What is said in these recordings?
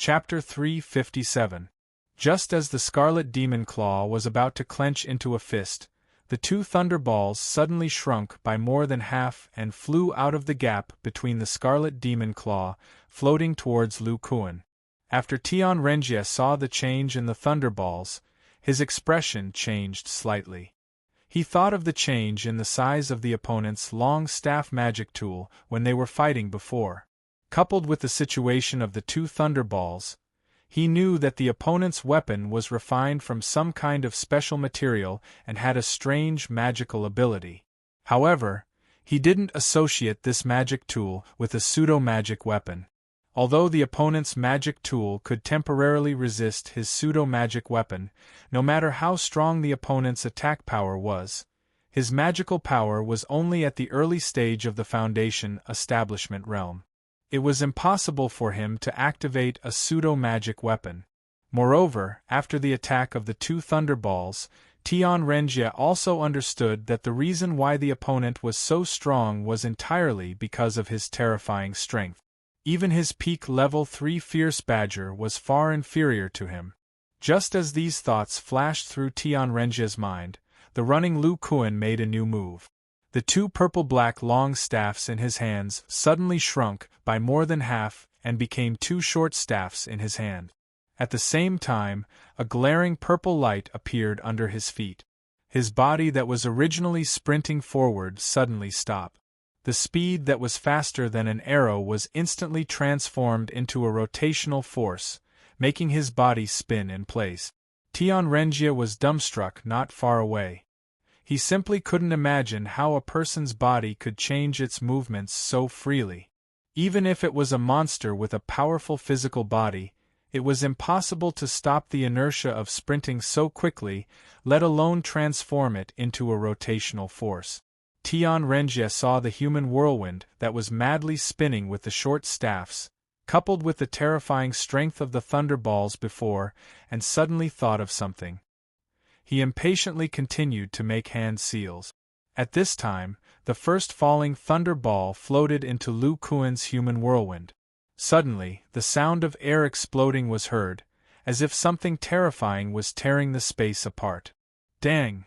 Chapter 357. Just as the Scarlet Demon Claw was about to clench into a fist, the two thunderballs suddenly shrunk by more than half and flew out of the gap between the Scarlet Demon Claw, floating towards Lu Kuan. After Tian Renjie saw the change in the thunderballs, his expression changed slightly. He thought of the change in the size of the opponent's long staff magic tool when they were fighting before. Coupled with the situation of the two thunderballs, he knew that the opponent's weapon was refined from some kind of special material and had a strange magical ability. However, he didn't associate this magic tool with a pseudo-magic weapon. Although the opponent's magic tool could temporarily resist his pseudo-magic weapon, no matter how strong the opponent's attack power was, his magical power was only at the early stage of the Foundation establishment realm. It was impossible for him to activate a pseudo-magic weapon. Moreover, after the attack of the two thunderballs, Tian Renjie also understood that the reason why the opponent was so strong was entirely because of his terrifying strength. Even his peak level 3 Fierce Badger was far inferior to him. Just as these thoughts flashed through Tian Renjie's mind, the running Lu Kuan made a new move. The two purple-black long staffs in his hands suddenly shrunk by more than half and became two short staffs in his hand. At the same time, a glaring purple light appeared under his feet. His body that was originally sprinting forward suddenly stopped. The speed that was faster than an arrow was instantly transformed into a rotational force, making his body spin in place. Tian Renjie was dumbstruck not far away. He simply couldn't imagine how a person's body could change its movements so freely. Even if it was a monster with a powerful physical body, it was impossible to stop the inertia of sprinting so quickly, let alone transform it into a rotational force. Tian Renjie saw the human whirlwind that was madly spinning with the short staffs, coupled with the terrifying strength of the thunderballs before, and suddenly thought of something. He impatiently continued to make hand seals. At this time, the first falling thunderball floated into Lu Kuan's human whirlwind. Suddenly, the sound of air exploding was heard, as if something terrifying was tearing the space apart. Dang!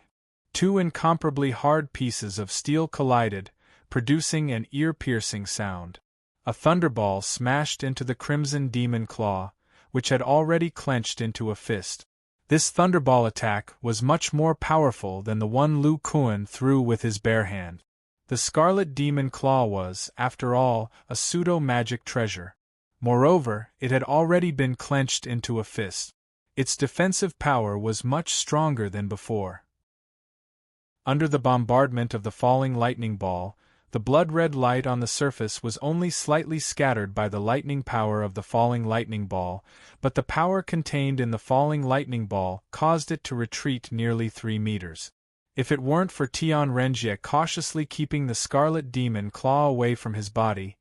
Two incomparably hard pieces of steel collided, producing an ear-piercing sound. A thunderball smashed into the Crimson Demon Claw, which had already clenched into a fist. This thunderball attack was much more powerful than the one Lu Kuan threw with his bare hand. The Scarlet Demon Claw was, after all, a pseudo-magic treasure. Moreover, it had already been clenched into a fist. Its defensive power was much stronger than before. Under the bombardment of the falling lightning ball, the blood-red light on the surface was only slightly scattered by the lightning power of the falling lightning ball, but the power contained in the falling lightning ball caused it to retreat nearly 3 meters. If it weren't for Tian Renjie cautiously keeping the Scarlet Demon Claw away from his body,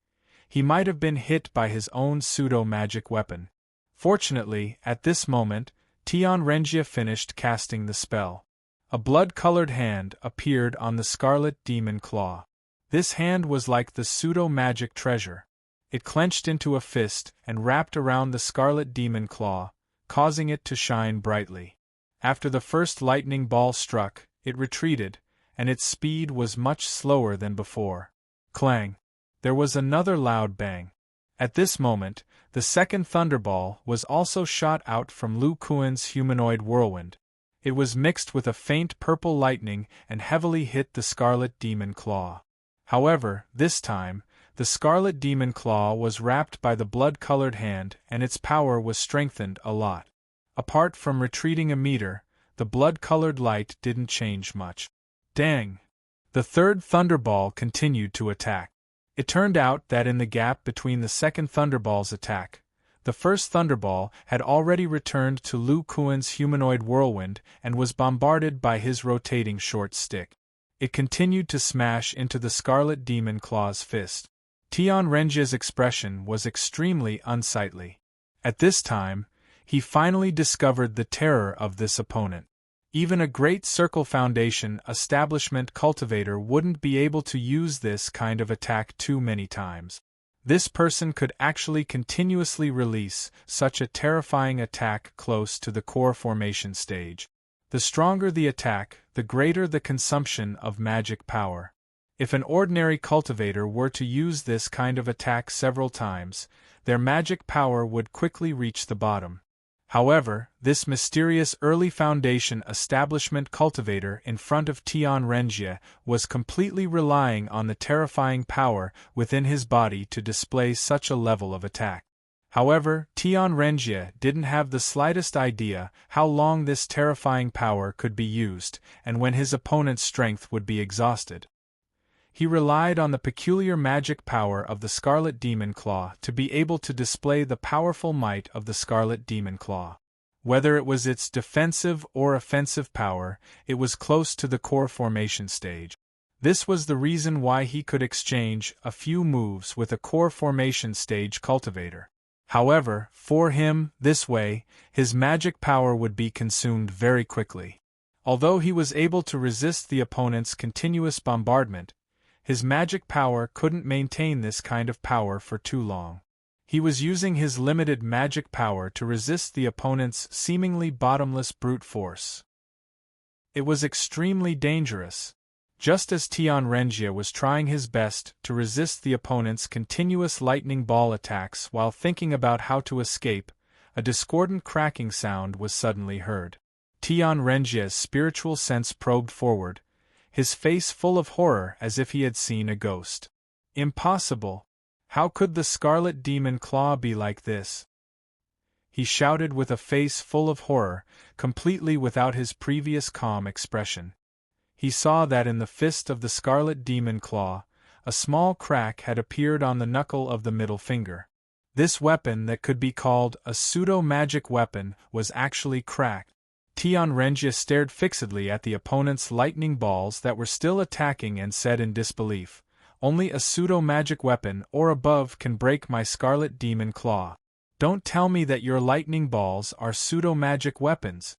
he might have been hit by his own pseudo-magic weapon. Fortunately, at this moment, Tian Renjie finished casting the spell. A blood-colored hand appeared on the Scarlet Demon Claw. This hand was like the pseudo-magic treasure. It clenched into a fist and wrapped around the Scarlet Demon Claw, causing it to shine brightly. After the first lightning ball struck, it retreated, and its speed was much slower than before. Clang! There was another loud bang. At this moment, the second thunderball was also shot out from Lu Kuan's humanoid whirlwind. It was mixed with a faint purple lightning and heavily hit the Scarlet Demon Claw. However, this time, the Scarlet Demon Claw was wrapped by the blood-colored hand and its power was strengthened a lot. Apart from retreating a meter, the blood-colored light didn't change much. Dang! The third thunderball continued to attack. It turned out that in the gap between the second thunderball's attack, the first thunderball had already returned to Lu Kuan's humanoid whirlwind and was bombarded by his rotating short stick. It continued to smash into the Scarlet Demon Claw's fist. Tian Renjie's expression was extremely unsightly. At this time, he finally discovered the terror of this opponent. Even a Great Circle Foundation establishment cultivator wouldn't be able to use this kind of attack too many times. This person could actually continuously release such a terrifying attack close to the core formation stage. The stronger the attack, the greater the consumption of magic power. If an ordinary cultivator were to use this kind of attack several times, their magic power would quickly reach the bottom. However, this mysterious early Foundation establishment cultivator in front of Tian Renjie was completely relying on the terrifying power within his body to display such a level of attack. However, Tian Renjie didn't have the slightest idea how long this terrifying power could be used and when his opponent's strength would be exhausted. He relied on the peculiar magic power of the Scarlet Demon Claw to be able to display the powerful might of the Scarlet Demon Claw. Whether it was its defensive or offensive power, it was close to the core formation stage. This was the reason why he could exchange a few moves with a core formation stage cultivator. However, for him, this way, his magic power would be consumed very quickly. Although he was able to resist the opponent's continuous bombardment, his magic power couldn't maintain this kind of power for too long. He was using his limited magic power to resist the opponent's seemingly bottomless brute force. It was extremely dangerous. Just as Tian Renjie was trying his best to resist the opponent's continuous lightning ball attacks while thinking about how to escape, a discordant cracking sound was suddenly heard. Tian Renjie's spiritual sense probed forward, his face full of horror as if he had seen a ghost. Impossible! How could the Scarlet Demon Claw be like this? He shouted with a face full of horror, completely without his previous calm expression. He saw that in the fist of the Scarlet Demon Claw, a small crack had appeared on the knuckle of the middle finger. This weapon that could be called a pseudo-magic weapon was actually cracked. Tian Renjie stared fixedly at the opponent's lightning balls that were still attacking and said in disbelief, "Only a pseudo-magic weapon or above can break my Scarlet Demon Claw. Don't tell me that your lightning balls are pseudo-magic weapons.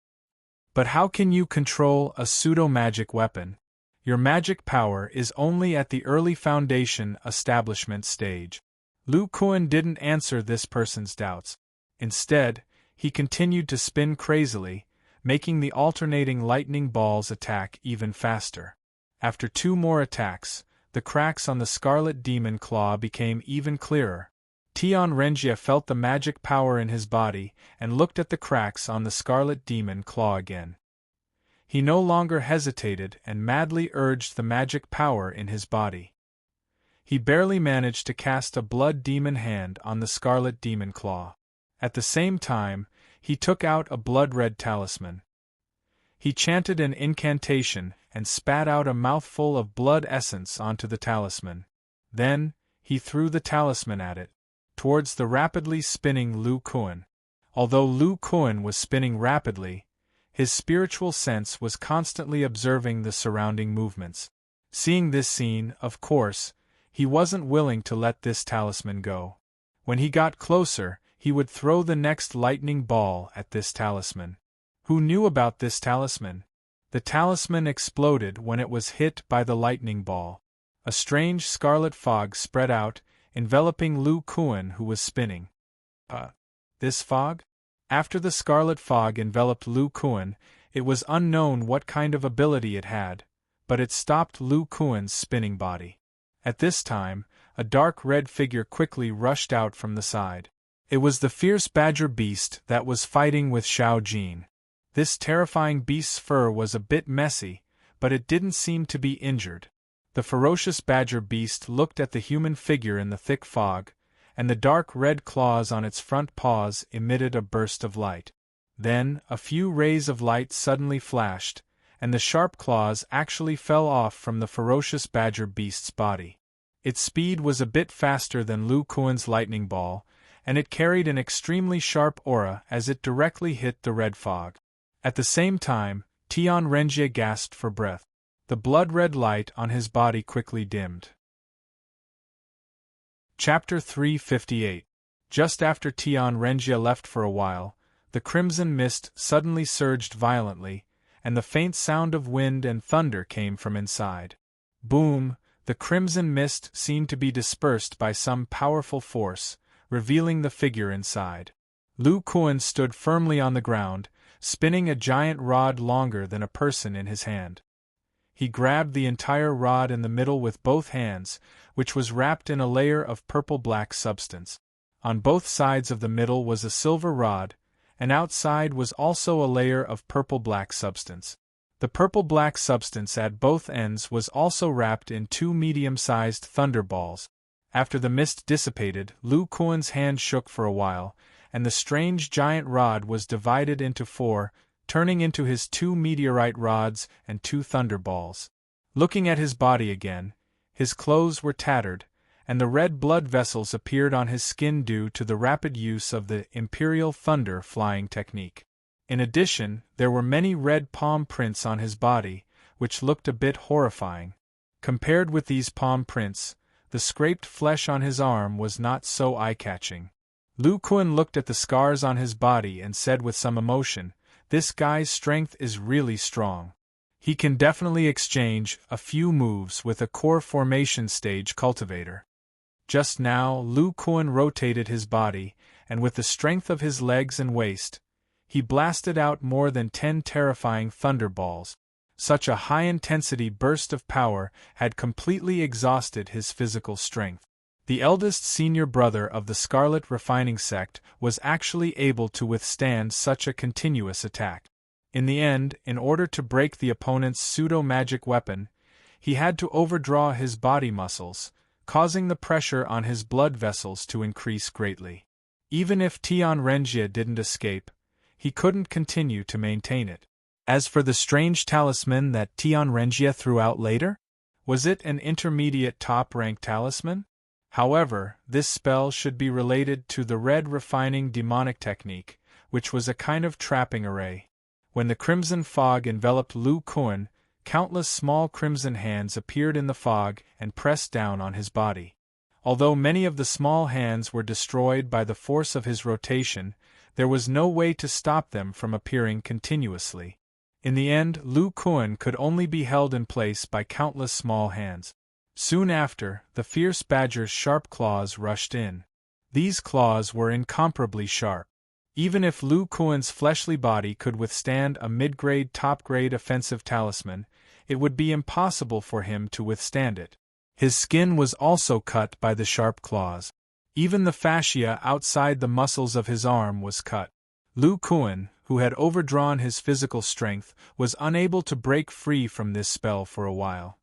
But how can you control a pseudo-magic weapon? Your magic power is only at the early Foundation establishment stage." Lu Kuan didn't answer this person's doubts. Instead, he continued to spin crazily, making the alternating lightning balls attack even faster. After 2 more attacks, the cracks on the Scarlet Demon Claw became even clearer. Tian Renjie felt the magic power in his body and looked at the cracks on the Scarlet Demon Claw again. He no longer hesitated and madly urged the magic power in his body. He barely managed to cast a Blood Demon Hand on the Scarlet Demon Claw. At the same time, he took out a blood-red talisman. He chanted an incantation and spat out a mouthful of blood essence onto the talisman. Then, he threw the talisman at it, towards the rapidly spinning Lu Kuan. Although Lu Kuan was spinning rapidly, his spiritual sense was constantly observing the surrounding movements. Seeing this scene, of course, he wasn't willing to let this talisman go. When he got closer, he would throw the next lightning ball at this talisman. Who knew about this talisman? The talisman exploded when it was hit by the lightning ball. A strange scarlet fog spread out, enveloping Lu Kuan, who was spinning. This fog? After the scarlet fog enveloped Lu Kuan, it was unknown what kind of ability it had, but it stopped Lu Kuan's spinning body. At this time, a dark red figure quickly rushed out from the side. It was the fierce badger beast that was fighting with Xiao Jin. This terrifying beast's fur was a bit messy, but it didn't seem to be injured. The ferocious badger beast looked at the human figure in the thick fog, and the dark red claws on its front paws emitted a burst of light. Then, a few rays of light suddenly flashed, and the sharp claws actually fell off from the ferocious badger beast's body. Its speed was a bit faster than Lu Kuan's lightning ball, and it carried an extremely sharp aura as it directly hit the red fog. At the same time, Tian Renjie gasped for breath. The blood-red light on his body quickly dimmed. Chapter 358. Just after Tian Renjie left for a while, the crimson mist suddenly surged violently, and the faint sound of wind and thunder came from inside. Boom! The crimson mist seemed to be dispersed by some powerful force, revealing the figure inside. Lu Kuan stood firmly on the ground, spinning a giant rod longer than a person in his hand. He grabbed the entire rod in the middle with both hands, which was wrapped in a layer of purple-black substance. On both sides of the middle was a silver rod, and outside was also a layer of purple-black substance. The purple-black substance at both ends was also wrapped in two medium-sized thunderballs. After the mist dissipated, Lu Kuan's hand shook for a while, and the strange giant rod was divided into four, turning into his two meteorite rods and two thunderballs. Looking at his body again, his clothes were tattered, and the red blood vessels appeared on his skin due to the rapid use of the Imperial Thunder flying technique. In addition, there were many red palm prints on his body, which looked a bit horrifying. Compared with these palm prints, the scraped flesh on his arm was not so eye-catching. Lu Kuan looked at the scars on his body and said with some emotion, "This guy's strength is really strong. He can definitely exchange a few moves with a core formation stage cultivator." Just now, Lu Kuan rotated his body, and with the strength of his legs and waist, he blasted out more than 10 terrifying thunderballs. Such a high-intensity burst of power had completely exhausted his physical strength. The eldest senior brother of the Scarlet Refining Sect was actually able to withstand such a continuous attack. In the end, in order to break the opponent's pseudo-magic weapon, he had to overdraw his body muscles, causing the pressure on his blood vessels to increase greatly. Even if Tian Renjie didn't escape, he couldn't continue to maintain it. As for the strange talisman that Tian Renjie threw out later, was it an intermediate top-rank talisman? However, this spell should be related to the red refining demonic technique, which was a kind of trapping array. When the crimson fog enveloped Lu Kuan, countless small crimson hands appeared in the fog and pressed down on his body. Although many of the small hands were destroyed by the force of his rotation, there was no way to stop them from appearing continuously. In the end, Lu Kuan could only be held in place by countless small hands. Soon after, the fierce badger's sharp claws rushed in. These claws were incomparably sharp. Even if Lu Kuan's fleshly body could withstand a mid-grade top-grade offensive talisman, it would be impossible for him to withstand it. His skin was also cut by the sharp claws. Even the fascia outside the muscles of his arm was cut. Lu Kuan, who had overdrawn his physical strength, was unable to break free from this spell for a while.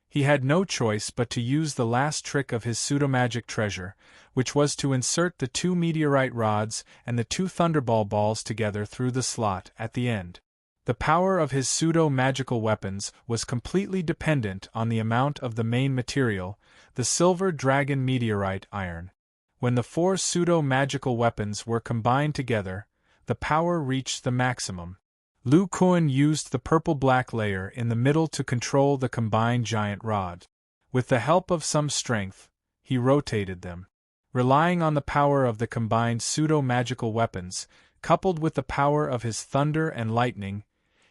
He had no choice but to use the last trick of his pseudo-magic treasure, which was to insert the two meteorite rods and the two thunderball balls together through the slot at the end. The power of his pseudo-magical weapons was completely dependent on the amount of the main material, the silver dragon meteorite iron. When the four pseudo-magical weapons were combined together, the power reached the maximum. Lu Kuan used the purple-black layer in the middle to control the combined giant rod. With the help of some strength, he rotated them. Relying on the power of the combined pseudo-magical weapons, coupled with the power of his thunder and lightning,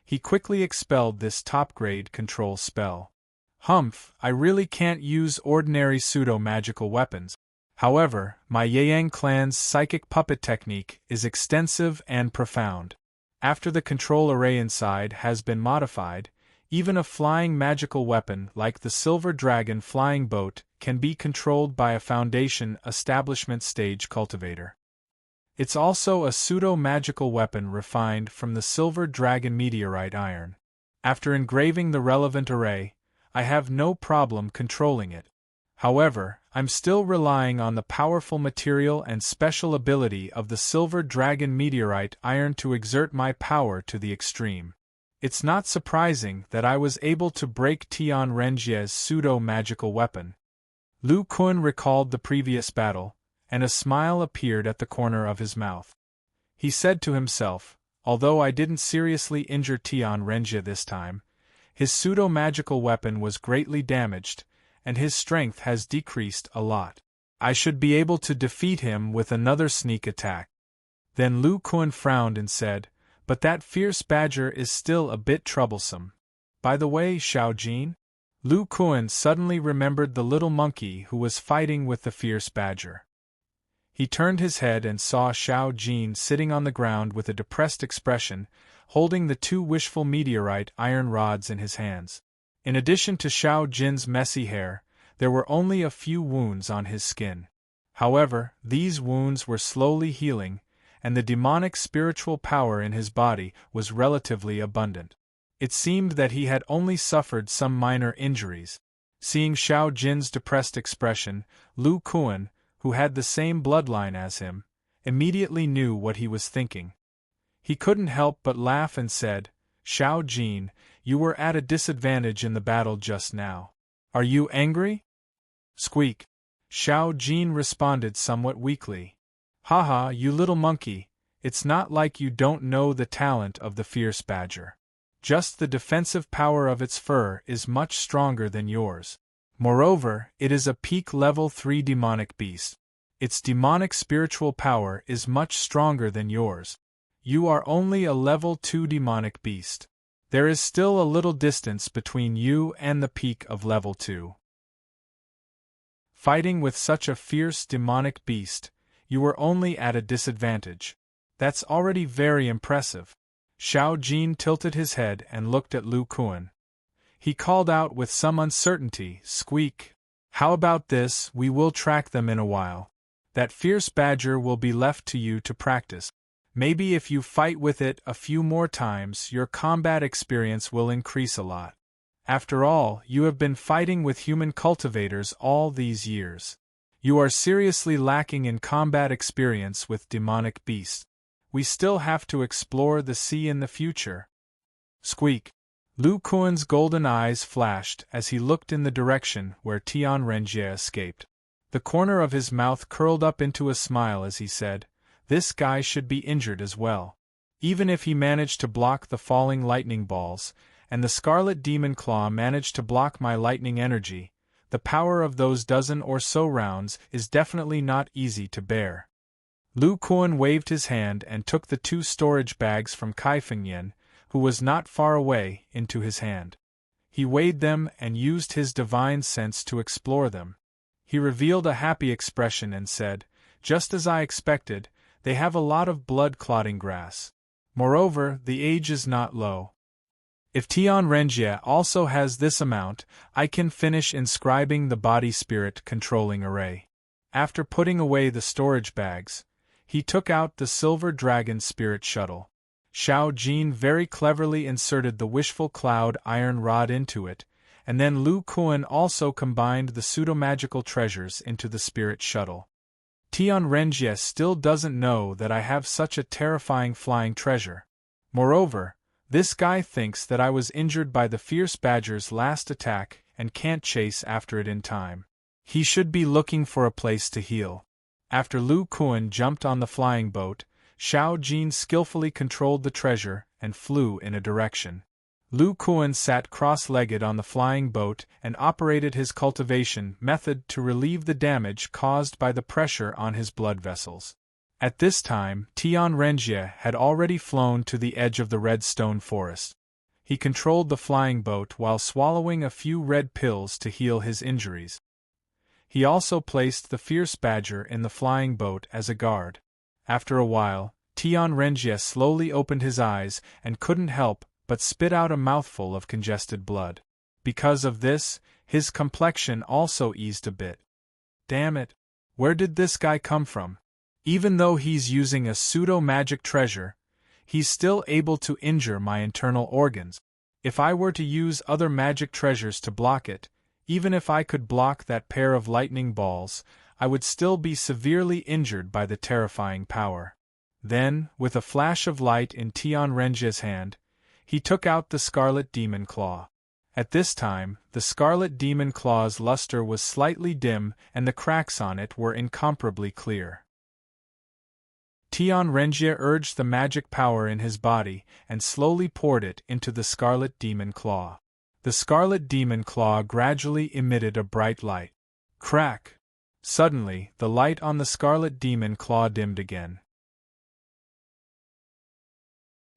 he quickly expelled this top-grade control spell. Humph, I really can't use ordinary pseudo-magical weapons. However, my Yang clan's psychic puppet technique is extensive and profound. After the control array inside has been modified, even a flying magical weapon like the Silver Dragon flying boat can be controlled by a Foundation Establishment stage cultivator. It's also a pseudo-magical weapon refined from the Silver Dragon meteorite iron. After engraving the relevant array, I have no problem controlling it. However, I'm still relying on the powerful material and special ability of the Silver Dragon meteorite iron to exert my power to the extreme. It's not surprising that I was able to break Tian Renjie's pseudo-magical weapon. Lu Kuan recalled the previous battle, and a smile appeared at the corner of his mouth. He said to himself, although I didn't seriously injure Tian Renjie this time, his pseudo-magical weapon was greatly damaged, and his strength has decreased a lot. I should be able to defeat him with another sneak attack. Then Lu Kuan frowned and said, but that fierce badger is still a bit troublesome. By the way, Xiao Jin? Lu Kuan suddenly remembered the little monkey who was fighting with the fierce badger. He turned his head and saw Xiao Jin sitting on the ground with a depressed expression, holding the two wishful meteorite iron rods in his hands. In addition to Xiao Jin's messy hair, there were only a few wounds on his skin. However, these wounds were slowly healing, and the demonic spiritual power in his body was relatively abundant. It seemed that he had only suffered some minor injuries. Seeing Xiao Jin's depressed expression, Lu Kuan, who had the same bloodline as him, immediately knew what he was thinking. He couldn't help but laugh and said, "Xiao Jin, you were at a disadvantage in the battle just now. Are you angry?" Squeak. Xiao Jin responded somewhat weakly. "Haha, you little monkey, it's not like you don't know the talent of the fierce badger. Just the defensive power of its fur is much stronger than yours. Moreover, it is a peak level 3 demonic beast. Its demonic spiritual power is much stronger than yours. You are only a level 2 demonic beast. There is still a little distance between you and the peak of level 2. Fighting with such a fierce demonic beast, you were only at a disadvantage. That's already very impressive." Xiao Jin tilted his head and looked at Lu Kuan. He called out with some uncertainty, "Squeak. How about this, we will track them in a while. That fierce badger will be left to you to practice. Maybe if you fight with it a few more times your combat experience will increase a lot. After all, you have been fighting with human cultivators all these years. You are seriously lacking in combat experience with demonic beasts. We still have to explore the sea in the future." Squeak. Lu Kuan's golden eyes flashed as he looked in the direction where Tian Renjie escaped. The corner of his mouth curled up into a smile as he said, "This guy should be injured as well. Even if he managed to block the falling lightning balls, and the Scarlet Demon Claw managed to block my lightning energy, the power of those dozen or so rounds is definitely not easy to bear." Lu Kuan waved his hand and took the 2 storage bags from Kai Fengyan, who was not far away, into his hand. He weighed them and used his divine sense to explore them. He revealed a happy expression and said, "Just as I expected, they have a lot of blood-clotting grass. Moreover, the age is not low. If Tian Renjie also has this amount, I can finish inscribing the body-spirit controlling array." After putting away the storage bags, he took out the silver dragon spirit shuttle. Xiao Jin very cleverly inserted the wishful cloud iron rod into it, and then Lu Kuan also combined the pseudo-magical treasures into the spirit shuttle. Tian Renjie still doesn't know that I have such a terrifying flying treasure. Moreover, this guy thinks that I was injured by the fierce badger's last attack and can't chase after it in time. He should be looking for a place to heal. After Lu Kuan jumped on the flying boat, Xiao Jin skillfully controlled the treasure and flew in a direction. Lu Kuan sat cross-legged on the flying boat and operated his cultivation method to relieve the damage caused by the pressure on his blood vessels. At this time, Tian Renjie had already flown to the edge of the red stone forest. He controlled the flying boat while swallowing a few red pills to heal his injuries. He also placed the fierce badger in the flying boat as a guard. After a while, Tian Renjie slowly opened his eyes and couldn't help but spit out a mouthful of congested blood. Because of this, his complexion also eased a bit. Damn it! Where did this guy come from? Even though he's using a pseudo-magic treasure, he's still able to injure my internal organs. If I were to use other magic treasures to block it, even if I could block that pair of lightning balls, I would still be severely injured by the terrifying power. Then, with a flash of light in Tian Renjie's hand, he took out the Scarlet Demon Claw. At this time, the Scarlet Demon Claw's luster was slightly dim and the cracks on it were incomparably clear. Tian Renjie urged the magic power in his body and slowly poured it into the Scarlet Demon Claw. The Scarlet Demon Claw gradually emitted a bright light. Crack! Suddenly, the light on the Scarlet Demon Claw dimmed again.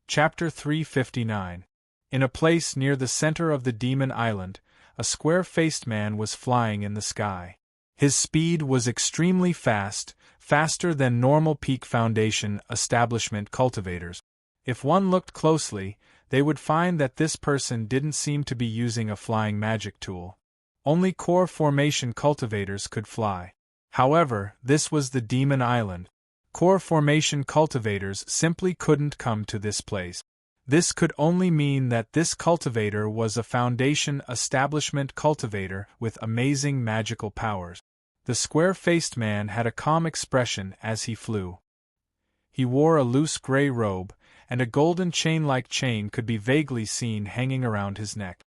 Chapter 359. In a place near the center of the Demon Island, a square-faced man was flying in the sky. His speed was extremely fast, faster than normal peak foundation establishment cultivators. If one looked closely, they would find that this person didn't seem to be using a flying magic tool. Only core formation cultivators could fly. However, this was the Demon Island. Core formation cultivators simply couldn't come to this place. This could only mean that this cultivator was a foundation establishment cultivator with amazing magical powers. The square-faced man had a calm expression as he flew. He wore a loose gray robe, and a golden chain-like chain could be vaguely seen hanging around his neck.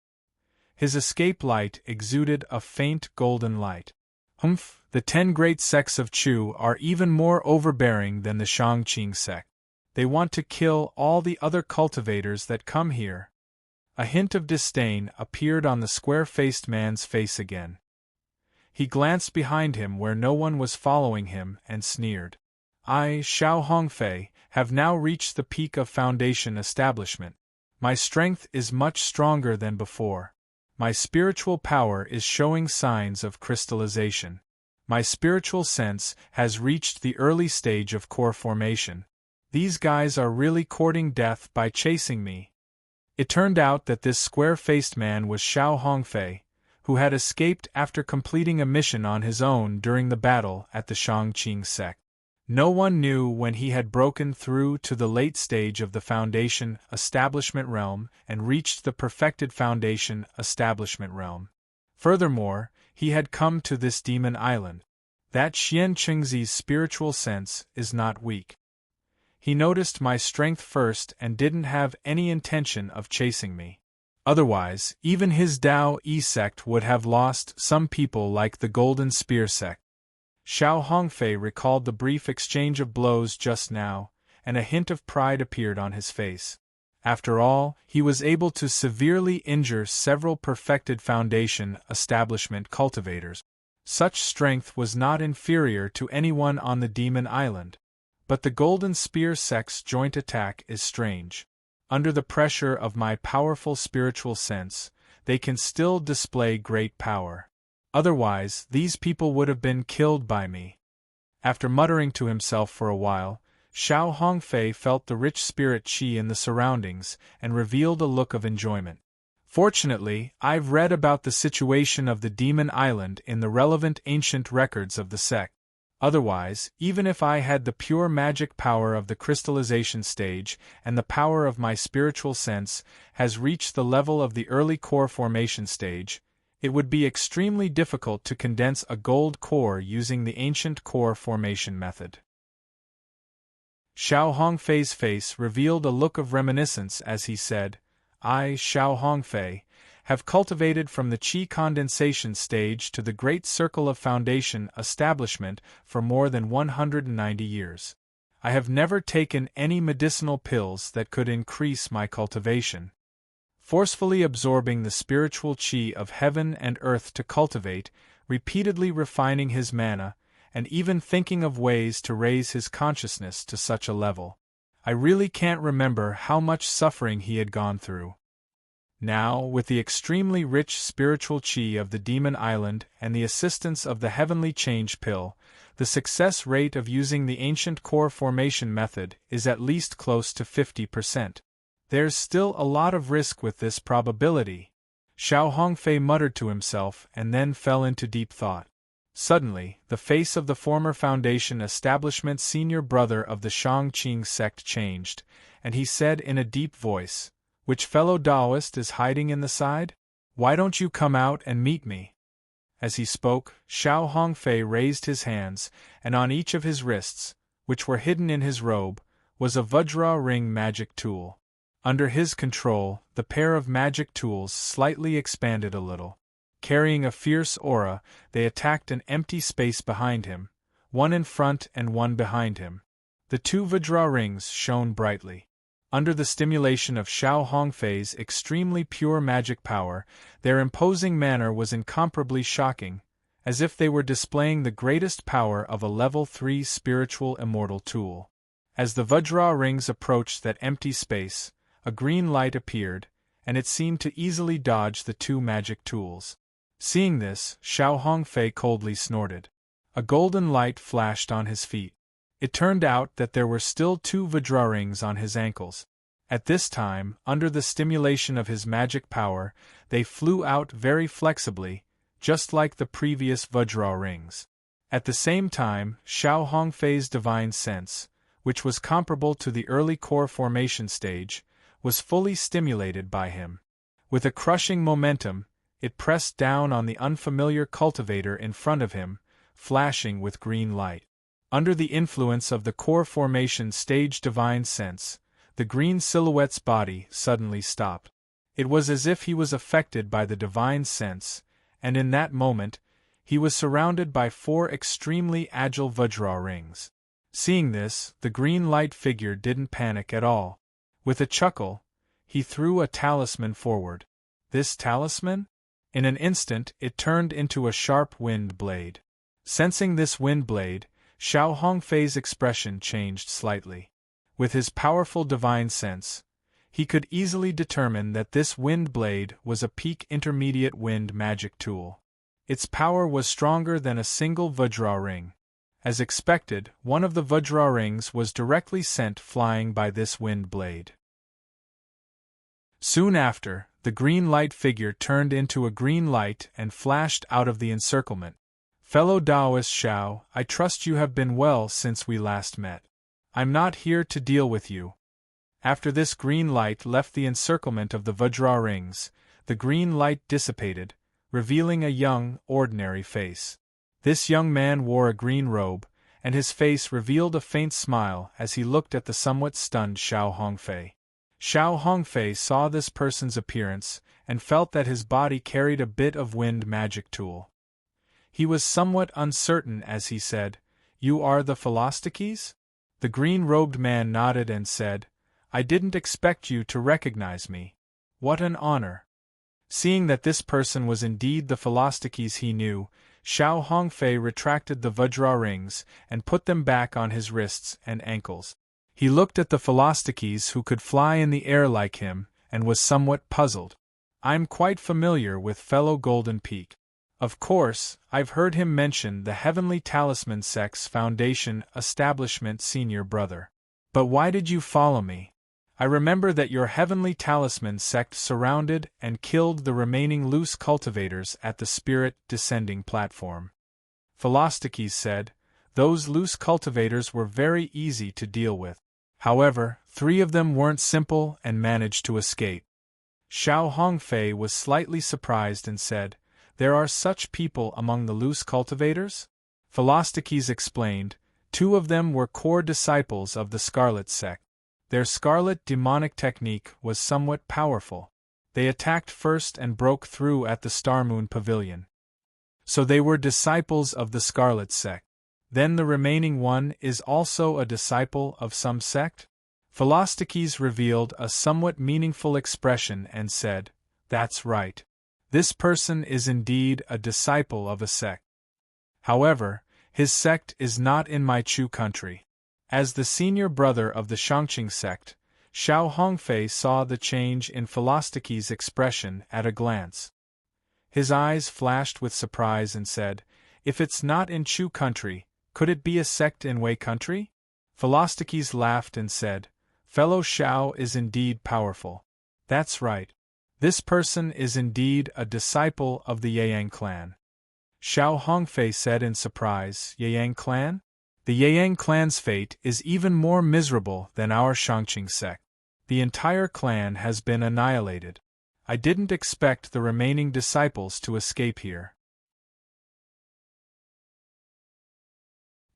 His escape light exuded a faint golden light. Humph, the 10 great sects of Chu are even more overbearing than the Shangqing sect. They want to kill all the other cultivators that come here. A hint of disdain appeared on the square-faced man's face again. He glanced behind him where no one was following him and sneered. I, Xiao Hongfei, have now reached the peak of foundation establishment. My strength is much stronger than before. My spiritual power is showing signs of crystallization. My spiritual sense has reached the early stage of core formation. These guys are really courting death by chasing me. It turned out that this square-faced man was Xiao Hongfei, who had escaped after completing a mission on his own during the battle at the Shangqing sect. No one knew when he had broken through to the late stage of the Foundation Establishment realm and reached the perfected Foundation Establishment realm. Furthermore, he had come to this Demon Island. That Xian Chengzi's spiritual sense is not weak. He noticed my strength first and didn't have any intention of chasing me. Otherwise, even his Dao Yi sect would have lost some people like the Golden Spear sect. Xiao Hongfei recalled the brief exchange of blows just now, and a hint of pride appeared on his face. After all, he was able to severely injure several perfected Foundation Establishment cultivators. Such strength was not inferior to anyone on the Demon Island. But the Golden Spear sect's joint attack is strange. Under the pressure of my powerful spiritual sense, they can still display great power. Otherwise, these people would have been killed by me. After muttering to himself for a while, Xiao Hongfei felt the rich spirit qi in the surroundings and revealed a look of enjoyment. Fortunately, I've read about the situation of the Demon Island in the relevant ancient records of the sect. Otherwise, even if I had the pure magic power of the crystallization stage and the power of my spiritual sense has reached the level of the early core formation stage, it would be extremely difficult to condense a gold core using the ancient core formation method. Xiao Hongfei's face revealed a look of reminiscence as he said, I, Xiao Hongfei, have cultivated from the qi condensation stage to the Great Circle of Foundation Establishment for more than 190 years. I have never taken any medicinal pills that could increase my cultivation. Forcefully absorbing the spiritual qi of heaven and earth to cultivate, repeatedly refining his mana, and even thinking of ways to raise his consciousness to such a level. I really can't remember how much suffering he had gone through. Now, with the extremely rich spiritual qi of the Demon Island and the assistance of the Heavenly Change Pill, the success rate of using the ancient core formation method is at least close to 50%. There's still a lot of risk with this probability. Xiao Hongfei muttered to himself and then fell into deep thought. Suddenly, the face of the former Foundation Establishment senior brother of the Shangqing sect changed, and he said in a deep voice, Which fellow Taoist is hiding in the side? Why don't you come out and meet me? As he spoke, Xiao Hongfei raised his hands, and on each of his wrists, which were hidden in his robe, was a Vajra ring magic tool. Under his control, the pair of magic tools slightly expanded a little. Carrying a fierce aura, they attacked an empty space behind him, one in front and one behind him. The two Vajra rings shone brightly. Under the stimulation of Xiao Hongfei's extremely pure magic power, their imposing manner was incomparably shocking, as if they were displaying the greatest power of a level 3 spiritual immortal tool. As the Vajra rings approached that empty space, a green light appeared, and it seemed to easily dodge the two magic tools. Seeing this, Xiao Hongfei coldly snorted. A golden light flashed on his feet. It turned out that there were still two Vajra rings on his ankles. At this time, under the stimulation of his magic power, they flew out very flexibly, just like the previous Vajra rings. At the same time, Xiao Hongfei's divine sense, which was comparable to the early core formation stage, was fully stimulated by him. With a crushing momentum, it pressed down on the unfamiliar cultivator in front of him, flashing with green light. Under the influence of the core formation stage divine sense, the green silhouette's body suddenly stopped. It was as if he was affected by the divine sense, and in that moment, he was surrounded by 4 extremely agile Vajra rings. Seeing this, the green light figure didn't panic at all. With a chuckle, he threw a talisman forward. This talisman? In an instant, it turned into a sharp wind blade. Sensing this wind blade, Xiao Hongfei's expression changed slightly. With his powerful divine sense, he could easily determine that this wind blade was a peak intermediate wind magic tool. Its power was stronger than a single Vajra ring. As expected, one of the Vajra rings was directly sent flying by this wind blade. Soon after, the green light figure turned into a green light and flashed out of the encirclement. Fellow Taoist Xiao, I trust you have been well since we last met. I'm not here to deal with you. After this green light left the encirclement of the Vajra rings, the green light dissipated, revealing a young, ordinary face. This young man wore a green robe, and his face revealed a faint smile as he looked at the somewhat stunned Xiao Hongfei. Xiao Hongfei saw this person's appearance and felt that his body carried a bit of wind magic tool. He was somewhat uncertain as he said, "You are the Philostikes?" The green-robed man nodded and said, "I didn't expect you to recognize me. What an honor." Seeing that this person was indeed the Philostikes he knew, Xiao Hongfei retracted the Vajra rings and put them back on his wrists and ankles. He looked at the Philostikes who could fly in the air like him, and was somewhat puzzled. "I'm quite familiar with fellow Golden Peak. Of course, I've heard him mention the Heavenly Talisman Sect's Foundation Establishment Senior Brother. But why did you follow me? I remember that your Heavenly Talisman Sect surrounded and killed the remaining loose cultivators at the Spirit Descending platform." Philostikes said, "Those loose cultivators were very easy to deal with. However, 3 of them weren't simple and managed to escape." Xiao Hongfei was slightly surprised and said, "There are such people among the loose cultivators?" Philostikes explained, 2 of them were core disciples of the Scarlet Sect. Their Scarlet demonic technique was somewhat powerful. They attacked first and broke through at the Starmoon Pavilion. So they were disciples of the Scarlet Sect. Then the remaining one is also a disciple of some sect? Philostikes revealed a somewhat meaningful expression and said, "That's right. This person is indeed a disciple of a sect. However, his sect is not in my Chu country." As the senior brother of the Shangqing sect, Xiao Hongfei saw the change in Philostikes' expression at a glance. His eyes flashed with surprise and said, "If it's not in Chu country, could it be a sect in Wei country?" Philostikes laughed and said, "Fellow Xiao is indeed powerful. That's right. This person is indeed a disciple of the Yang clan." Xiao Hongfei said in surprise, "Yang clan? The Yang clan's fate is even more miserable than our Shangqing sect. The entire clan has been annihilated. I didn't expect the remaining disciples to escape here."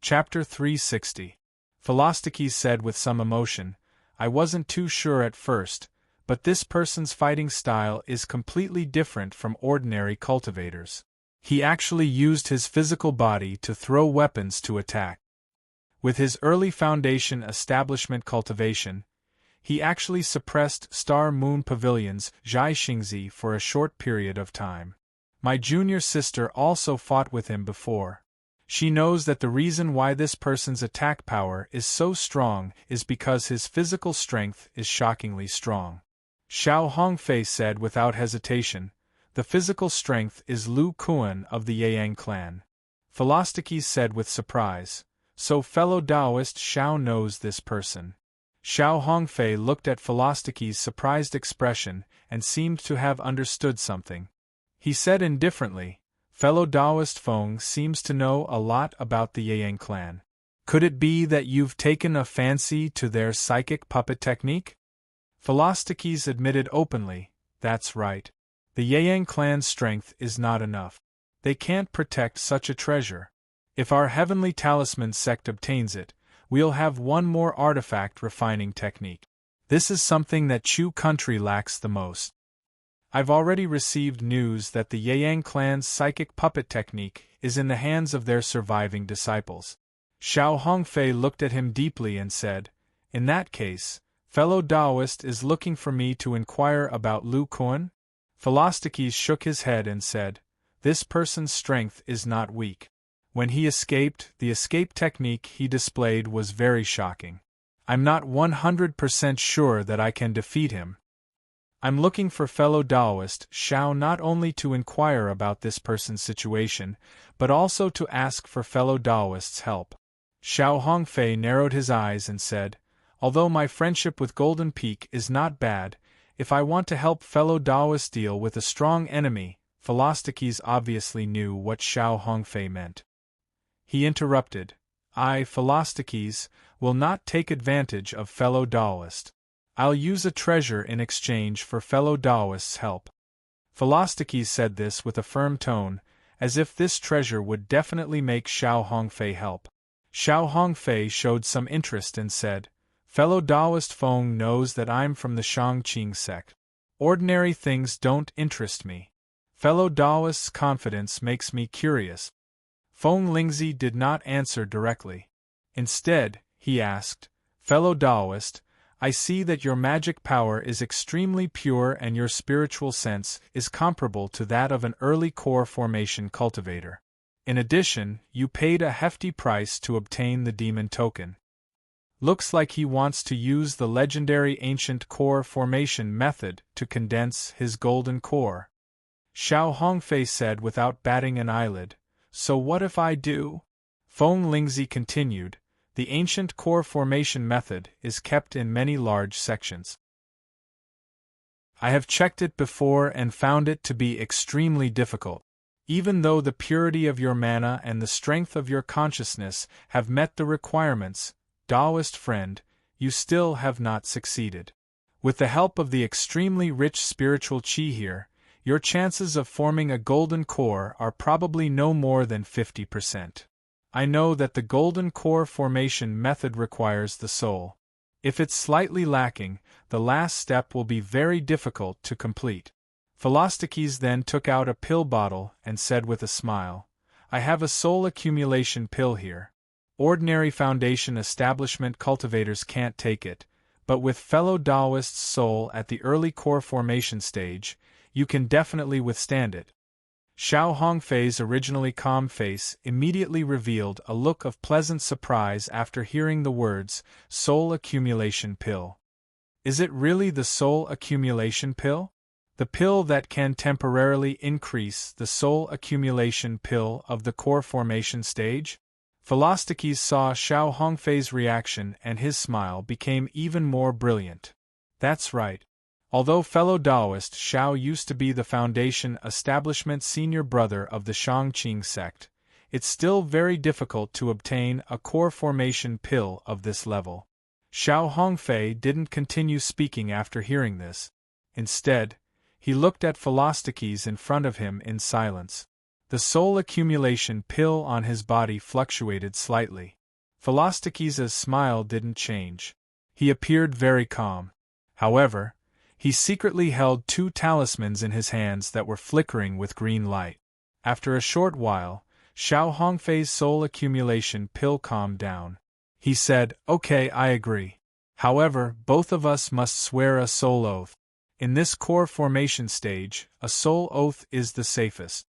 Chapter 360. Philostikes said with some emotion, "I wasn't too sure at first, but this person's fighting style is completely different from ordinary cultivators. He actually used his physical body to throw weapons to attack. With his early Foundation establishment cultivation, he actually suppressed Star Moon Pavilion's Zhai Xingzi for a short period of time. My junior sister also fought with him before. She knows that the reason why this person's attack power is so strong is because his physical strength is shockingly strong." Xiao Hongfei said without hesitation. The physical strength is Lu Kuan of the Yang clan. Philosticles said with surprise. So fellow Taoist Xiao knows this person. Xiao Hongfei looked at Philosticles' surprised expression and seemed to have understood something. He said indifferently, fellow Taoist Feng seems to know a lot about the Yang clan. Could it be that you've taken a fancy to their psychic puppet technique? Philosticles admitted openly, that's right. The Yang clan's strength is not enough. They can't protect such a treasure. If our heavenly talisman sect obtains it, we'll have one more artifact refining technique. This is something that Chu country lacks the most. I've already received news that the Yang clan's psychic puppet technique is in the hands of their surviving disciples. Xiao Hongfei looked at him deeply and said, in that case, fellow Taoist is looking for me to inquire about Lu Kuan? Philosticles shook his head and said, this person's strength is not weak. When he escaped, the escape technique he displayed was very shocking. I'm not 100% sure that I can defeat him. I'm looking for fellow Taoist Xiao not only to inquire about this person's situation, but also to ask for fellow Taoist's help. Xiao Hongfei narrowed his eyes and said, although my friendship with Golden Peak is not bad, if I want to help fellow Taoists deal with a strong enemy, Philosticles obviously knew what Xiao Hongfei meant. He interrupted, I, Philosticles, will not take advantage of fellow Taoist. I'll use a treasure in exchange for fellow Taoist's help. Philosticles said this with a firm tone, as if this treasure would definitely make Xiao Hongfei help. Xiao Hongfei showed some interest and said, fellow Taoist Feng knows that I'm from the Shangqing sect. Ordinary things don't interest me. Fellow Taoist's confidence makes me curious. Feng Lingzi did not answer directly. Instead, he asked, fellow Taoist, I see that your magic power is extremely pure and your spiritual sense is comparable to that of an early core formation cultivator. In addition, you paid a hefty price to obtain the demon token. Looks like he wants to use the legendary ancient core formation method to condense his golden core. Xiao Hongfei said without batting an eyelid, so what if I do? Feng Lingzi continued, the ancient core formation method is kept in many large sections. I have checked it before and found it to be extremely difficult. Even though the purity of your mana and the strength of your consciousness have met the requirements, Taoist friend, you still have not succeeded. With the help of the extremely rich spiritual qi here, your chances of forming a golden core are probably no more than 50%. I know that the golden core formation method requires the soul. If it's slightly lacking, the last step will be very difficult to complete. Philosticles then took out a pill bottle and said with a smile, I have a soul accumulation pill here. Ordinary foundation establishment cultivators can't take it, but with fellow Taoist's soul at the early core formation stage, you can definitely withstand it. Xiao Hongfei's originally calm face immediately revealed a look of pleasant surprise after hearing the words, soul accumulation pill. Is it really the soul accumulation pill? The pill that can temporarily increase the soul accumulation pill of the core formation stage? Philosticles saw Xiao Hongfei's reaction and his smile became even more brilliant. That's right. Although fellow Taoist Xiao used to be the Foundation Establishment senior brother of the Shangqing sect, it's still very difficult to obtain a core formation pill of this level. Xiao Hongfei didn't continue speaking after hearing this. Instead, he looked at Philosticles in front of him in silence. The soul accumulation pill on his body fluctuated slightly. Philosticles' smile didn't change. He appeared very calm. However, he secretly held two talismans in his hands that were flickering with green light. After a short while, Xiao Hongfei's soul accumulation pill calmed down. He said, okay, I agree. However, both of us must swear a soul oath. In this core formation stage, a soul oath is the safest.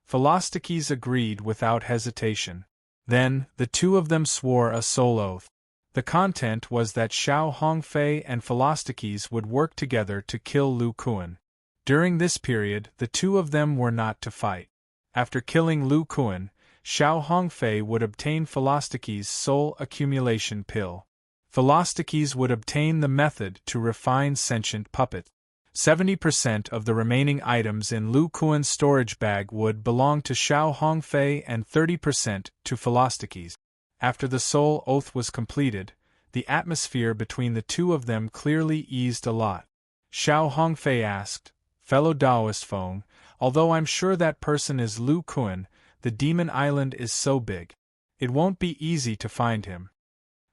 Philosticles agreed without hesitation. Then, the two of them swore a soul oath. The content was that Xiao Hongfei and Philostikes would work together to kill Lu Kuan. During this period, the two of them were not to fight. After killing Lu Kuan, Xiao Hongfei would obtain Philostikes' soul accumulation pill. Philostikes would obtain the method to refine sentient puppets. 70% of the remaining items in Lu Kuan's storage bag would belong to Xiao Hongfei and 30% to Philostikes. After the soul oath was completed, the atmosphere between the two of them clearly eased a lot. Xiao Hongfei asked, "Fellow Taoist Feng, although I'm sure that person is Lu Kuan, the demon island is so big. It won't be easy to find him."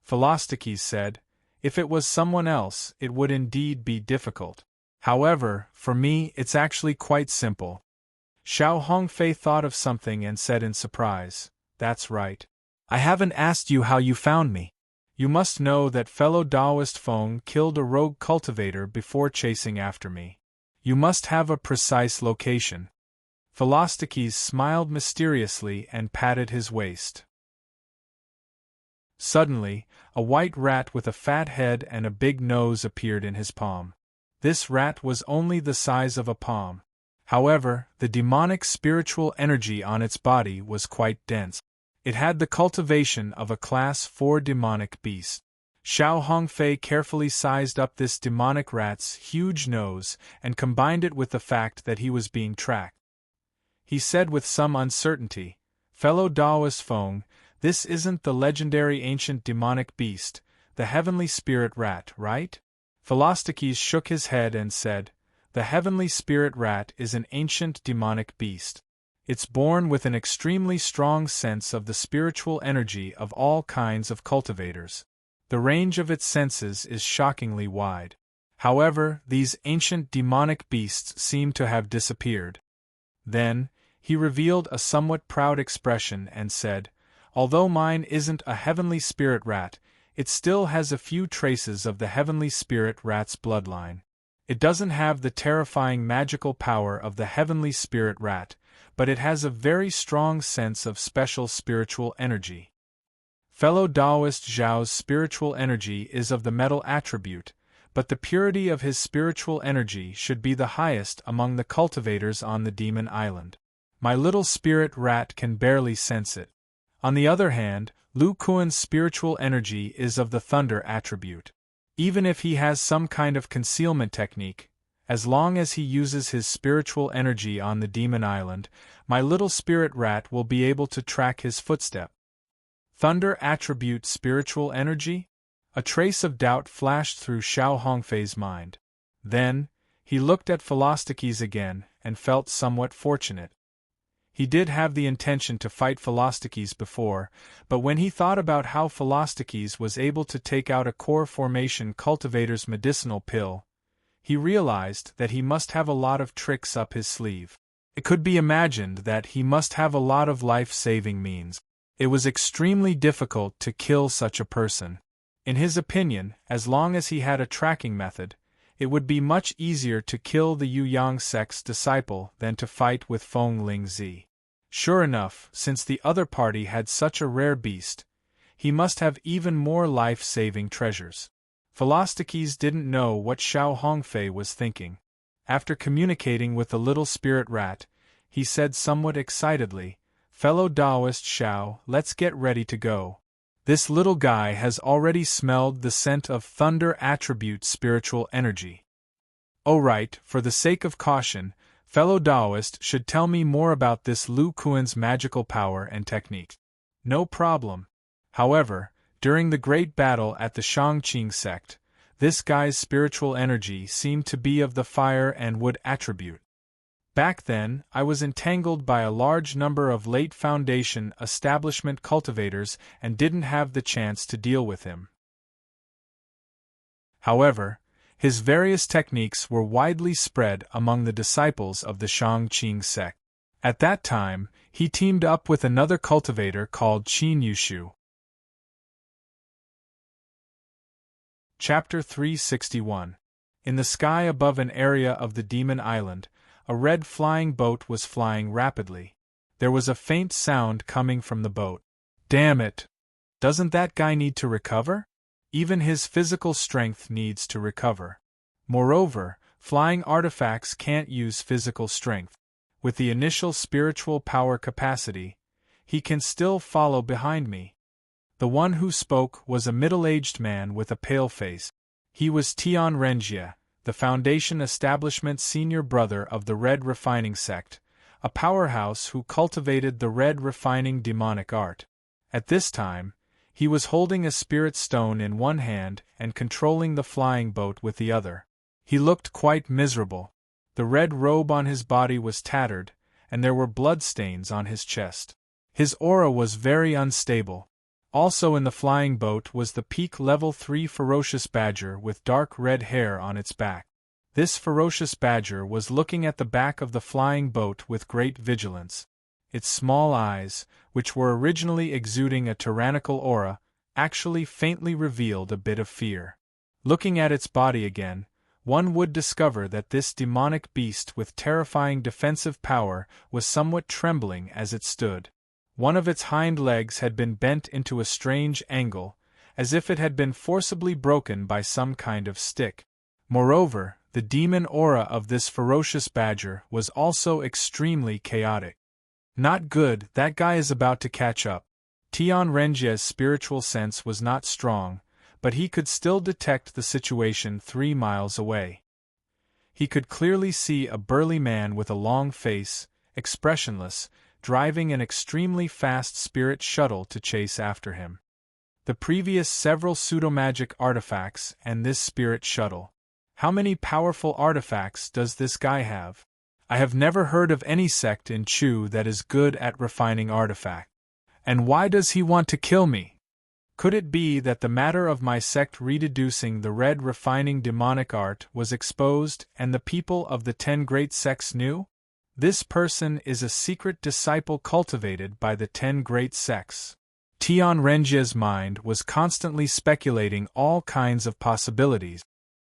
Philostikes said, "If it was someone else, it would indeed be difficult. However, for me it's actually quite simple." Xiao Hongfei thought of something and said in surprise, "That's right. I haven't asked you how you found me. You must know that fellow Taoist Feng killed a rogue cultivator before chasing after me. You must have a precise location." Philostikes smiled mysteriously and patted his waist. Suddenly, a white rat with a fat head and a big nose appeared in his palm. This rat was only the size of a palm. However, the demonic spiritual energy on its body was quite dense. It had the cultivation of a Class 4 demonic beast. Xiao Hongfei carefully sized up this demonic rat's huge nose and combined it with the fact that he was being tracked. He said with some uncertainty, "Fellow Taoist Feng, this isn't the legendary ancient demonic beast, the heavenly spirit rat, right?" Philostikes shook his head and said, "The heavenly spirit rat is an ancient demonic beast. It's born with an extremely strong sense of the spiritual energy of all kinds of cultivators. The range of its senses is shockingly wide. However, these ancient demonic beasts seem to have disappeared." Then, he revealed a somewhat proud expression and said, "Although mine isn't a heavenly spirit rat, it still has a few traces of the heavenly spirit rat's bloodline. It doesn't have the terrifying magical power of the heavenly spirit rat, but it has a very strong sense of special spiritual energy. Fellow Taoist Zhao's spiritual energy is of the metal attribute, but the purity of his spiritual energy should be the highest among the cultivators on the demon island. My little spirit rat can barely sense it. On the other hand, Lu Kuan's spiritual energy is of the thunder attribute. Even if he has some kind of concealment technique, as long as he uses his spiritual energy on the demon island, my little spirit rat will be able to track his footstep." Thunder attribute spiritual energy? A trace of doubt flashed through Xiao Hongfei's mind. Then, he looked at Philostikes again and felt somewhat fortunate. He did have the intention to fight Philostikes before, but when he thought about how Philostikes was able to take out a core formation cultivator's medicinal pill, he realized that he must have a lot of tricks up his sleeve. It could be imagined that he must have a lot of life-saving means. It was extremely difficult to kill such a person. In his opinion, as long as he had a tracking method, it would be much easier to kill the Yu Yang sect's disciple than to fight with Feng Lingzi. Sure enough, since the other party had such a rare beast, he must have even more life-saving treasures. Philostikes didn't know what Xiao Hongfei was thinking. After communicating with the little spirit rat, he said somewhat excitedly, "Fellow Taoist Xiao, let's get ready to go. This little guy has already smelled the scent of thunder attribute spiritual energy. Oh right, for the sake of caution, fellow Taoist should tell me more about this Lu Kuan's magical power and technique." "No problem. However, during the great battle at the Shangqing sect, this guy's spiritual energy seemed to be of the fire and wood attribute. Back then, I was entangled by a large number of late Foundation establishment cultivators and didn't have the chance to deal with him. However, his various techniques were widely spread among the disciples of the Shangqing sect. At that time, he teamed up with another cultivator called Qin Yushu. Chapter 361. In the sky above an area of the demon island, a red flying boat was flying rapidly. There was a faint sound coming from the boat. "Damn it! Doesn't that guy need to recover?" Even his physical strength needs to recover. Moreover, flying artifacts can't use physical strength. With the initial spiritual power capacity, he can still follow behind me. The one who spoke was a middle-aged man with a pale face. He was Tian Renjie, the Foundation Establishment's senior brother of the Red Refining sect, a powerhouse who cultivated the red refining demonic art. At this time, he was holding a spirit stone in one hand and controlling the flying boat with the other. He looked quite miserable. The red robe on his body was tattered, and there were bloodstains on his chest. His aura was very unstable. Also in the flying boat was the peak level 3 ferocious badger with dark red hair on its back. This ferocious badger was looking at the back of the flying boat with great vigilance. Its small eyes, which were originally exuding a tyrannical aura, actually faintly revealed a bit of fear. Looking at its body again, one would discover that this demonic beast with terrifying defensive power was somewhat trembling as it stood. One of its hind legs had been bent into a strange angle, as if it had been forcibly broken by some kind of stick. Moreover, the demon aura of this ferocious badger was also extremely chaotic. Not good, that guy is about to catch up. Tian Renjie's spiritual sense was not strong, but he could still detect the situation 3 miles away. He could clearly see a burly man with a long face, expressionless, driving an extremely fast spirit shuttle to chase after him. The previous several pseudo-magic artifacts and this spirit shuttle. How many powerful artifacts does this guy have? I have never heard of any sect in Chu that is good at refining artifacts. And why does he want to kill me? Could it be that the matter of my sect rededucing the red refining demonic art was exposed and the people of the 10 great sects knew? This person is a secret disciple cultivated by the 10 great sects. Tian Renjie's mind was constantly speculating all kinds of possibilities.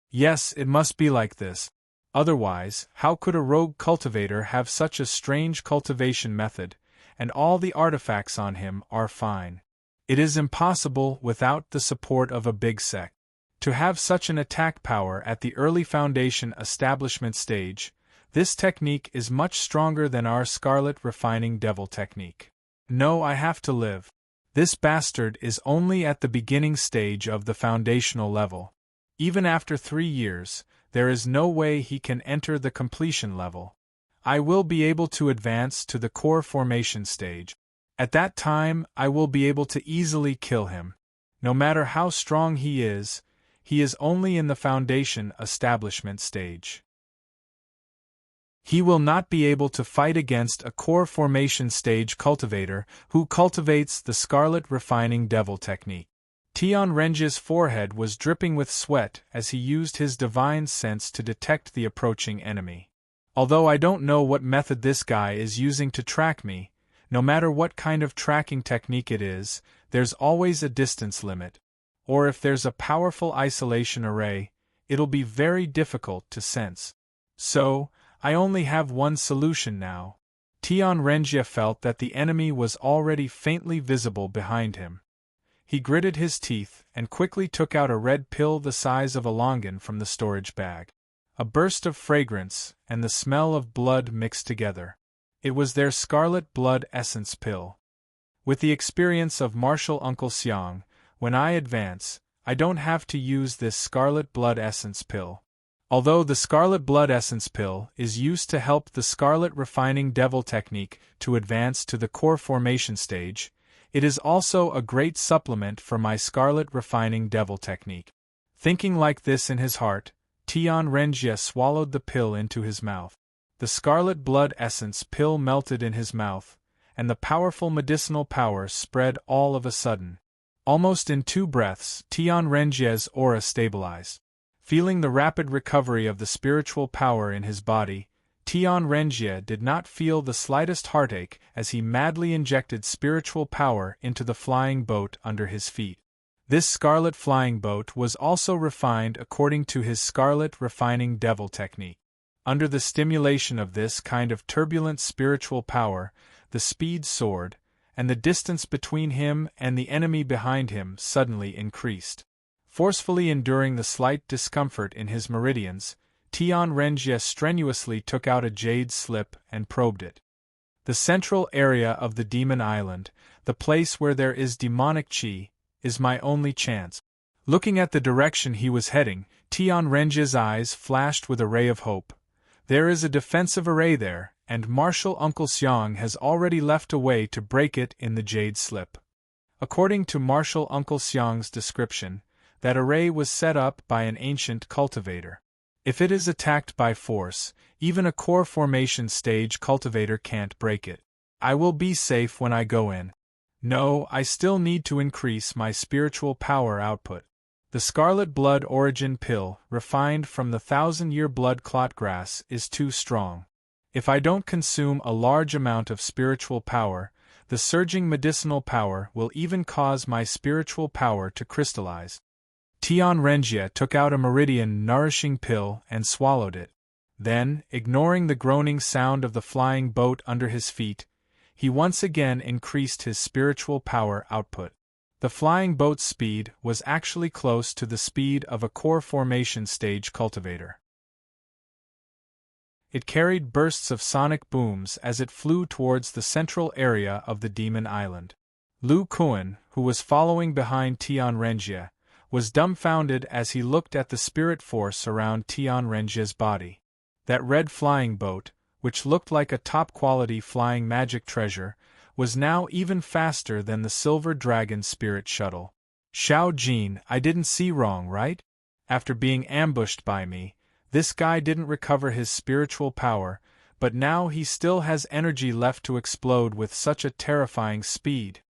Yes, it must be like this. Otherwise, how could a rogue cultivator have such a strange cultivation method, and all the artifacts on him are fine? It is impossible without the support of a big sect. To have such an attack power at the early Foundation establishment stage, this technique is much stronger than our Scarlet Refining Devil technique. No, I have to live. This bastard is only at the beginning stage of the foundational level. Even after 3 years, there is no way he can enter the completion level. I will be able to advance to the core formation stage. At that time, I will be able to easily kill him. No matter how strong he is only in the foundation establishment stage. He will not be able to fight against a core formation stage cultivator who cultivates the Scarlet Refining Devil technique. Tian Renjie's forehead was dripping with sweat as he used his divine sense to detect the approaching enemy. Although I don't know what method this guy is using to track me, no matter what kind of tracking technique it is, there's always a distance limit. Or if there's a powerful isolation array, it'll be very difficult to sense. So, I only have one solution now. Tian Renjie felt that the enemy was already faintly visible behind him. He gritted his teeth and quickly took out a red pill the size of a longan from the storage bag. A burst of fragrance and the smell of blood mixed together. It was their scarlet blood essence pill. With the experience of Martial Uncle Xiang, when I advance, I don't have to use this scarlet blood essence pill. Although the Scarlet Blood Essence pill is used to help the Scarlet Refining Devil technique to advance to the core formation stage, it is also a great supplement for my Scarlet Refining Devil technique. Thinking like this in his heart, Tian Renjie swallowed the pill into his mouth. The Scarlet Blood Essence pill melted in his mouth, and the powerful medicinal power spread all of a sudden. Almost in 2 breaths, Tian Renjie's aura stabilized. Feeling the rapid recovery of the spiritual power in his body, Tian Renjie did not feel the slightest heartache as he madly injected spiritual power into the flying boat under his feet. This scarlet flying boat was also refined according to his Scarlet Refining Devil technique. Under the stimulation of this kind of turbulent spiritual power, the speed soared, and the distance between him and the enemy behind him suddenly increased. Forcefully enduring the slight discomfort in his meridians, Tian Renjie strenuously took out a jade slip and probed it. The central area of the demon island, the place where there is demonic chi, is my only chance. Looking at the direction he was heading, Tian Renjie's eyes flashed with a ray of hope. There is a defensive array there, and Martial Uncle Xiang has already left a way to break it in the jade slip. According to Martial Uncle Xiang's description, that array was set up by an ancient cultivator. If it is attacked by force, even a core formation stage cultivator can't break it. I will be safe when I go in. No, I still need to increase my spiritual power output. The scarlet blood origin pill, refined from the 1,000-year blood clot grass, is too strong. If I don't consume a large amount of spiritual power, the surging medicinal power will even cause my spiritual power to crystallize. Tian Renjie took out a meridian-nourishing pill and swallowed it. Then, ignoring the groaning sound of the flying boat under his feet, he once again increased his spiritual power output. The flying boat's speed was actually close to the speed of a core formation stage cultivator. It carried bursts of sonic booms as it flew towards the central area of the demon island. Lu Kuan, who was following behind Tian Renjie, was dumbfounded as he looked at the spirit force around Tian Renjie's body. That red flying boat, which looked like a top-quality flying magic treasure, was now even faster than the Silver Dragon Spirit Shuttle. Xiao Jin, I didn't see wrong, right? After being ambushed by me, this guy didn't recover his spiritual power, but now he still has energy left to explode with such a terrifying speed.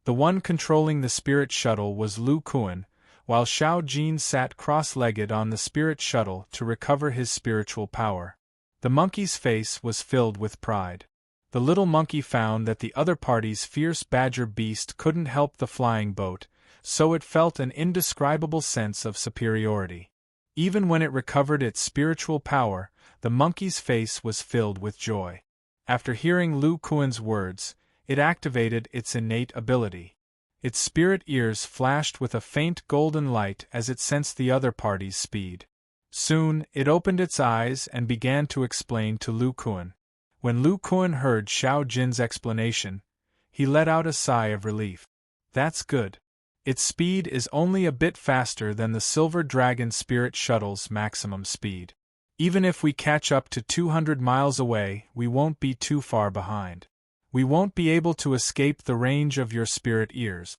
The one controlling the Spirit Shuttle was Lu Kuan, while Xiao Jin sat cross-legged on the Spirit Shuttle to recover his spiritual power. The monkey's face was filled with pride. The little monkey found that the other party's fierce badger beast couldn't help the flying boat, so it felt an indescribable sense of superiority. Even when it recovered its spiritual power, the monkey's face was filled with joy. After hearing Lu Kuan's words, it activated its innate ability. Its spirit ears flashed with a faint golden light as it sensed the other party's speed. Soon, it opened its eyes and began to explain to Lu Kuan. When Lu Kuan heard Xiao Jin's explanation, he let out a sigh of relief. That's good. Its speed is only a bit faster than the Silver Dragon Spirit Shuttle's maximum speed. Even if we catch up to 200 miles away, we won't be too far behind. We won't be able to escape the range of your spirit ears.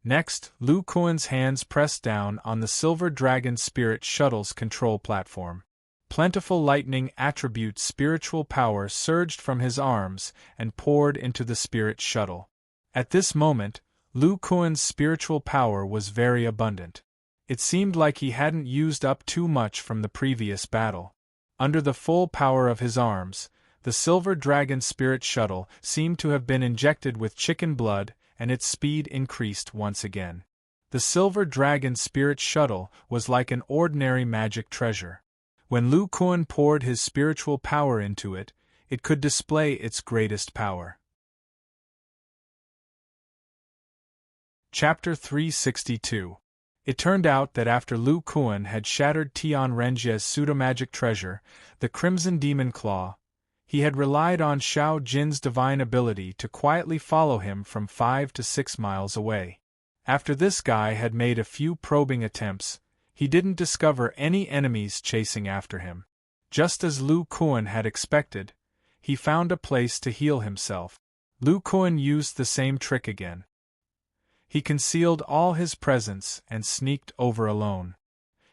Next, Lu Kuan's hands pressed down on the Silver Dragon Spirit Shuttle's control platform. Plentiful lightning attribute spiritual power surged from his arms and poured into the Spirit Shuttle. At this moment, Lu Kuan's spiritual power was very abundant. It seemed like he hadn't used up too much from the previous battle. Under the full power of his arms, the Silver Dragon Spirit Shuttle seemed to have been injected with chicken blood, and its speed increased once again. The Silver Dragon Spirit Shuttle was like an ordinary magic treasure. When Lu Kuan poured his spiritual power into it, it could display its greatest power. Chapter 362. It turned out that after Lu Kuan had shattered Tian Renjie's pseudo-magic treasure, the Crimson Demon Claw, he had relied on Xiao Jin's divine ability to quietly follow him from 5 to 6 miles away. After this guy had made a few probing attempts, he didn't discover any enemies chasing after him. Just as Lu Kuan had expected, he found a place to heal himself. Lu Kuan used the same trick again. He concealed all his presence and sneaked over alone.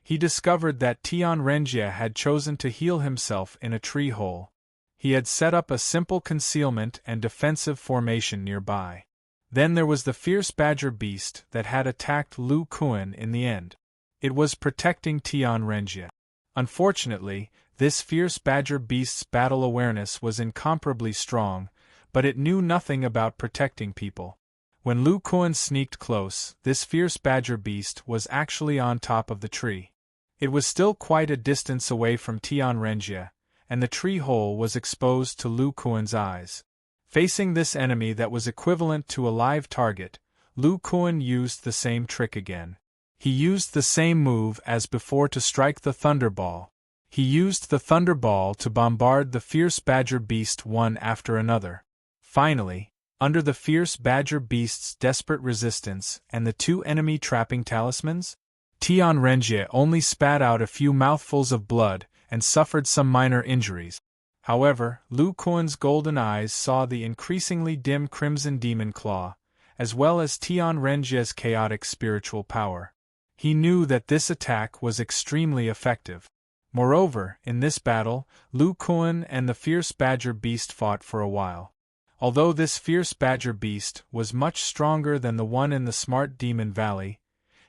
He discovered that Tian Renjie had chosen to heal himself in a tree hole. He had set up a simple concealment and defensive formation nearby. Then there was the fierce badger beast that had attacked Lu Kuan in the end. It was protecting Tian Renjie. Unfortunately, this fierce badger beast's battle awareness was incomparably strong, but it knew nothing about protecting people. When Lu Kuan sneaked close, this fierce badger beast was actually on top of the tree. It was still quite a distance away from Tian Renjie, and the tree hole was exposed to Lu Kuan's eyes. Facing this enemy that was equivalent to a live target, Lu Kuan used the same trick again. He used the same move as before to strike the thunderball. He used the thunderball to bombard the fierce badger beast one after another. Finally, under the fierce badger beast's desperate resistance and the two enemy trapping talismans, Tianrenjie only spat out a few mouthfuls of blood and suffered some minor injuries. However, Lu Kuan's golden eyes saw the increasingly dim crimson demon claw, as well as Tianrenjie's chaotic spiritual power. He knew that this attack was extremely effective. Moreover, in this battle, Lu Kuan and the fierce badger beast fought for a while. Although this fierce badger beast was much stronger than the one in the smart demon valley,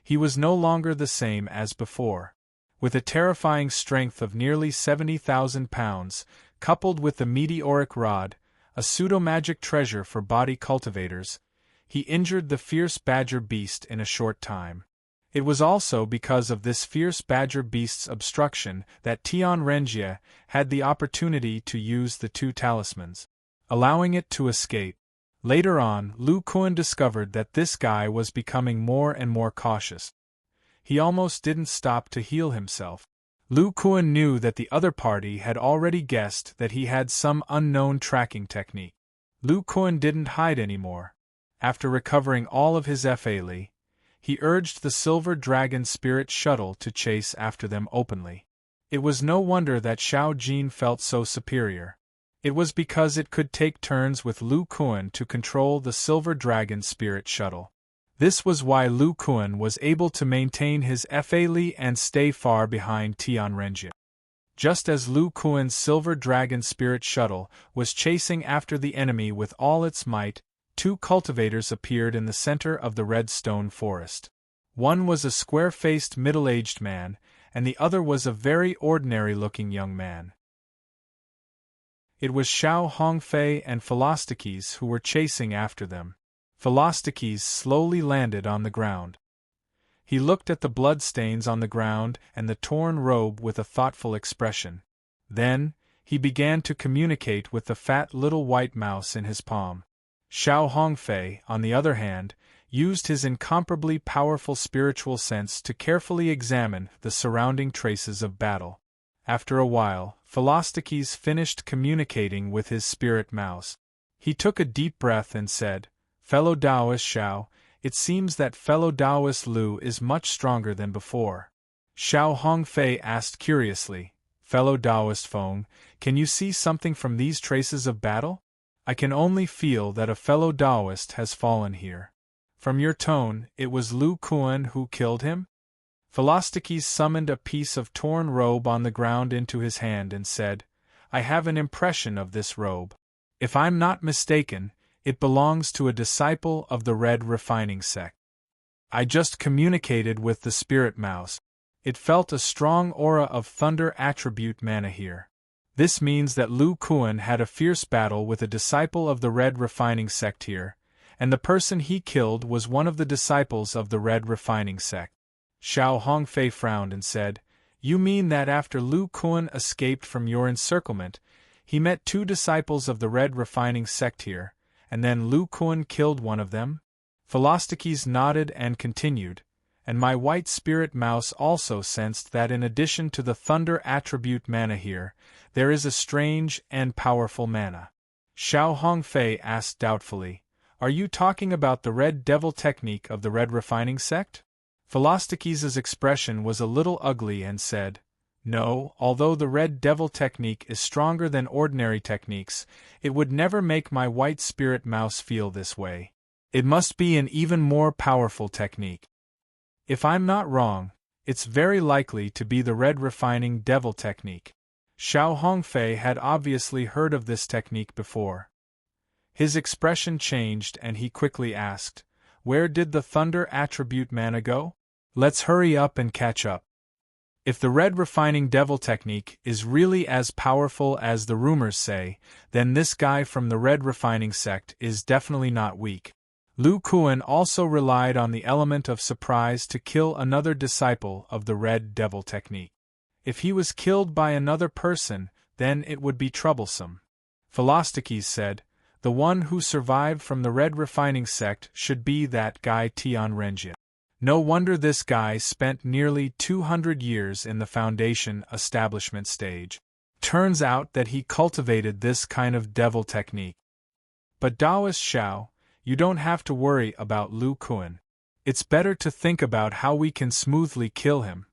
he was no longer the same as before. With a terrifying strength of nearly 70,000 pounds, coupled with the meteoric rod, a pseudo-magic treasure for body cultivators, he injured the fierce badger beast in a short time. It was also because of this fierce badger beast's obstruction that Tianrenjie had the opportunity to use the two talismans, allowing it to escape. Later on, Lu Kuan discovered that this guy was becoming more and more cautious. He almost didn't stop to heal himself. Lu Kuan knew that the other party had already guessed that he had some unknown tracking technique. Lu Kuan didn't hide anymore. After recovering all of his FA, he urged the Silver Dragon Spirit Shuttle to chase after them openly. It was no wonder that Xiao Jin felt so superior. It was because it could take turns with Lu Kuan to control the Silver Dragon Spirit Shuttle. This was why Lu Kuan was able to maintain his FA and stay far behind Tianrenjie. Just as Lu Kuan's Silver Dragon Spirit Shuttle was chasing after the enemy with all its might, two cultivators appeared in the center of the red stone forest. One was a square-faced middle-aged man, and the other was a very ordinary-looking young man. It was Xiao Hongfei and Philostikes who were chasing after them. Philostikes slowly landed on the ground. He looked at the bloodstains on the ground and the torn robe with a thoughtful expression. Then, he began to communicate with the fat little white mouse in his palm. Xiao Hongfei, on the other hand, used his incomparably powerful spiritual sense to carefully examine the surrounding traces of battle. After a while, Philostikes finished communicating with his spirit mouse. He took a deep breath and said, "Fellow Taoist Xiao, it seems that fellow Taoist Lu is much stronger than before." Xiao Hongfei asked curiously, "Fellow Taoist Feng, can you see something from these traces of battle? I can only feel that a fellow Taoist has fallen here. From your tone, it was Lu Kuan who killed him?" Philostikes summoned a piece of torn robe on the ground into his hand and said, "I have an impression of this robe. If I'm not mistaken, it belongs to a disciple of the Red Refining Sect. I just communicated with the spirit mouse. It felt a strong aura of thunder attribute mana here. This means that Lu Kuan had a fierce battle with a disciple of the Red Refining Sect here, and the person he killed was one of the disciples of the Red Refining Sect." Xiao Hongfei frowned and said, "You mean that after Lu Kuan escaped from your encirclement, he met two disciples of the Red Refining Sect here, and then Lu Kuan killed one of them?" Philostikes nodded and continued, "And my white spirit mouse also sensed that in addition to the thunder attribute mana here, there is a strange and powerful mana." Xiao Hongfei asked doubtfully, "Are you talking about the Red Devil technique of the Red Refining Sect?" Philostikes' expression was a little ugly and said, "No, although the Red Devil technique is stronger than ordinary techniques, it would never make my white spirit mouse feel this way. It must be an even more powerful technique. If I'm not wrong, it's very likely to be the Red Refining Devil technique." Xiao Hongfei had obviously heard of this technique before. His expression changed and he quickly asked, "Where did the thunder attribute mana go? Let's hurry up and catch up. If the Red Refining Devil technique is really as powerful as the rumors say, then this guy from the Red Refining Sect is definitely not weak." Lu Kuan also relied on the element of surprise to kill another disciple of the Red Devil technique. If he was killed by another person, then it would be troublesome. Philostikes said, "The one who survived from the Red Refining Sect should be that guy Tianrenjie." No wonder this guy spent nearly 200 years in the foundation establishment stage. Turns out that he cultivated this kind of devil technique. But Taoist Xiao, you don't have to worry about Lu Kuan. It's better to think about how we can smoothly kill him.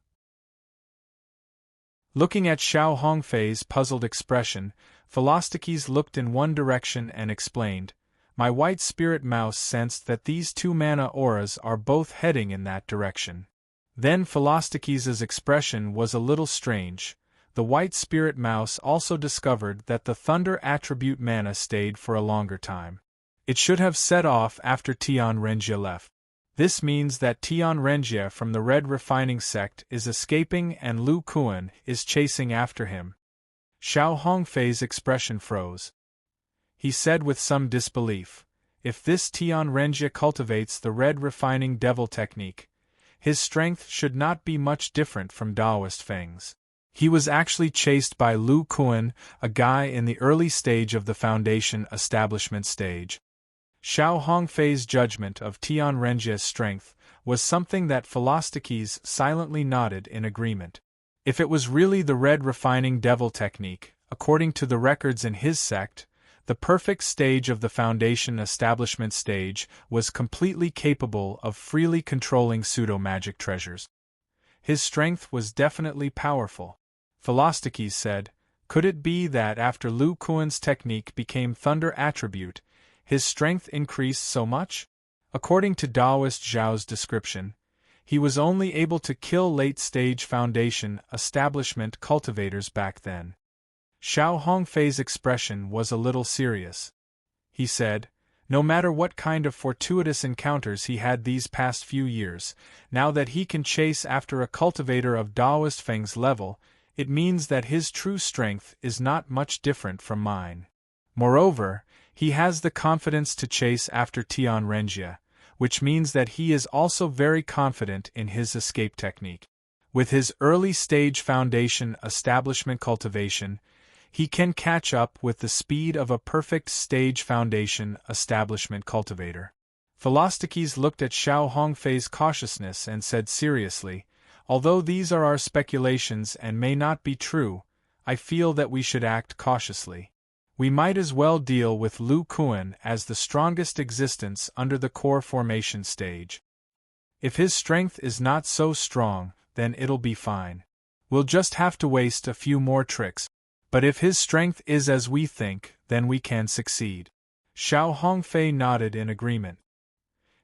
Looking at Xiao Hongfei's puzzled expression, Philostikes looked in one direction and explained, "My white spirit mouse sensed that these two mana auras are both heading in that direction." Then Philostikes' expression was a little strange. The white spirit mouse also discovered that the thunder attribute mana stayed for a longer time. It should have set off after Tian Renjie left. This means that Tian Renjie from the Red Refining sect is escaping and Lu Kuan is chasing after him. Xiao Hongfei's expression froze. He said with some disbelief, "If this Tian Renjie cultivates the Red Refining devil technique, his strength should not be much different from Taoist Feng's. He was actually chased by Lu Kuan, a guy in the early stage of the foundation establishment stage." Xiao Hongfei's judgment of Tian Renjie's strength was something that Philostikes silently nodded in agreement. If it was really the Red Refining devil technique, according to the records in his sect, the perfect stage of the foundation establishment stage was completely capable of freely controlling pseudo-magic treasures. His strength was definitely powerful. Philostikes said, "Could it be that after Lu Kuan's technique became thunder attribute, his strength increased so much?" According to Taoist Zhao's description, he was only able to kill late-stage foundation establishment cultivators back then. Xiao Hongfei's expression was a little serious. He said, "No matter what kind of fortuitous encounters he had these past few years, now that he can chase after a cultivator of Taoist Feng's level, it means that his true strength is not much different from mine. Moreover, he has the confidence to chase after Tian Renjie, which means that he is also very confident in his escape technique. With his early-stage foundation establishment cultivation, he can catch up with the speed of a perfect stage foundation establishment cultivator." Philostikes looked at Xiao Hongfei's cautiousness and said seriously, "Although these are our speculations and may not be true, I feel that we should act cautiously. We might as well deal with Lu Kuan as the strongest existence under the core formation stage. If his strength is not so strong, then it'll be fine. We'll just have to waste a few more tricks. But if his strength is as we think, then we can succeed." Xiao Hongfei nodded in agreement.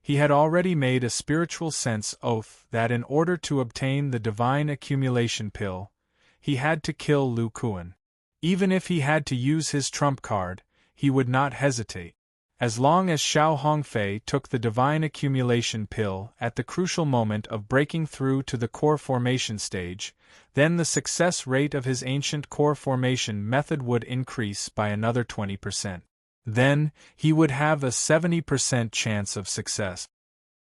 He had already made a spiritual sense oath that in order to obtain the divine accumulation pill, he had to kill Lu Kuan. Even if he had to use his trump card, he would not hesitate. As long as Xiao Hongfei took the divine accumulation pill at the crucial moment of breaking through to the core formation stage, then the success rate of his ancient core formation method would increase by another 20%. Then, he would have a 70% chance of success.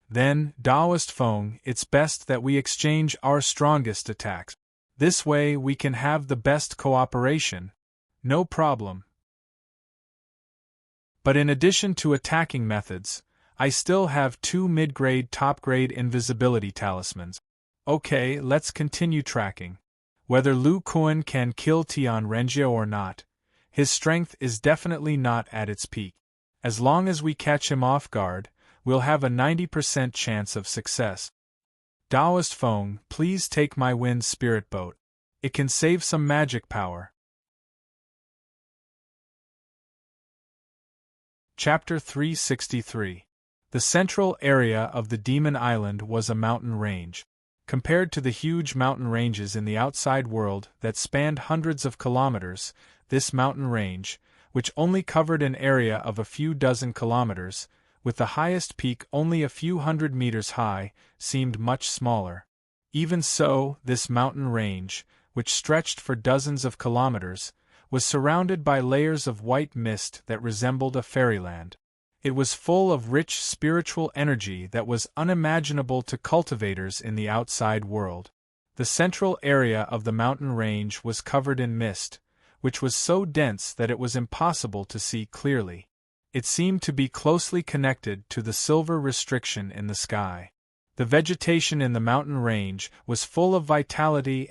Then, Taoist Feng, it's best that we exchange our strongest attacks. This way we can have the best cooperation. No problem. But in addition to attacking methods, I still have 2 mid-grade top-grade invisibility talismans. Okay, let's continue tracking. Whether Lu Kuan can kill Tian Renjie or not, his strength is definitely not at its peak. As long as we catch him off guard, we'll have a 90% chance of success. Taoist Feng, please take my wind spirit boat. It can save some magic power. Chapter 363. The central area of the Demon Island was a mountain range. Compared to the huge mountain ranges in the outside world that spanned hundreds of kilometers, this mountain range, which only covered an area of a few dozen kilometers, with the highest peak only a few hundred meters high, seemed much smaller. Even so, this mountain range, which stretched for dozens of kilometers, was surrounded by layers of white mist that resembled a fairyland. It was full of rich spiritual energy that was unimaginable to cultivators in the outside world. The central area of the mountain range was covered in mist, which was so dense that it was impossible to see clearly. It seemed to be closely connected to the silver restriction in the sky. The vegetation in the mountain range was full of vitality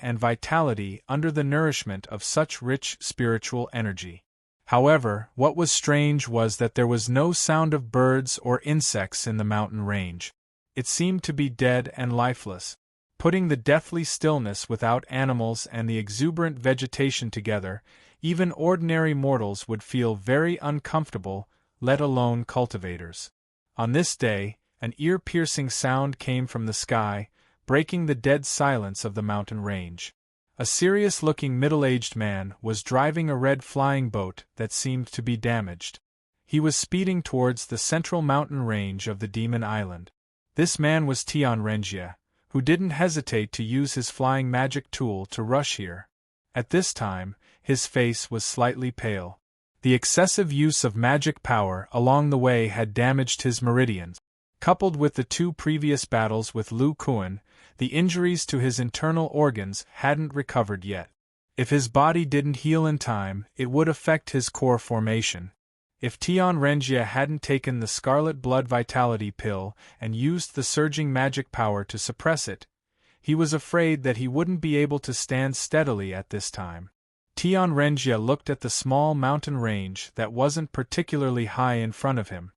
under the nourishment of such rich spiritual energy. However, what was strange was that there was no sound of birds or insects in the mountain range. It seemed to be dead and lifeless. Putting the deathly stillness without animals and the exuberant vegetation together, even ordinary mortals would feel very uncomfortable, let alone cultivators. On this day, an ear-piercing sound came from the sky, breaking the dead silence of the mountain range. A serious-looking middle-aged man was driving a red flying boat that seemed to be damaged. He was speeding towards the central mountain range of the Demon Island. This man was Tian Renjie, who didn't hesitate to use his flying magic tool to rush here. At this time, his face was slightly pale. The excessive use of magic power along the way had damaged his meridians. Coupled with the 2 previous battles with Lu Kuan, the injuries to his internal organs hadn't recovered yet. If his body didn't heal in time, it would affect his core formation. If Tian Renjie hadn't taken the Scarlet Blood Vitality pill and used the surging magic power to suppress it, he was afraid that he wouldn't be able to stand steadily at this time. Tian Renjie looked at the small mountain range that wasn't particularly high in front of him.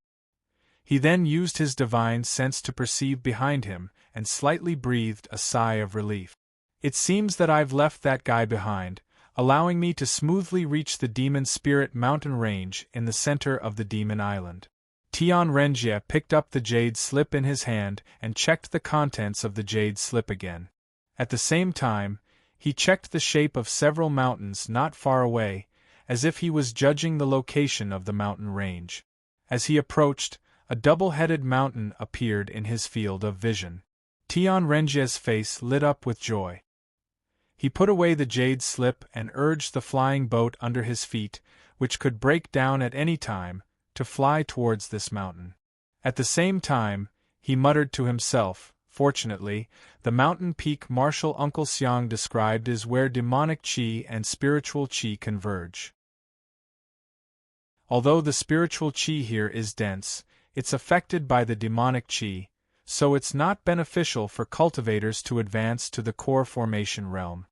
He then used his divine sense to perceive behind him, and slightly breathed a sigh of relief. It seems that I've left that guy behind, allowing me to smoothly reach the Demon Spirit mountain range in the center of the Demon Island. Tian Renjie picked up the jade slip in his hand and checked the contents of the jade slip again. At the same time, he checked the shape of several mountains not far away, as if he was judging the location of the mountain range. As he approached, a double-headed mountain appeared in his field of vision. Tian Renjie's face lit up with joy. He put away the jade slip and urged the flying boat under his feet, which could break down at any time, to fly towards this mountain. At the same time, he muttered to himself, fortunately, the mountain peak Martial Uncle Xiang described is where demonic qi and spiritual qi converge. Although the spiritual qi here is dense, it's affected by the demonic qi, so it's not beneficial for cultivators to advance to the core formation realm.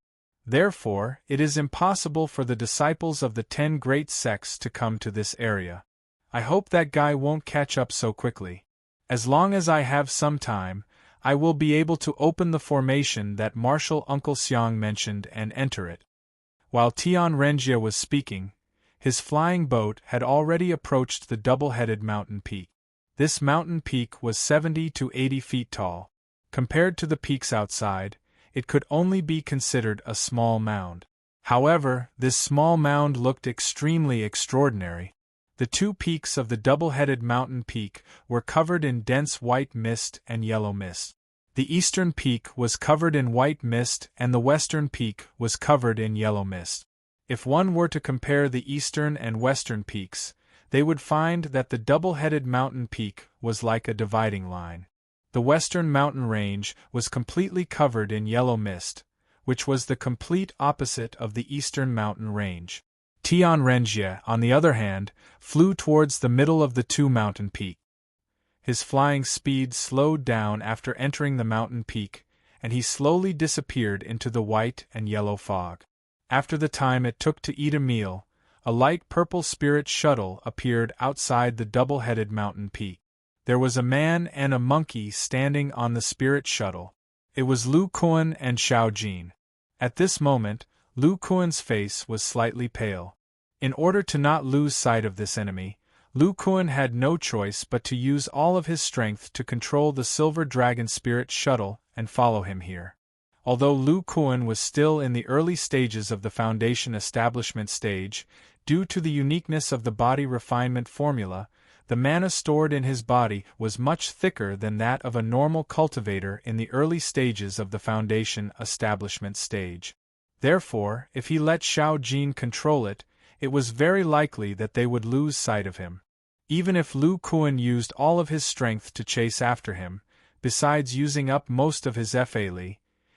Therefore, it is impossible for the disciples of the 10 great sects to come to this area. I hope that guy won't catch up so quickly. As long as I have some time, I will be able to open the formation that Martial Uncle Xiang mentioned and enter it. While Tian Renjie was speaking, his flying boat had already approached the double-headed mountain peak. This mountain peak was 70 to 80 feet tall. Compared to the peaks outside, it could only be considered a small mound. However, this small mound looked extremely extraordinary. The 2 peaks of the double-headed mountain peak were covered in dense white mist and yellow mist. The eastern peak was covered in white mist and the western peak was covered in yellow mist. If one were to compare the eastern and western peaks, they would find that the double-headed mountain peak was like a dividing line. The western mountain range was completely covered in yellow mist, which was the complete opposite of the eastern mountain range. Tian Renjie, on the other hand, flew towards the middle of the 2 mountain peaks. His flying speed slowed down after entering the mountain peak, and he slowly disappeared into the white and yellow fog. After the time it took to eat a meal, a light purple spirit shuttle appeared outside the double-headed mountain peak. There was a man and a monkey standing on the spirit shuttle. It was Lu Kuan and Xiao Jin. At this moment, Lu Kuan's face was slightly pale. In order to not lose sight of this enemy, Lu Kuan had no choice but to use all of his strength to control the Silver Dragon Spirit Shuttle and follow him here. Although Lu Kuan was still in the early stages of the Foundation establishment stage, due to the uniqueness of the body refinement formula, the mana stored in his body was much thicker than that of a normal cultivator in the early stages of the Foundation establishment stage. Therefore, if he let Xiao Jin control it, it was very likely that they would lose sight of him. Even if Lu Kuan used all of his strength to chase after him, besides using up most of his Fa,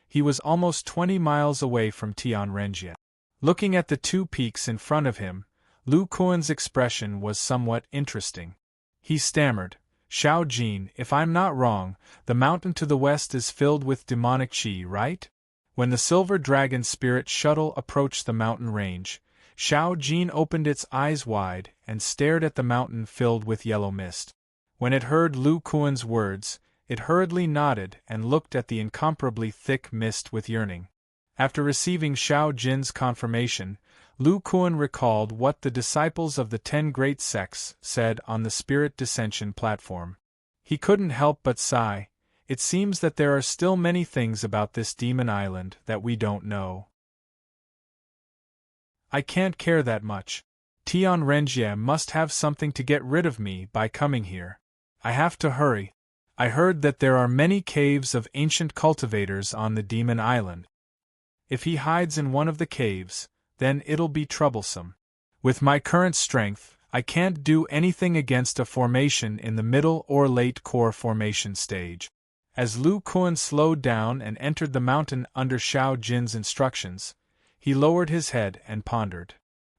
he was almost 20 miles away from Tian Renjie. Looking at the 2 peaks in front of him, Lu Kuan's expression was somewhat interesting. He stammered, Xiao Jin, if I'm not wrong, the mountain to the west is filled with demonic chi, right? When the silver dragon spirit shuttle approached the mountain range, Xiao Jin opened its eyes wide and stared at the mountain filled with yellow mist. When it heard Lu Kuan's words, it hurriedly nodded and looked at the incomparably thick mist with yearning. After receiving Xiao Jin's confirmation, Lu Kuan recalled what the disciples of the 10 great sects said on the Spirit Dissension platform. He couldn't help but sigh. It seems that there are still many things about this demon island that we don't know. I can't care that much. Tianrenjie must have something to get rid of me by coming here. I have to hurry. I heard that there are many caves of ancient cultivators on the demon island. If he hides in one of the caves, then it'll be troublesome. With my current strength, I can't do anything against a formation in the middle or late core formation stage. As Lu Kuan slowed down and entered the mountain under Xiao Jin's instructions, he lowered his head and pondered.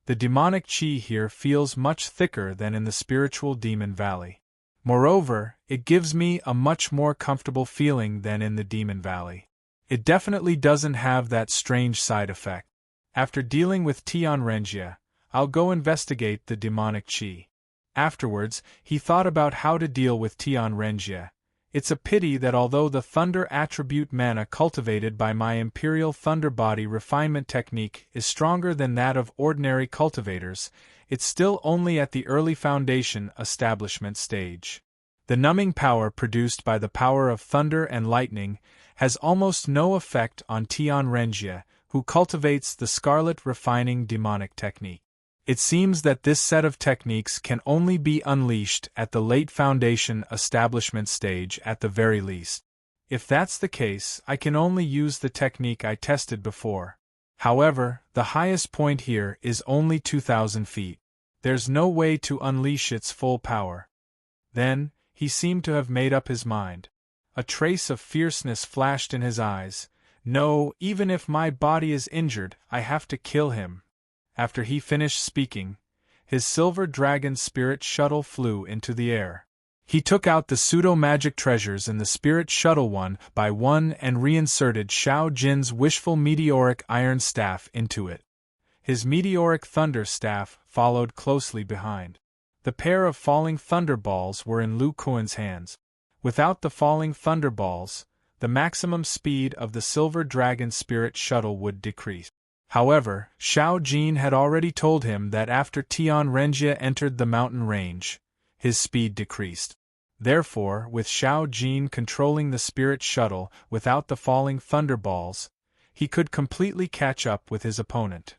The demonic chi here feels much thicker than in the spiritual demon valley. Moreover, it gives me a much more comfortable feeling than in the demon valley. It definitely doesn't have that strange side effect. After dealing with Tianrenjie, I'll go investigate the demonic chi. Afterwards, he thought about how to deal with Tianrenjie. It's a pity that although the thunder attribute mana cultivated by my Imperial Thunder Body refinement technique is stronger than that of ordinary cultivators, it's still only at the early foundation establishment stage. The numbing power produced by the power of thunder and lightning has almost no effect on Tianrenjie, who cultivates the Scarlet Refining Demonic Technique. It seems that this set of techniques can only be unleashed at the late foundation establishment stage at the very least. If that's the case, I can only use the technique I tested before. However, the highest point here is only 2,000 feet. There's no way to unleash its full power. Then, he seemed to have made up his mind. A trace of fierceness flashed in his eyes. No, even if my body is injured, I have to kill him. After he finished speaking, his silver dragon spirit shuttle flew into the air. He took out the pseudo-magic treasures in the spirit shuttle one by one and reinserted Xiao Jin's wishful meteoric iron staff into it. His meteoric thunder staff followed closely behind. The pair of falling thunderballs were in Lu Kuan's hands. Without the falling thunderballs, the maximum speed of the silver dragon spirit shuttle would decrease. However, Xiao Jin had already told him that after Tianrenjie entered the mountain range, his speed decreased. Therefore, with Xiao Jin controlling the spirit shuttle without the falling thunderballs, he could completely catch up with his opponent.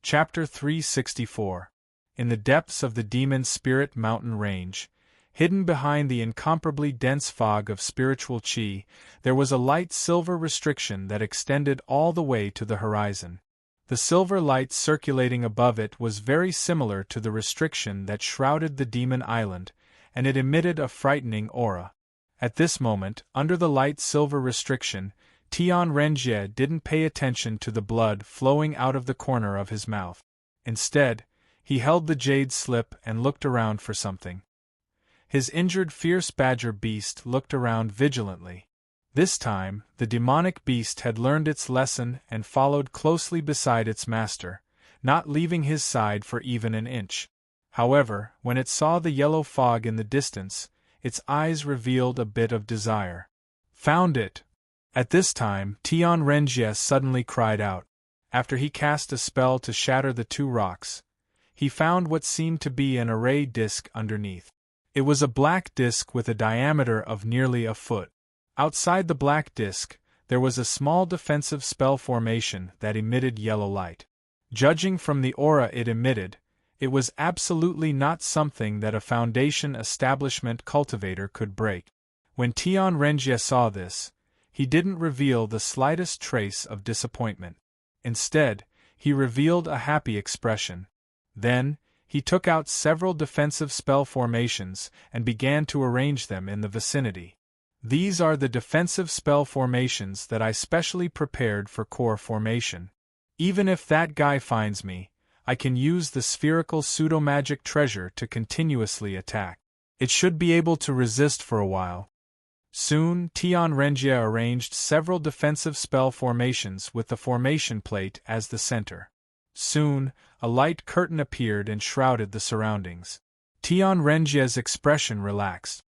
Chapter 364. In the depths of the Demon Spirit Mountain Range, hidden behind the incomparably dense fog of spiritual chi, there was a light silver restriction that extended all the way to the horizon. The silver light circulating above it was very similar to the restriction that shrouded the demon island, and it emitted a frightening aura. At this moment, under the light silver restriction, Tianrenjie didn't pay attention to the blood flowing out of the corner of his mouth. Instead, he held the jade slip and looked around for something. His injured fierce badger beast looked around vigilantly. This time, the demonic beast had learned its lesson and followed closely beside its master, not leaving his side for even an inch. However, when it saw the yellow fog in the distance, its eyes revealed a bit of desire. Found it! At this time, Tianrenjie suddenly cried out. After he cast a spell to shatter the two rocks, he found what seemed to be an array disc underneath. It was a black disc with a diameter of nearly a foot. Outside the black disc, there was a small defensive spell formation that emitted yellow light. Judging from the aura it emitted, it was absolutely not something that a Foundation establishment cultivator could break. When Tianrenjie saw this, he didn't reveal the slightest trace of disappointment. Instead, he revealed a happy expression. Then, he took out several defensive spell formations and began to arrange them in the vicinity. These are the defensive spell formations that I specially prepared for core formation. Even if that guy finds me, I can use the spherical pseudo-magic treasure to continuously attack. It should be able to resist for a while. Soon, Tianrenjie arranged several defensive spell formations with the formation plate as the center. Soon, a light curtain appeared and shrouded the surroundings. Tianrenjie's expression relaxed.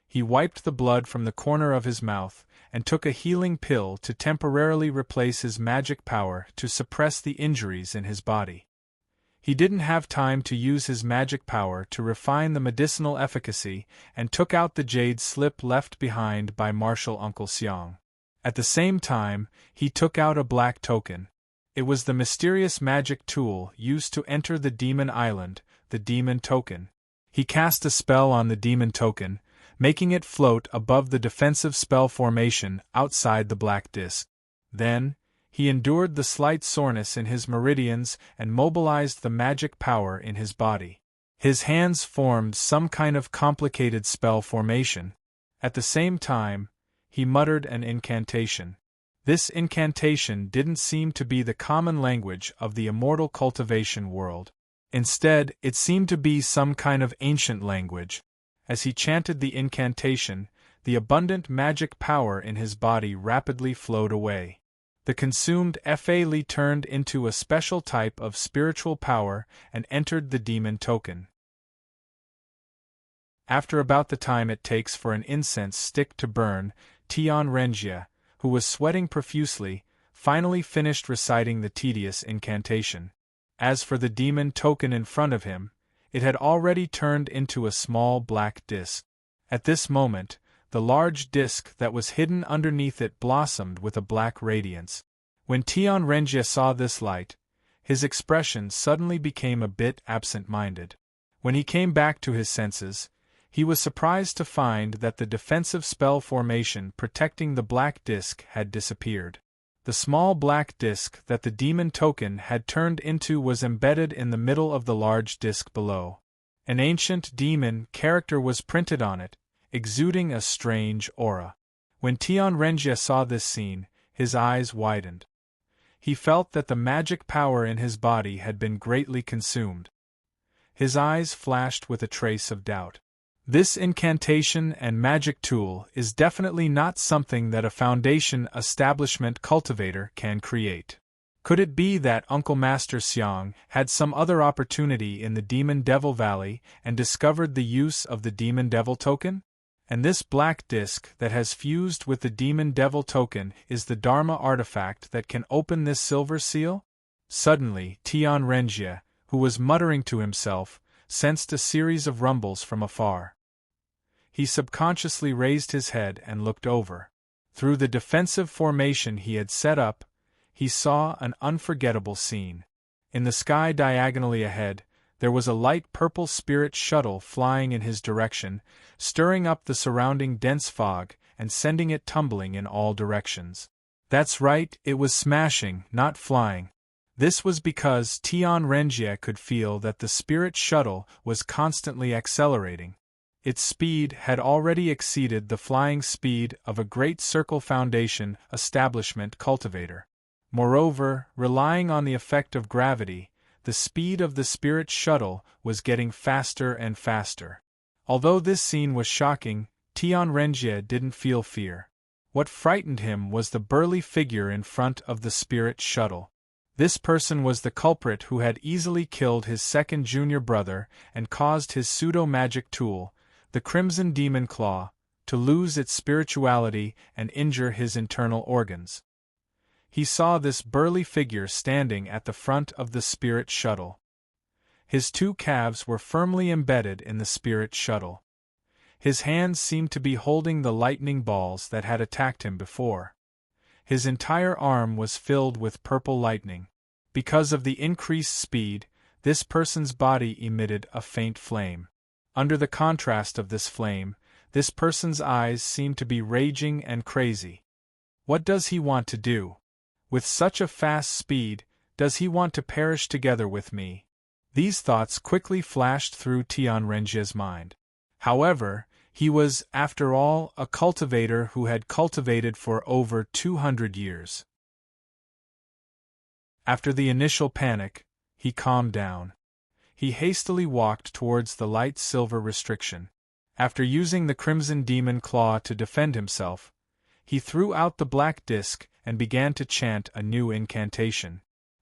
He wiped the blood from the corner of his mouth and took a healing pill to temporarily replace his magic power to suppress the injuries in his body. He didn't have time to use his magic power to refine the medicinal efficacy and took out the jade slip left behind by Martial Uncle Xiang. At the same time, he took out a black token. It was the mysterious magic tool used to enter the demon island, the demon token. He cast a spell on the demon token, making it float above the defensive spell formation outside the black disk. Then, he endured the slight soreness in his meridians and mobilized the magic power in his body. His hands formed some kind of complicated spell formation. At the same time, he muttered an incantation. This incantation didn't seem to be the common language of the immortal cultivation world. Instead, it seemed to be some kind of ancient language. As he chanted the incantation, the abundant magic power in his body rapidly flowed away. The consumed Fa turned into a special type of spiritual power and entered the demon token. After about the time it takes for an incense stick to burn, Tianrenjie, who was sweating profusely, finally finished reciting the tedious incantation. As for the demon token in front of him, it had already turned into a small black disk. At this moment, the large disk that was hidden underneath it blossomed with a black radiance. When Tianrenjie saw this light, his expression suddenly became a bit absent-minded. When he came back to his senses, he was surprised to find that the defensive spell formation protecting the black disk had disappeared. The small black disk that the demon token had turned into was embedded in the middle of the large disk below. An ancient demon character was printed on it, exuding a strange aura. When Tianrenjie saw this scene, his eyes widened. He felt that the magic power in his body had been greatly consumed. His eyes flashed with a trace of doubt. This incantation and magic tool is definitely not something that a foundation establishment cultivator can create. Could it be that Uncle Master Xiang had some other opportunity in the Demon Devil Valley and discovered the use of the Demon Devil token? And this black disk that has fused with the Demon Devil token is the Dharma artifact that can open this silver seal? Suddenly, Tianrenjie, who was muttering to himself, sensed a series of rumbles from afar. He subconsciously raised his head and looked over. Through the defensive formation he had set up, he saw an unforgettable scene. In the sky diagonally ahead, there was a light purple spirit shuttle flying in his direction, stirring up the surrounding dense fog and sending it tumbling in all directions. That's right, it was smashing, not flying. This was because Tianrenjie could feel that the spirit shuttle was constantly accelerating. Its speed had already exceeded the flying speed of a Great Circle Foundation establishment cultivator. Moreover, relying on the effect of gravity, the speed of the spirit shuttle was getting faster and faster. Although this scene was shocking, Tianrenjie didn't feel fear. What frightened him was the burly figure in front of the spirit shuttle. This person was the culprit who had easily killed his second junior brother and caused his pseudo-magic tool, the Crimson Demon Claw, to lose its spirituality and injure his internal organs. He saw this burly figure standing at the front of the spirit shuttle. His two calves were firmly embedded in the spirit shuttle. His hands seemed to be holding the lightning balls that had attacked him before. His entire arm was filled with purple lightning. Because of the increased speed, this person's body emitted a faint flame. Under the contrast of this flame, this person's eyes seemed to be raging and crazy. What does he want to do? With such a fast speed, does he want to perish together with me? These thoughts quickly flashed through Tianrenjie's mind. However, he was, after all, a cultivator who had cultivated for over 200 years. After the initial panic, He calmed down. He hastily walked towards the light silver restriction. After using the crimson demon claw to defend himself, he threw out the black disc and began to chant a new incantation.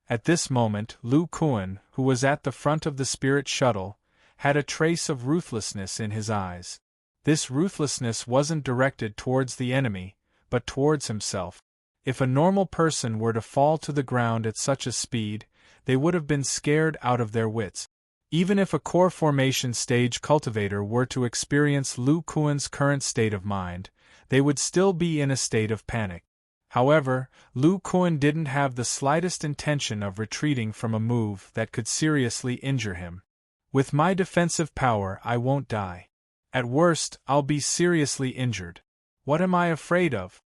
At this moment, Lu Kuan, who was at the front of the spirit shuttle, had a trace of ruthlessness in his eyes. This ruthlessness wasn't directed towards the enemy, but towards himself. If a normal person were to fall to the ground at such a speed, they would have been scared out of their wits. Even if a core formation stage cultivator were to experience Lu Kuan's current state of mind, they would still be in a state of panic. However, Lu Kuan didn't have the slightest intention of retreating from a move that could seriously injure him. With my defensive power, I won't die. At worst, I'll be seriously injured. What am I afraid of?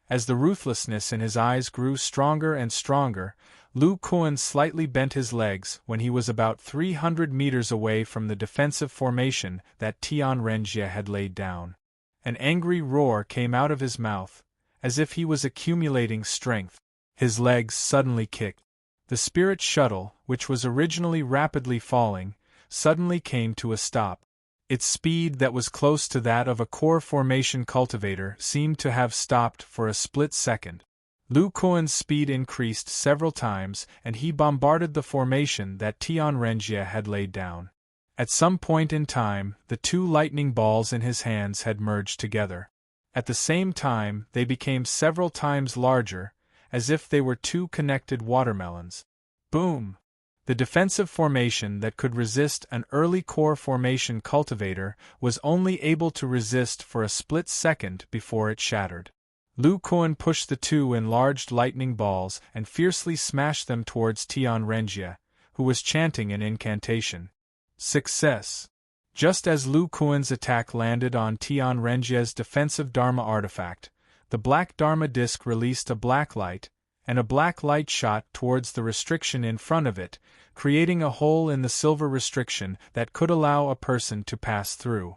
As the ruthlessness in his eyes grew stronger and stronger, Lu Kuan slightly bent his legs when he was about 300 meters away from the defensive formation that Tian Renjie had laid down. An angry roar came out of his mouth, as if he was accumulating strength. His legs suddenly kicked. The spirit shuttle, which was originally rapidly falling, suddenly came to a stop. Its speed that was close to that of a core formation cultivator seemed to have stopped for a split second. Lu Kuan's speed increased several times and he bombarded the formation that Tian Renjie had laid down. At some point in time, the two lightning balls in his hands had merged together. At the same time, they became several times larger, as if they were two connected watermelons. Boom! The defensive formation that could resist an early core formation cultivator was only able to resist for a split second before it shattered. Lu Kuan pushed the two enlarged lightning balls and fiercely smashed them towards Tian Renjie, who was chanting an incantation. Success! Just as Lu Kuan's attack landed on Tian Renjie's defensive Dharma artifact, the black Dharma disc released a black light, and a black light shot towards the restriction in front of it, creating a hole in the silver restriction that could allow a person to pass through.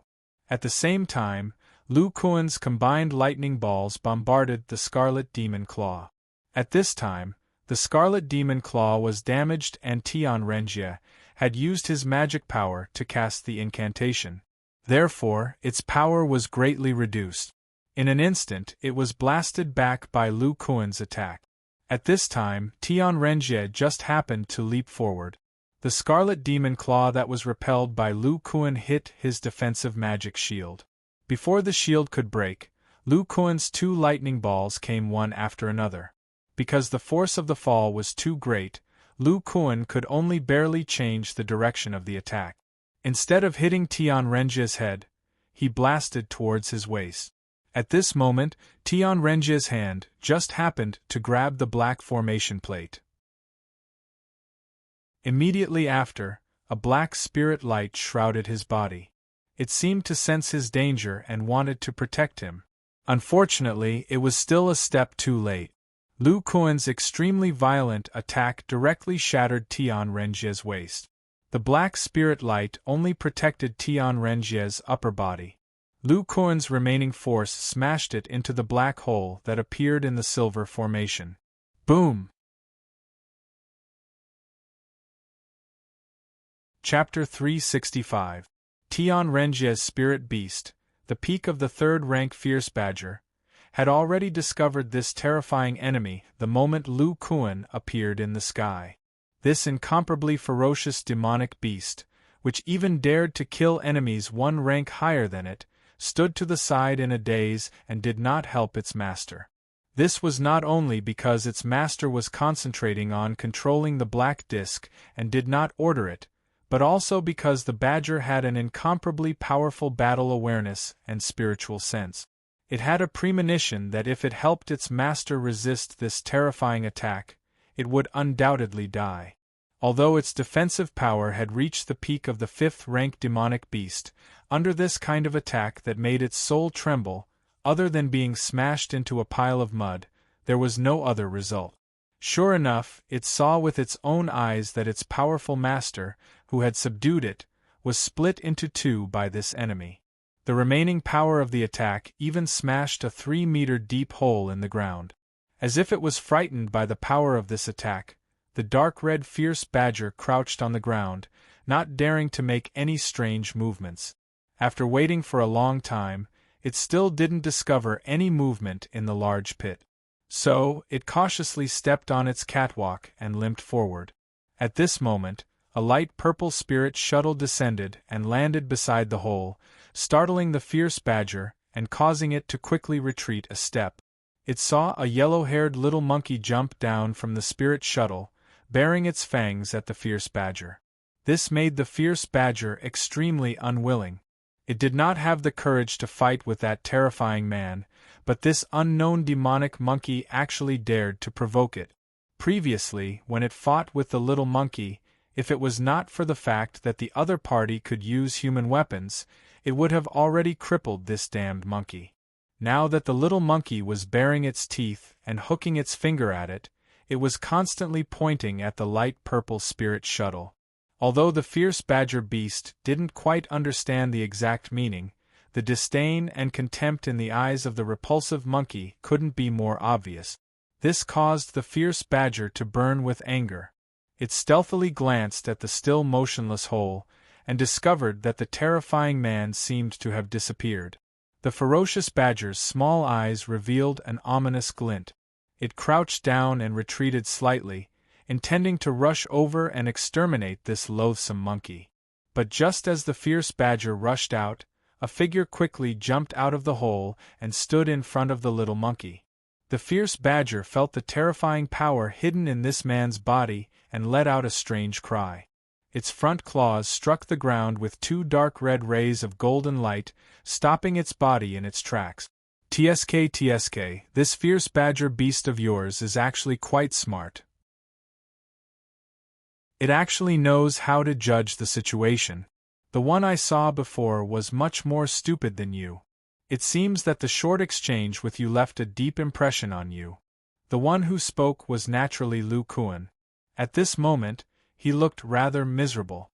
At the same time, Lu Kuan's combined lightning balls bombarded the Scarlet Demon Claw. At this time, the Scarlet Demon Claw was damaged and Tian Renjie had used his magic power to cast the incantation. Therefore, its power was greatly reduced. In an instant, it was blasted back by Lu Kuan's attack. At this time, Tian Renjie just happened to leap forward. The Scarlet Demon Claw that was repelled by Lu Kuan hit his defensive magic shield. Before the shield could break, Lu Kuan's two lightning balls came one after another. Because the force of the fall was too great, Lu Kuan could only barely change the direction of the attack. Instead of hitting Tian Renjie's head, he blasted towards his waist. At this moment, Tian Renjie's hand just happened to grab the black formation plate. Immediately after, a black spirit light shrouded his body. It seemed to sense his danger and wanted to protect him. Unfortunately, it was still a step too late. Lu Kuan's extremely violent attack directly shattered Tian Renjie's waist. The black spirit light only protected Tian Renjie's upper body. Lu Kuan's remaining force smashed it into the black hole that appeared in the silver formation. Boom! Chapter 365. Tian Renjie's Spirit Beast, the peak of the third-rank Fierce Badger, had already discovered this terrifying enemy the moment Lu Kuan appeared in the sky. This incomparably ferocious demonic beast, which even dared to kill enemies one rank higher than it, stood to the side in a daze and did not help its master. This was not only because its master was concentrating on controlling the black disc and did not order it, but also because the badger had an incomparably powerful battle awareness and spiritual sense. It had a premonition that if it helped its master resist this terrifying attack, it would undoubtedly die. Although its defensive power had reached the peak of the fifth-rank demonic beast, under this kind of attack that made its soul tremble, other than being smashed into a pile of mud, there was no other result. Sure enough, it saw with its own eyes that its powerful master, who had subdued it, was split into two by this enemy. The remaining power of the attack even smashed a 3-meter deep hole in the ground. As if it was frightened by the power of this attack, the dark red fierce badger crouched on the ground, not daring to make any strange movements. After waiting for a long time, it still didn't discover any movement in the large pit. So, it cautiously stepped on its catwalk and limped forward. At this moment, a light purple spirit shuttle descended and landed beside the hole, startling the fierce badger and causing it to quickly retreat a step. It saw a yellow-haired little monkey jump down from the spirit shuttle, baring its fangs at the fierce badger. This made the fierce badger extremely unwilling. It did not have the courage to fight with that terrifying man, but this unknown demonic monkey actually dared to provoke it. Previously, when it fought with the little monkey, if it was not for the fact that the other party could use human weapons, it would have already crippled this damned monkey. Now that the little monkey was baring its teeth and hooking its finger at it, it was constantly pointing at the light purple spirit shuttle. Although the fierce badger beast didn't quite understand the exact meaning, the disdain and contempt in the eyes of the repulsive monkey couldn't be more obvious. This caused the fierce badger to burn with anger. It stealthily glanced at the still motionless hole, and discovered that the terrifying man seemed to have disappeared. The ferocious badger's small eyes revealed an ominous glint. It crouched down and retreated slightly, intending to rush over and exterminate this loathsome monkey. But just as the fierce badger rushed out, a figure quickly jumped out of the hole and stood in front of the little monkey. The fierce badger felt the terrifying power hidden in this man's body and let out a strange cry. Its front claws struck the ground with two dark red rays of golden light, stopping its body in its tracks. TSK, this fierce badger beast of yours is actually quite smart. It actually knows how to judge the situation. The one I saw before was much more stupid than you. It seems that the short exchange with you left a deep impression on you. The one who spoke was naturally Lu Kuan. At this moment, he looked rather miserable.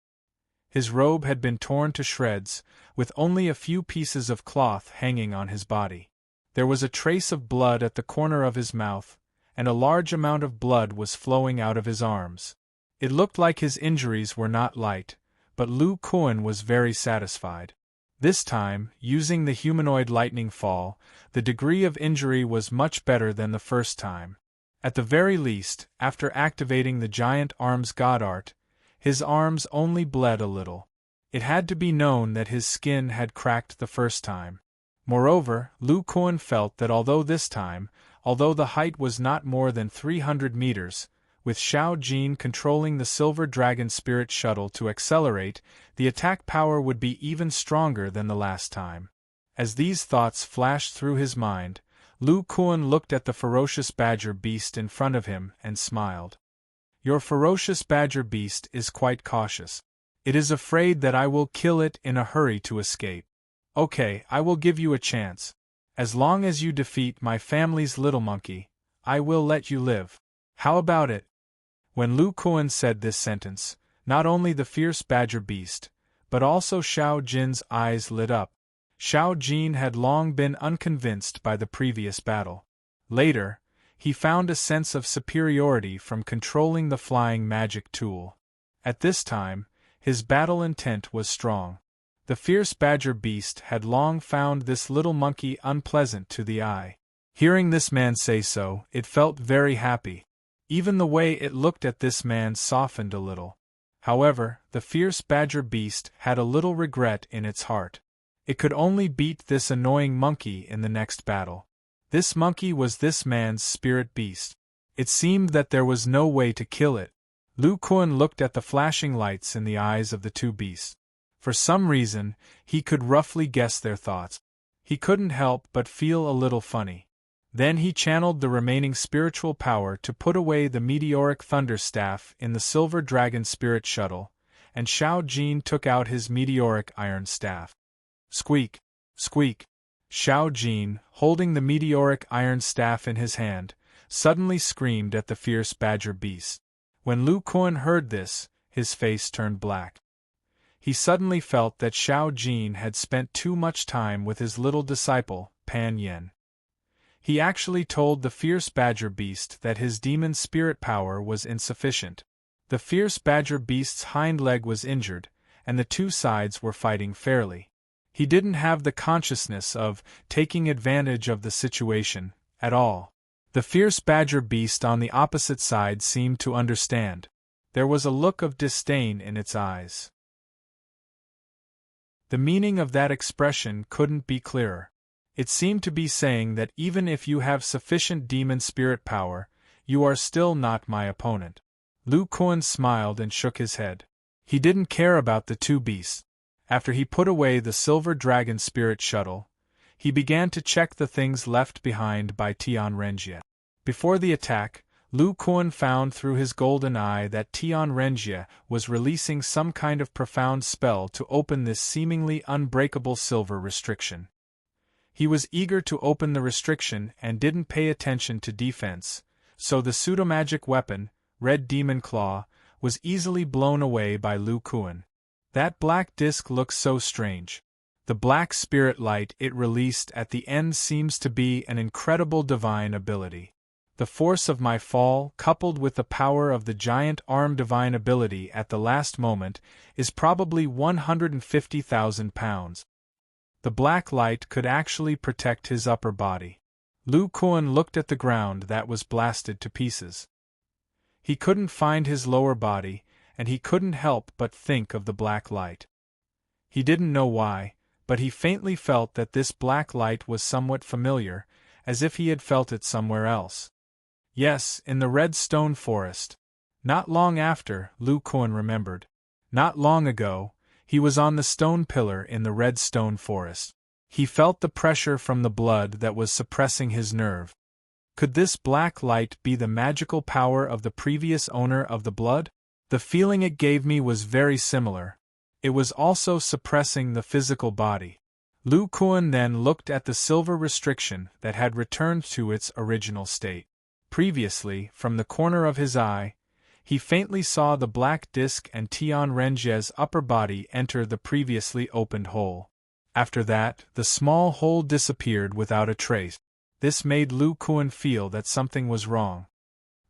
His robe had been torn to shreds, with only a few pieces of cloth hanging on his body. There was a trace of blood at the corner of his mouth, and a large amount of blood was flowing out of his arms. It looked like his injuries were not light, but Lu Kuan was very satisfied. This time, using the humanoid lightning fall, the degree of injury was much better than the first time. At the very least, after activating the giant arms god art, his arms only bled a little. It had to be known that his skin had cracked the first time. Moreover, Lu Kuan felt that although the height was not more than 300 meters, with Xiao Jin controlling the Silver Dragon Spirit Shuttle to accelerate, the attack power would be even stronger than the last time. As these thoughts flashed through his mind, Lu Kuan looked at the ferocious badger beast in front of him and smiled. Your ferocious badger beast is quite cautious. It is afraid that I will kill it in a hurry to escape. Okay, I will give you a chance. As long as you defeat my family's little monkey, I will let you live. How about it? When Lu Kuan said this sentence, not only the fierce badger beast, but also Xiao Jin's eyes lit up. Xiao Jin had long been unconvinced by the previous battle. Later, he found a sense of superiority from controlling the flying magic tool. At this time, his battle intent was strong. The fierce badger beast had long found this little monkey unpleasant to the eye. Hearing this man say so, it felt very happy. Even the way it looked at this man softened a little. However, the fierce badger beast had a little regret in its heart. It could only beat this annoying monkey in the next battle. This monkey was this man's spirit beast. It seemed that there was no way to kill it. Lu Kuan looked at the flashing lights in the eyes of the two beasts. For some reason, he could roughly guess their thoughts. He couldn't help but feel a little funny. Then he channeled the remaining spiritual power to put away the meteoric thunder staff in the Silver Dragon Spirit Shuttle, and Xiao Jin took out his meteoric iron staff. Squeak! Squeak! Xiao Jin, holding the meteoric iron staff in his hand, suddenly screamed at the fierce badger beast. When Lu Kuan heard this, his face turned black. He suddenly felt that Xiao Jin had spent too much time with his little disciple, Pan Yen. He actually told the fierce badger beast that his demon spirit power was insufficient. The fierce badger beast's hind leg was injured, and the two sides were fighting fairly. He didn't have the consciousness of taking advantage of the situation at all. The fierce badger beast on the opposite side seemed to understand. There was a look of disdain in its eyes. The meaning of that expression couldn't be clearer. It seemed to be saying that even if you have sufficient demon spirit power, you are still not my opponent. Lu Kuan smiled and shook his head. He didn't care about the two beasts. After he put away the silver dragon spirit shuttle, he began to check the things left behind by Tian Renjie. Before the attack, Lu Kuan found through his golden eye that Tian Renjie was releasing some kind of profound spell to open this seemingly unbreakable silver restriction. He was eager to open the restriction and didn't pay attention to defense, so the pseudo-magic weapon, Red Demon Claw, was easily blown away by Lu Kuan. That black disc looks so strange. The black spirit light it released at the end seems to be an incredible divine ability. The force of my fall, coupled with the power of the giant arm divine ability at the last moment, is probably 150,000 pounds. The black light could actually protect his upper body. Lu Kuan looked at the ground that was blasted to pieces. He couldn't find his lower body, and he couldn't help but think of the black light. He didn't know why, but he faintly felt that this black light was somewhat familiar, as if he had felt it somewhere else. Yes, in the red stone forest. Not long after, Lu Kuan remembered. Not long ago, he was on the stone pillar in the red stone forest. He felt the pressure from the blood that was suppressing his nerve. Could this black light be the magical power of the previous owner of the blood? The feeling it gave me was very similar. It was also suppressing the physical body. Lu Kuan then looked at the silver restriction that had returned to its original state. Previously, from the corner of his eye, he faintly saw the black disc and Tian Renjie's upper body enter the previously opened hole. After that, the small hole disappeared without a trace. This made Lu Kuan feel that something was wrong.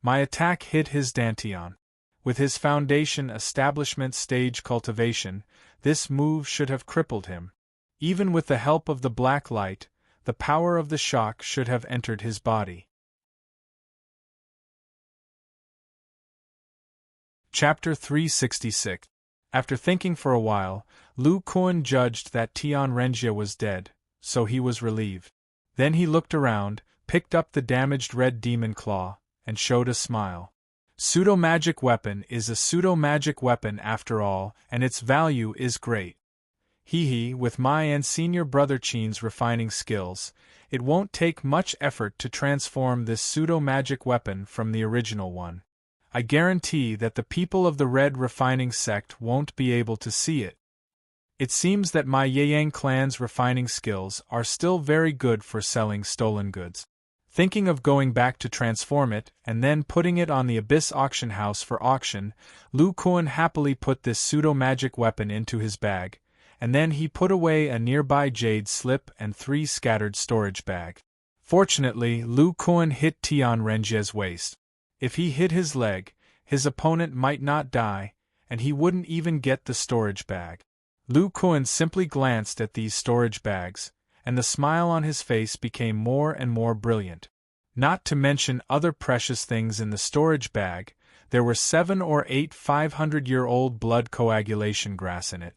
My attack hit his dantian. With his foundation establishment stage cultivation, this move should have crippled him. Even with the help of the black light, the power of the shock should have entered his body. Chapter 366. After thinking for a while, Lu Kuan judged that Tian Renjie was dead, so he was relieved. Then he looked around, picked up the damaged red demon claw, and showed a smile. Pseudo-magic weapon is a pseudo-magic weapon after all, and its value is great. With my and senior brother Qin's refining skills, it won't take much effort to transform this pseudo-magic weapon from the original one. I guarantee that the people of the Red Refining Sect won't be able to see it. It seems that my Yeyang clan's refining skills are still very good for selling stolen goods. Thinking of going back to transform it and then putting it on the Abyss auction house for auction, Lu Kuan happily put this pseudo-magic weapon into his bag, and then he put away a nearby jade slip and 3 scattered storage bags. Fortunately, Lu Kuan hit Tian Renjie's waist. If he hit his leg, his opponent might not die, and he wouldn't even get the storage bag. Lu Kuan simply glanced at these storage bags, and the smile on his face became more and more brilliant. Not to mention other precious things in the storage bag, there were 7 or 8 500-year-old blood coagulation grass in it.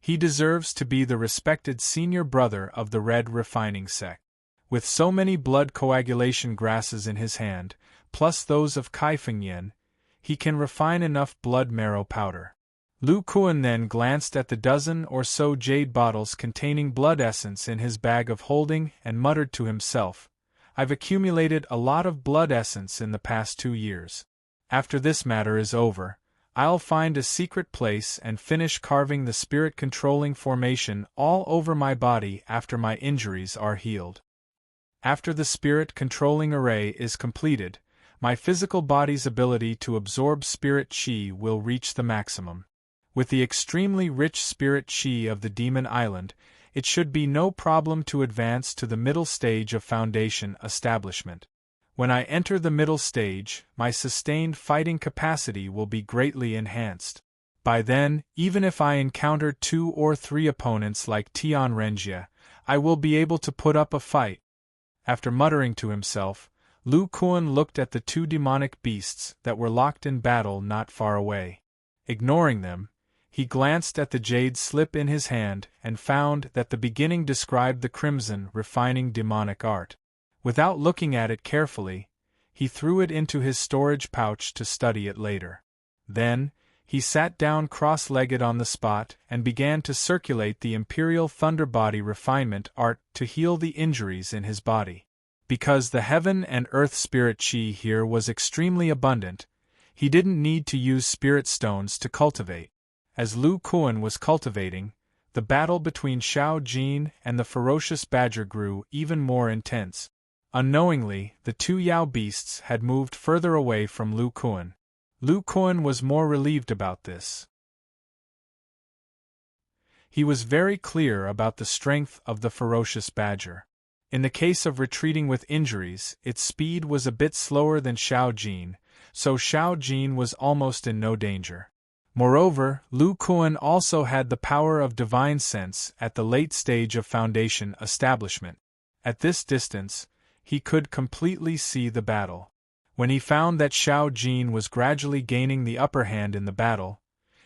He deserves to be the respected senior brother of the Red Refining Sect. With so many blood coagulation grasses in his hand, plus those of Kaifengyan, he can refine enough blood marrow powder. Lu Kuan then glanced at the dozen or so jade bottles containing blood essence in his bag of holding and muttered to himself, "I've accumulated a lot of blood essence in the past 2 years. After this matter is over, I'll find a secret place and finish carving the spirit-controlling formation all over my body after my injuries are healed. After the spirit-controlling array is completed, my physical body's ability to absorb spirit chi will reach the maximum. With the extremely rich spirit chi of the Demon Island, it should be no problem to advance to the middle stage of foundation establishment. When I enter the middle stage, my sustained fighting capacity will be greatly enhanced. By then, even if I encounter 2 or 3 opponents like Tianrenjie, I will be able to put up a fight. After muttering to himself, Lu Kuan looked at the 2 demonic beasts that were locked in battle not far away. Ignoring them, he glanced at the jade slip in his hand and found that the beginning described the crimson refining demonic art. Without looking at it carefully, he threw it into his storage pouch to study it later. Then, he sat down cross-legged on the spot and began to circulate the Imperial Thunderbody refinement art to heal the injuries in his body. Because the heaven and earth spirit chi here was extremely abundant, he didn't need to use spirit stones to cultivate. As Lu Kuan was cultivating, the battle between Xiao Jin and the ferocious badger grew even more intense. Unknowingly, the 2 Yao beasts had moved further away from Lu Kuan. Lu Kuan was more relieved about this. He was very clear about the strength of the ferocious badger. In the case of retreating with injuries, its speed was a bit slower than Xiao Jin, so Xiao Jin was almost in no danger. Moreover, Lu Kuan also had the power of divine sense at the late stage of foundation establishment. At this distance, he could completely see the battle. When he found that Xiao Jin was gradually gaining the upper hand in the battle,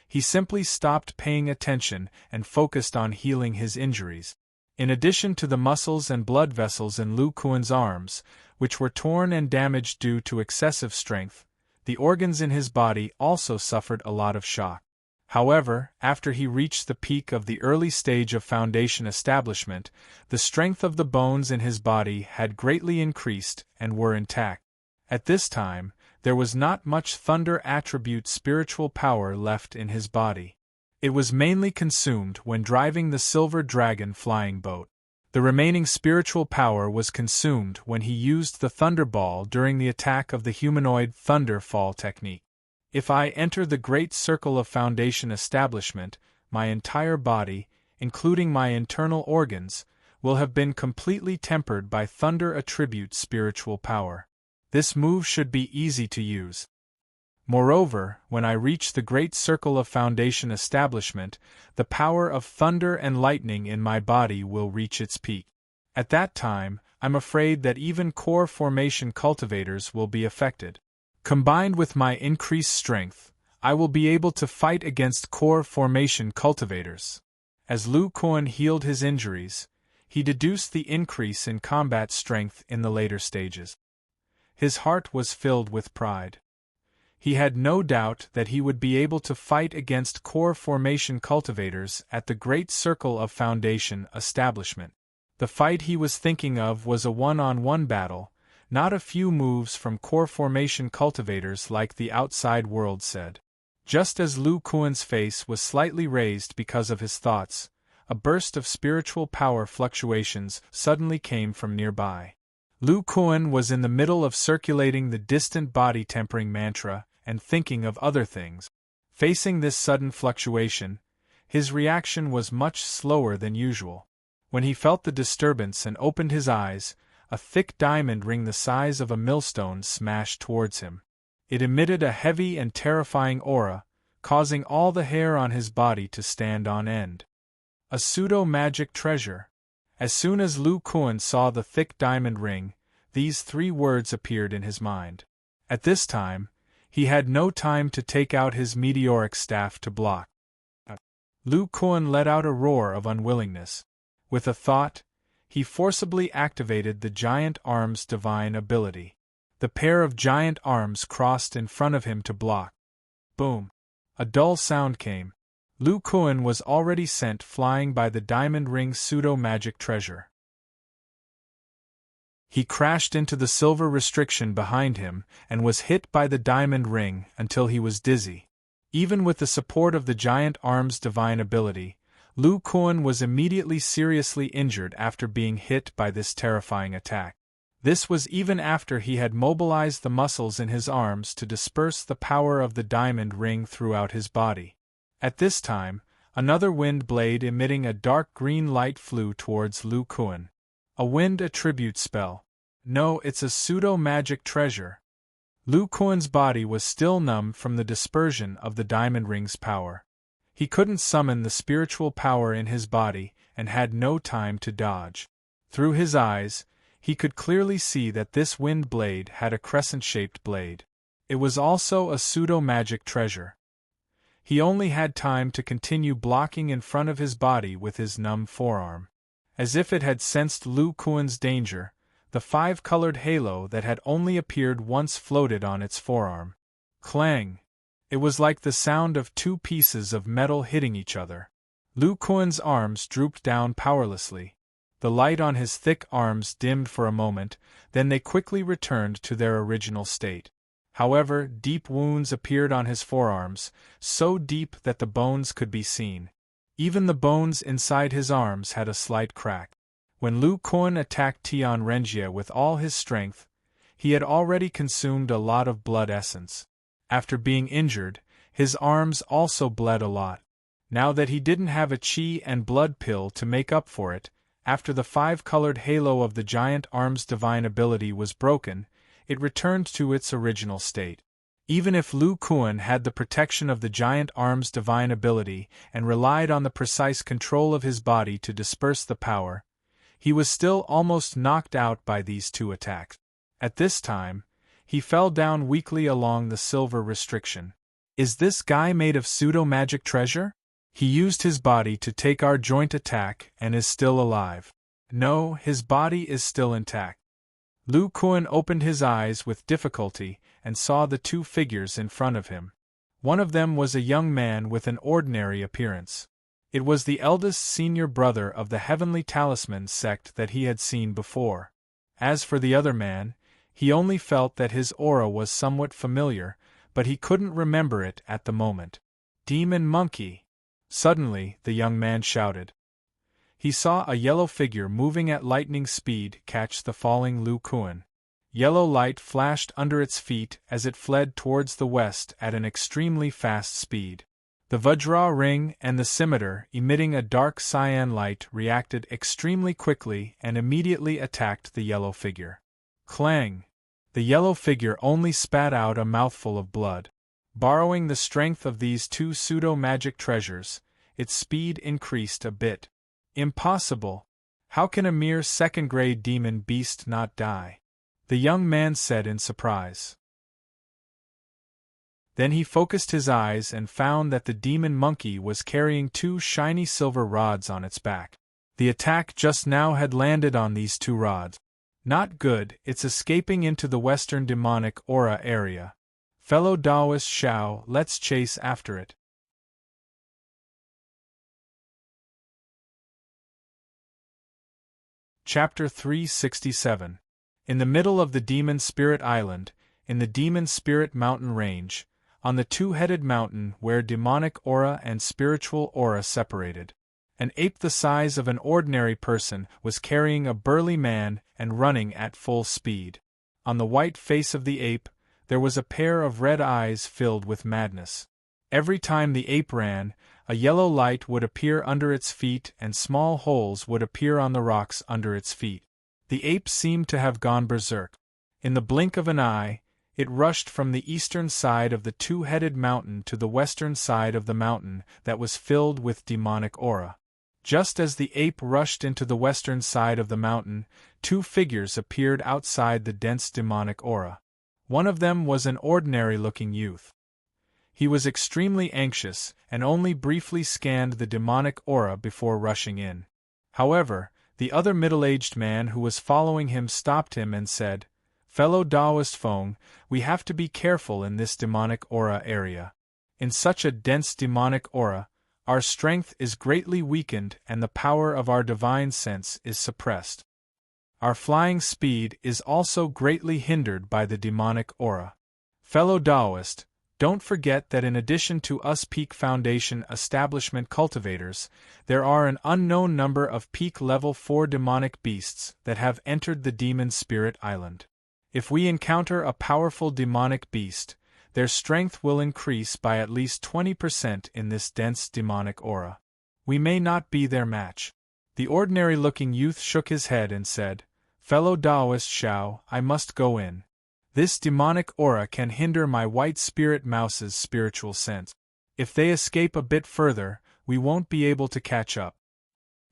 he simply stopped paying attention and focused on healing his injuries. In addition to the muscles and blood vessels in Lu Kuan's arms, which were torn and damaged due to excessive strength, the organs in his body also suffered a lot of shock. However, after he reached the peak of the early stage of foundation establishment, the strength of the bones in his body had greatly increased and were intact. At this time, there was not much thunder attribute spiritual power left in his body. It was mainly consumed when driving the silver dragon flying boat. The remaining spiritual power was consumed when he used the Thunderball during the attack of the humanoid Thunder Fall technique. If I enter the great circle of foundation establishment, my entire body, including my internal organs, will have been completely tempered by thunder attribute spiritual power. This move should be easy to use. Moreover, when I reach the great circle of foundation establishment, the power of thunder and lightning in my body will reach its peak. At that time, I'm afraid that even core formation cultivators will be affected. Combined with my increased strength, I will be able to fight against core formation cultivators. As Lu Kuan healed his injuries, he deduced the increase in combat strength in the later stages. His heart was filled with pride. He had no doubt that he would be able to fight against core formation cultivators at the great circle of foundation establishment. The fight he was thinking of was a one-on-one battle, not a few moves from core formation cultivators like the outside world said. Just as Lu Kuan's face was slightly raised because of his thoughts, a burst of spiritual power fluctuations suddenly came from nearby. Lu Kuan was in the middle of circulating the distant body tempering mantra and thinking of other things. Facing this sudden fluctuation, his reaction was much slower than usual. When he felt the disturbance and opened his eyes, a thick diamond ring the size of a millstone smashed towards him. It emitted a heavy and terrifying aura, causing all the hair on his body to stand on end. A pseudo-magic treasure. As soon as Lu Kuan saw the thick diamond ring, these 3 words appeared in his mind. At this time, he had no time to take out his meteoric staff to block. Lu Kuan let out a roar of unwillingness. With a thought, he forcibly activated the giant arm's divine ability. The pair of giant arms crossed in front of him to block. Boom! A dull sound came. Lu Kuan was already sent flying by the diamond ring's pseudo-magic treasure. He crashed into the silver restriction behind him and was hit by the diamond ring until he was dizzy. Even with the support of the giant arm's divine ability, Lu Kuan was immediately seriously injured after being hit by this terrifying attack. This was even after he had mobilized the muscles in his arms to disperse the power of the diamond ring throughout his body. At this time, Another wind blade emitting a dark green light flew towards Lu Kuan. A wind attribute spell. No, it's a pseudo-magic treasure. Lu Kuan's body was still numb from the dispersion of the diamond ring's power. He couldn't summon the spiritual power in his body and had no time to dodge. Through his eyes, he could clearly see that this wind blade had a crescent-shaped blade. It was also a pseudo-magic treasure. He only had time to continue blocking in front of his body with his numb forearm. As if it had sensed Lu Kuan's danger, the five-colored halo that had only appeared once floated on its forearm. Clang! It was like the sound of two pieces of metal hitting each other. Lu Kuan's arms drooped down powerlessly. The light on his thick arms dimmed for a moment, then they quickly returned to their original state. However, deep wounds appeared on his forearms, so deep that the bones could be seen. Even the bones inside his arms had a slight crack. When Lu Kuan attacked Tian Renjie with all his strength, he had already consumed a lot of blood essence. After being injured, his arms also bled a lot. Now that he didn't have a chi and blood pill to make up for it, after the five-colored halo of the giant arm's divine ability was broken, it returned to its original state. Even if Lu Kuan had the protection of the giant arm's divine ability and relied on the precise control of his body to disperse the power, he was still almost knocked out by these two attacks. At this time, he fell down weakly along the silver restriction. Is this guy made of pseudo-magic treasure? He used his body to take our joint attack and is still alive. No, his body is still intact. Lu Kuan opened his eyes with difficulty and saw the two figures in front of him. One of them was a young man with an ordinary appearance. It was the eldest senior brother of the Heavenly Talisman sect that he had seen before. As for the other man, he only felt that his aura was somewhat familiar, but he couldn't remember it at the moment. Demon Monkey! Suddenly, the young man shouted. He saw a yellow figure moving at lightning speed catch the falling Lu Kuan. Yellow light flashed under its feet as it fled towards the west at an extremely fast speed. The Vajra ring and the scimitar, emitting a dark cyan light, reacted extremely quickly and immediately attacked the yellow figure. Clang! The yellow figure only spat out a mouthful of blood. Borrowing the strength of these two pseudo-magic treasures, its speed increased a bit. Impossible! How can a mere second-grade demon beast not die? The young man said in surprise. Then he focused his eyes and found that the demon monkey was carrying two shiny silver rods on its back. The attack just now had landed on these two rods. Not good, it's escaping into the western demonic aura area. Fellow Taoist Shao, let's chase after it. Chapter 367. In the middle of the Demon Spirit Island, in the Demon Spirit Mountain Range, on the two-headed mountain where demonic aura and spiritual aura separated, an ape the size of an ordinary person was carrying a burly man and running at full speed. On the white face of the ape, there was a pair of red eyes filled with madness. Every time the ape ran, a yellow light would appear under its feet and small holes would appear on the rocks under its feet. The ape seemed to have gone berserk. In the blink of an eye, it rushed from the eastern side of the two-headed mountain to the western side of the mountain that was filled with demonic aura. Just as the ape rushed into the western side of the mountain, two figures appeared outside the dense demonic aura. One of them was an ordinary-looking youth. He was extremely anxious and only briefly scanned the demonic aura before rushing in. However, the other middle-aged man who was following him stopped him and said, "Fellow Taoist Feng, we have to be careful in this demonic aura area. In such a dense demonic aura, our strength is greatly weakened and the power of our divine sense is suppressed. Our flying speed is also greatly hindered by the demonic aura. Fellow Taoist, don't forget that in addition to us Peak Foundation establishment cultivators, there are an unknown number of Peak Level 4 demonic beasts that have entered the Demon Spirit Island. If we encounter a powerful demonic beast, their strength will increase by at least 20% in this dense demonic aura. We may not be their match. The ordinary-looking youth shook his head and said, Fellow Taoist Shao, I must go in. This demonic aura can hinder my white spirit mouse's spiritual sense. If they escape a bit further, we won't be able to catch up.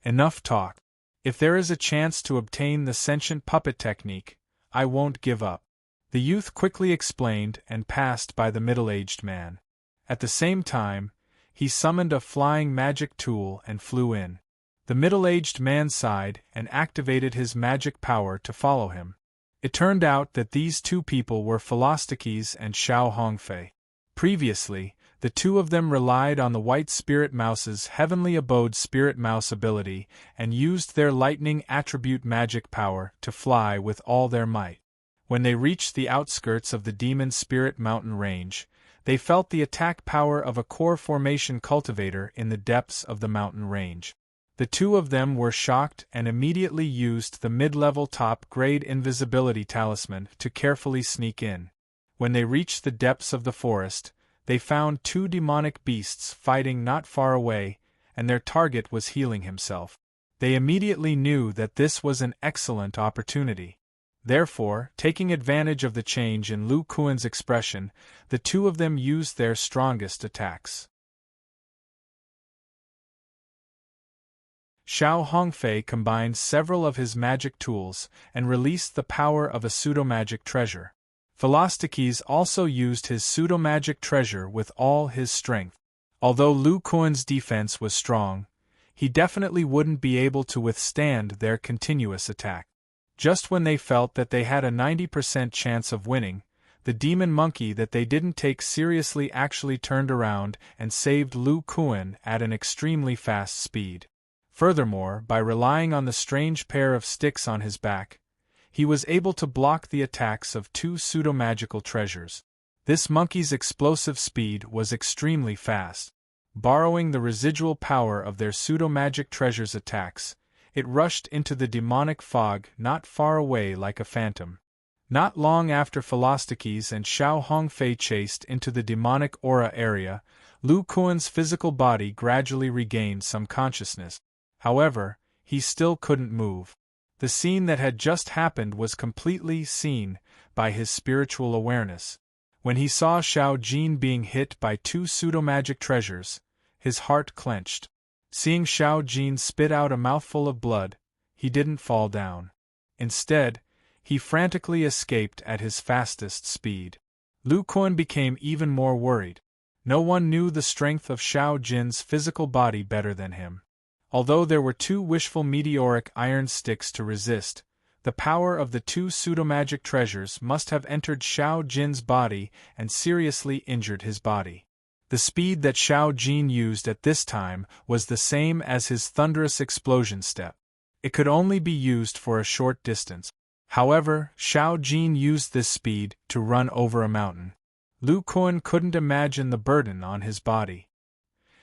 Enough talk. If there is a chance to obtain the sentient puppet technique, I won't give up. The youth quickly explained and passed by the middle-aged man. At the same time, he summoned a flying magic tool and flew in. The middle-aged man sighed and activated his magic power to follow him. It turned out that these two people were Philostikes and Xiao Hongfei. Previously, the two of them relied on the white spirit mouse's heavenly abode spirit mouse ability and used their lightning attribute magic power to fly with all their might. When they reached the outskirts of the demon spirit mountain range, they felt the attack power of a core formation cultivator in the depths of the mountain range. The two of them were shocked and immediately used the mid-level top-grade invisibility talisman to carefully sneak in. When they reached the depths of the forest, they found two demonic beasts fighting not far away, and their target was healing himself. They immediately knew that this was an excellent opportunity. Therefore, taking advantage of the change in Lu Kuan's expression, the two of them used their strongest attacks. Xiao Hongfei combined several of his magic tools and released the power of a pseudo-magic treasure. Philostikes also used his pseudo-magic treasure with all his strength. Although Lu Kuan's defense was strong, he definitely wouldn't be able to withstand their continuous attack. Just when they felt that they had a 90% chance of winning, the demon monkey that they didn't take seriously actually turned around and saved Lu Kuan at an extremely fast speed. Furthermore, by relying on the strange pair of sticks on his back, he was able to block the attacks of two pseudo-magical treasures. This monkey's explosive speed was extremely fast. Borrowing the residual power of their pseudo-magic treasures' attacks, it rushed into the demonic fog not far away like a phantom. Not long after Philostikes and Xiao Hongfei chased into the demonic aura area, Lu Kuan's physical body gradually regained some consciousness. However, he still couldn't move. The scene that had just happened was completely seen by his spiritual awareness. When he saw Xiao Jin being hit by two pseudo-magic treasures, his heart clenched. Seeing Xiao Jin spit out a mouthful of blood, he didn't fall down. Instead, he frantically escaped at his fastest speed. Lu Kuan became even more worried. No one knew the strength of Xiao Jin's physical body better than him. Although there were two wishful meteoric iron sticks to resist, the power of the two pseudo-magic treasures must have entered Xiao Jin's body and seriously injured his body. The speed that Xiao Jin used at this time was the same as his thunderous explosion step. It could only be used for a short distance. However, Xiao Jin used this speed to run over a mountain. Lu Kuan couldn't imagine the burden on his body.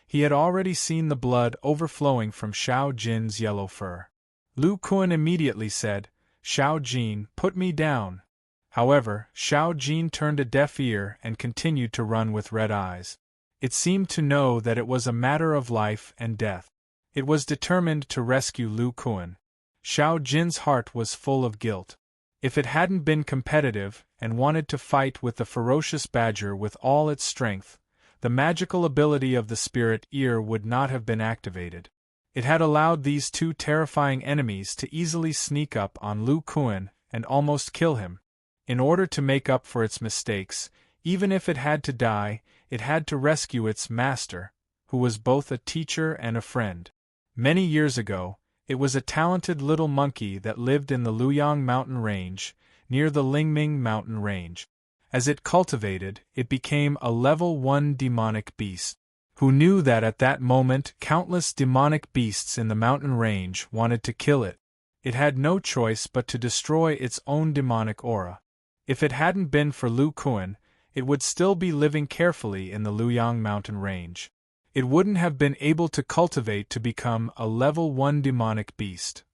He had already seen the blood overflowing from Xiao Jin's yellow fur. Lu Kuan immediately said, "Xiao Jin, put me down." However, Xiao Jin turned a deaf ear and continued to run with red eyes. It seemed to know that it was a matter of life and death. It was determined to rescue Lu Kuan. Xiao Jin's heart was full of guilt. If it hadn't been competitive and wanted to fight with the ferocious badger with all its strength, the magical ability of the spirit ear would not have been activated. It had allowed these two terrifying enemies to easily sneak up on Lu Kuan and almost kill him. In order to make up for its mistakes, even if it had to die, it had to rescue its master, who was both a teacher and a friend. Many years ago, it was a talented little monkey that lived in the Luyang mountain range, near the Lingming mountain range. As it cultivated, it became a level 1 demonic beast. Who knew that at that moment countless demonic beasts in the mountain range wanted to kill it? It had no choice but to destroy its own demonic aura. If it hadn't been for Lu Kuan, it would still be living carefully in the Luyang mountain range. It wouldn't have been able to cultivate to become a level 1 demonic beast.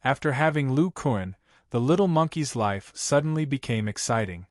After having Lu Kuan, the little monkey's life suddenly became exciting.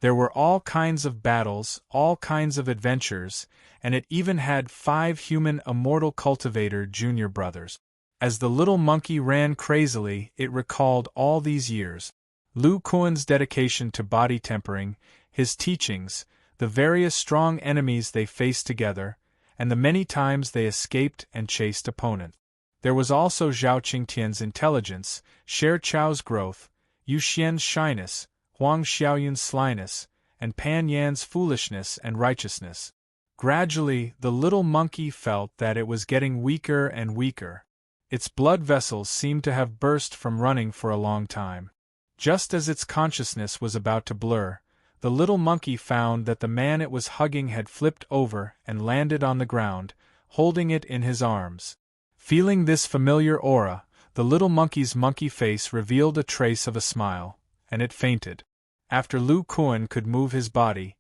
There were all kinds of battles, all kinds of adventures, and it even had 5 human immortal cultivator junior brothers. As the little monkey ran crazily, it recalled all these years. Lu Kuan's dedication to body tempering, his teachings, the various strong enemies they faced together, and the many times they escaped and chased opponents. There was also Zhao Qingtian's intelligence, Sher Chao's growth, Yu Xian's shyness, Huang Xiaoyun's slyness, and Pan Yan's foolishness and righteousness. Gradually, the little monkey felt that it was getting weaker and weaker. Its blood vessels seemed to have burst from running for a long time. Just as its consciousness was about to blur, the little monkey found that the man it was hugging had flipped over and landed on the ground, holding it in his arms. Feeling this familiar aura, the little monkey's monkey face revealed a trace of a smile, and it fainted. After Lu Kuan could move his body,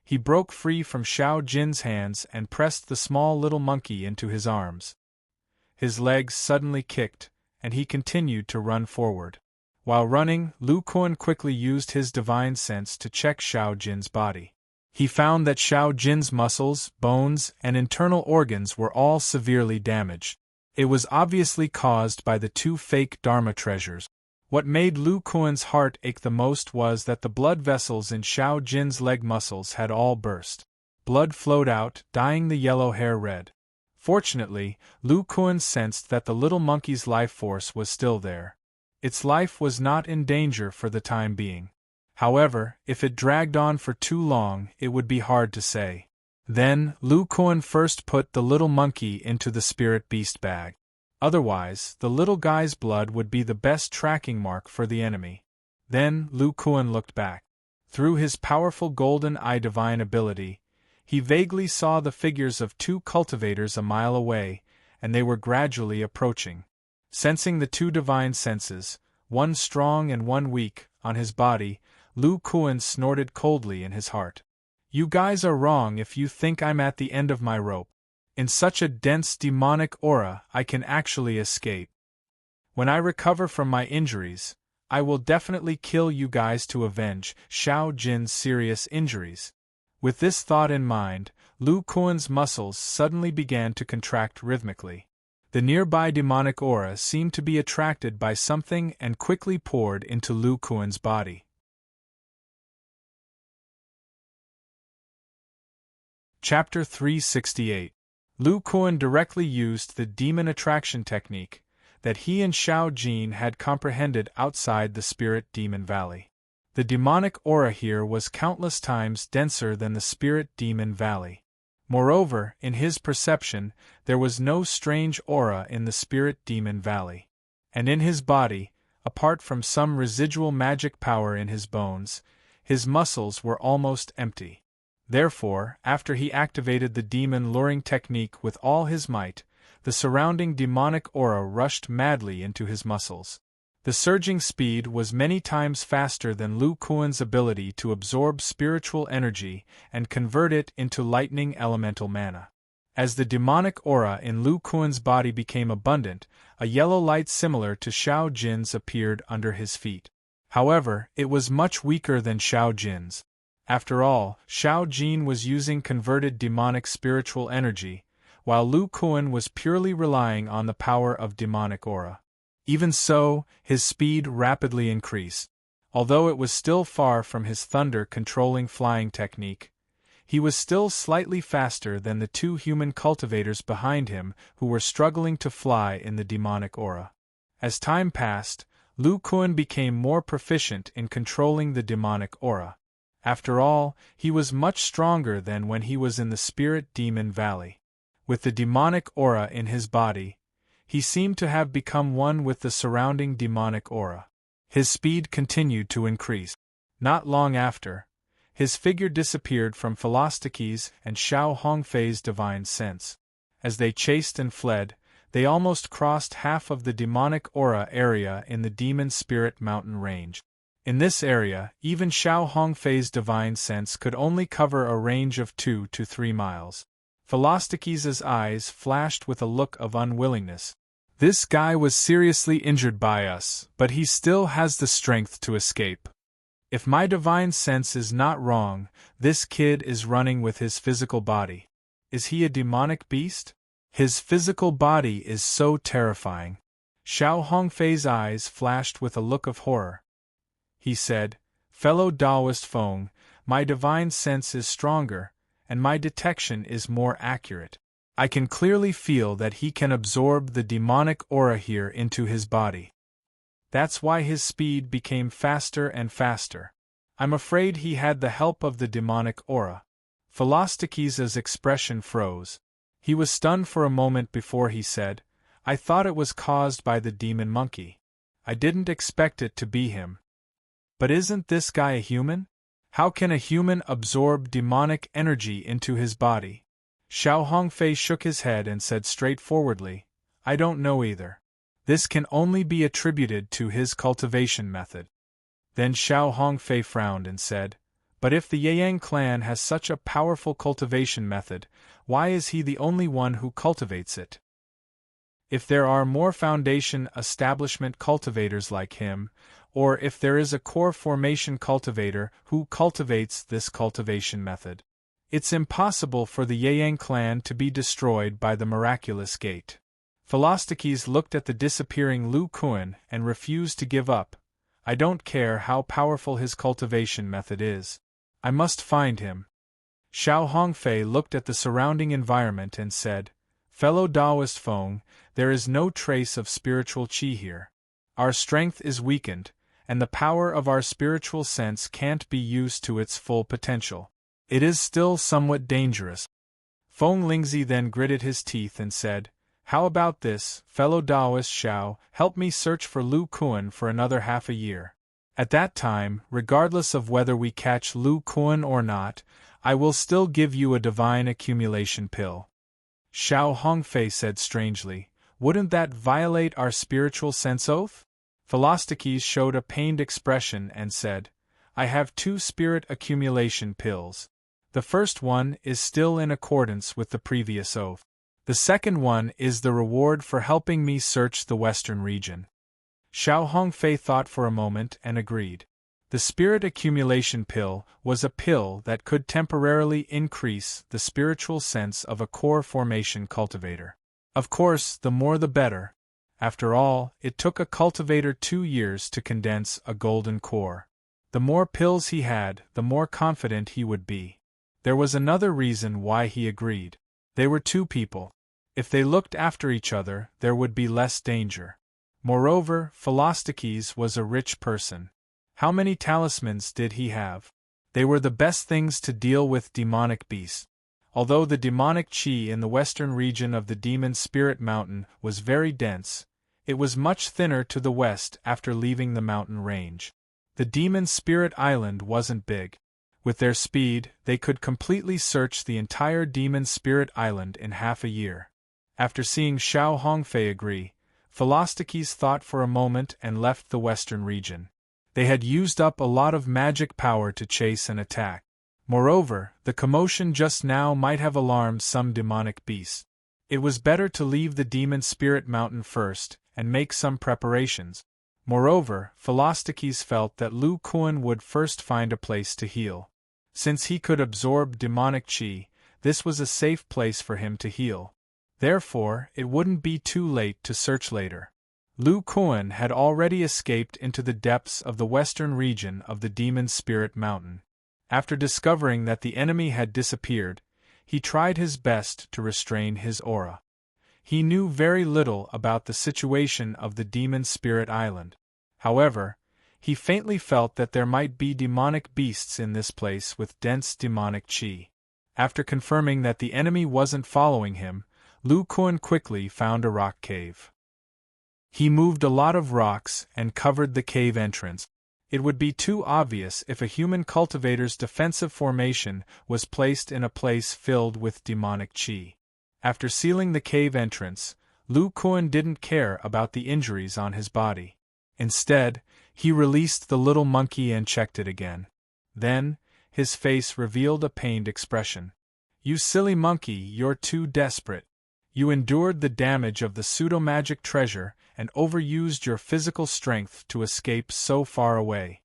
he broke free from Xiao Jin's hands and pressed the small little monkey into his arms. His legs suddenly kicked, and he continued to run forward. While running, Lu Kuan quickly used his divine sense to check Xiao Jin's body. He found that Xiao Jin's muscles, bones, and internal organs were all severely damaged. It was obviously caused by the 2 fake Dharma treasures. What made Lu Kuan's heart ache the most was that the blood vessels in Xiao Jin's leg muscles had all burst. Blood flowed out, dyeing the yellow hair red. Fortunately, Lu Kuan sensed that the little monkey's life force was still there. Its life was not in danger for the time being. However, if it dragged on for too long, it would be hard to say. Then, Lu Kuan first put the little monkey into the spirit beast bag. Otherwise, the little guy's blood would be the best tracking mark for the enemy. Then, Lu Kuan looked back. Through his powerful golden eye divine ability, he vaguely saw the figures of 2 cultivators a mile away, and they were gradually approaching. Sensing the 2 divine senses, one strong and one weak, on his body, Lu Kuan snorted coldly in his heart. You guys are wrong if you think I'm at the end of my rope. In such a dense demonic aura, I can actually escape. When I recover from my injuries, I will definitely kill you guys to avenge Xiao Jin's serious injuries. With this thought in mind, Lu Kuan's muscles suddenly began to contract rhythmically. The nearby demonic aura seemed to be attracted by something and quickly poured into Lu Kuan's body. Chapter 368. Lu Kuan directly used the demon attraction technique that he and Xiao Jin had comprehended outside the Spirit Demon Valley. The demonic aura here was countless times denser than the Spirit Demon Valley. Moreover, in his perception, there was no strange aura in the Spirit Demon Valley. And in his body, apart from some residual magic power in his bones, his muscles were almost empty. Therefore, after he activated the demon luring technique with all his might, the surrounding demonic aura rushed madly into his muscles. The surging speed was many times faster than Lu Kuan's ability to absorb spiritual energy and convert it into lightning elemental mana. As the demonic aura in Lu Kuan's body became abundant, a yellow light similar to Xiao Jin's appeared under his feet. However, it was much weaker than Xiao Jin's. After all, Xiao Jin was using converted demonic spiritual energy, while Lu Kuan was purely relying on the power of demonic aura. Even so, his speed rapidly increased. Although it was still far from his thunder-controlling flying technique, he was still slightly faster than the 2 human cultivators behind him who were struggling to fly in the demonic aura. As time passed, Lu Kuan became more proficient in controlling the demonic aura. After all, he was much stronger than when he was in the Spirit Demon Valley. With the demonic aura in his body, he seemed to have become one with the surrounding demonic aura. His speed continued to increase. Not long after, his figure disappeared from Philostaki's and Xiao Hongfei's divine sense. As they chased and fled, they almost crossed half of the demonic aura area in the Demon Spirit Mountain range. In this area, even Xiao Hongfei's divine sense could only cover a range of 2 to 3 miles. Philostaki's eyes flashed with a look of unwillingness. This guy was seriously injured by us, but he still has the strength to escape. If my divine sense is not wrong, this kid is running with his physical body. Is he a demonic beast? His physical body is so terrifying. Xiao Hongfei's eyes flashed with a look of horror. He said, "Fellow Taoist Feng, my divine sense is stronger, and my detection is more accurate. I can clearly feel that he can absorb the demonic aura here into his body. That's why his speed became faster and faster. I'm afraid he had the help of the demonic aura." Philostikes' expression froze. He was stunned for a moment before he said, "I thought it was caused by the demon monkey. I didn't expect it to be him." "But isn't this guy a human? How can a human absorb demonic energy into his body?" Xiao Hongfei shook his head and said straightforwardly, "I don't know either. This can only be attributed to his cultivation method." Then Xiao Hongfei frowned and said, "But if the Yang clan has such a powerful cultivation method, why is he the only one who cultivates it? If there are more foundation establishment cultivators like him, or if there is a core formation cultivator who cultivates this cultivation method, it's impossible for the Yang clan to be destroyed by the miraculous gate." Philostikes looked at the disappearing Lu Kuan and refused to give up. "I don't care how powerful his cultivation method is. I must find him." Xiao Hongfei looked at the surrounding environment and said, "Fellow Taoist Feng, there is no trace of spiritual qi here. Our strength is weakened, and the power of our spiritual sense can't be used to its full potential. It is still somewhat dangerous." Feng Lingzi then gritted his teeth and said, "How about this, fellow Taoist Xiao, help me search for Lu Kuan for another half a year. At that time, regardless of whether we catch Lu Kuan or not, I will still give you a divine accumulation pill." Xiao Hongfei said strangely, "Wouldn't that violate our spiritual sense oath?" Philostikes showed a pained expression and said, "I have 2 spirit accumulation pills. The first one is still in accordance with the previous oath. The second one is the reward for helping me search the western region." Xiao Hongfei thought for a moment and agreed. The spirit accumulation pill was a pill that could temporarily increase the spiritual sense of a core formation cultivator. Of course, the more the better. After all, it took a cultivator 2 years to condense a golden core. The more pills he had, the more confident he would be. There was another reason why he agreed. They were 2 people. If they looked after each other, there would be less danger. Moreover, Philostikes was a rich person. How many talismans did he have? They were the best things to deal with demonic beasts. Although the demonic qi in the western region of the Demon Spirit Mountain was very dense, it was much thinner to the west after leaving the mountain range. The Demon Spirit Island wasn't big. With their speed, they could completely search the entire Demon Spirit Island in half a year. After seeing Xiao Hongfei agree, Philostikes thought for a moment and left the western region. They had used up a lot of magic power to chase and attack. Moreover, the commotion just now might have alarmed some demonic beast. It was better to leave the Demon Spirit Mountain first and make some preparations. Moreover, Philostikes felt that Lu Kuan would first find a place to heal. Since he could absorb demonic qi, this was a safe place for him to heal. Therefore, it wouldn't be too late to search later. Lu Kuan had already escaped into the depths of the western region of the Demon Spirit Mountain. After discovering that the enemy had disappeared, he tried his best to restrain his aura. He knew very little about the situation of the Demon Spirit Island. However, he faintly felt that there might be demonic beasts in this place with dense demonic qi. After confirming that the enemy wasn't following him, Lu Kuan quickly found a rock cave. He moved a lot of rocks and covered the cave entrance. It would be too obvious if a human cultivator's defensive formation was placed in a place filled with demonic qi. After sealing the cave entrance, Lu Kuan didn't care about the injuries on his body. Instead, he released the little monkey and checked it again. Then, his face revealed a pained expression. "You silly monkey, you're too desperate. You endured the damage of the pseudo-magic treasure and overused your physical strength to escape so far away.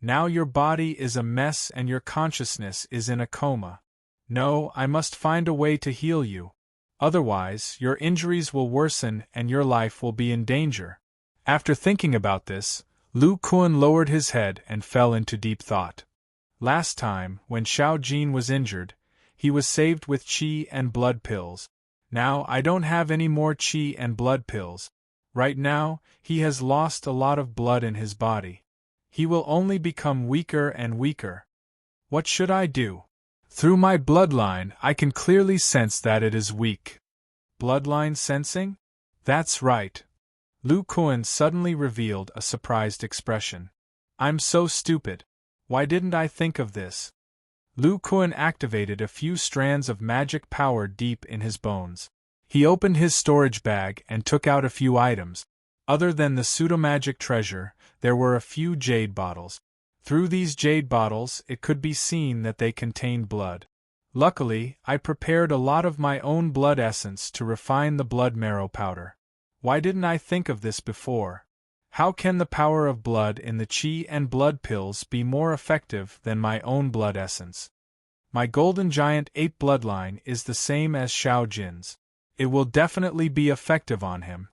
Now your body is a mess and your consciousness is in a coma. No, I must find a way to heal you. Otherwise, your injuries will worsen and your life will be in danger. After thinking about this, Lu Kuan lowered his head and fell into deep thought. Last time, when Xiao Jin was injured, he was saved with qi and blood pills. Now I don't have any more qi and blood pills. Right now, he has lost a lot of blood in his body. He will only become weaker and weaker. What should I do? Through my bloodline, I can clearly sense that it is weak. Bloodline sensing? That's right. Lu Kuan suddenly revealed a surprised expression. I'm so stupid. Why didn't I think of this? Lu Kuan activated a few strands of magic power deep in his bones. He opened his storage bag and took out a few items. Other than the pseudo-magic treasure, there were a few jade bottles. Through these jade bottles, it could be seen that they contained blood. Luckily, I prepared a lot of my own blood essence to refine the blood marrow powder. Why didn't I think of this before? How can the power of blood in the qi and blood pills be more effective than my own blood essence? My golden giant ape bloodline is the same as Xiao Jin's. It will definitely be effective on him.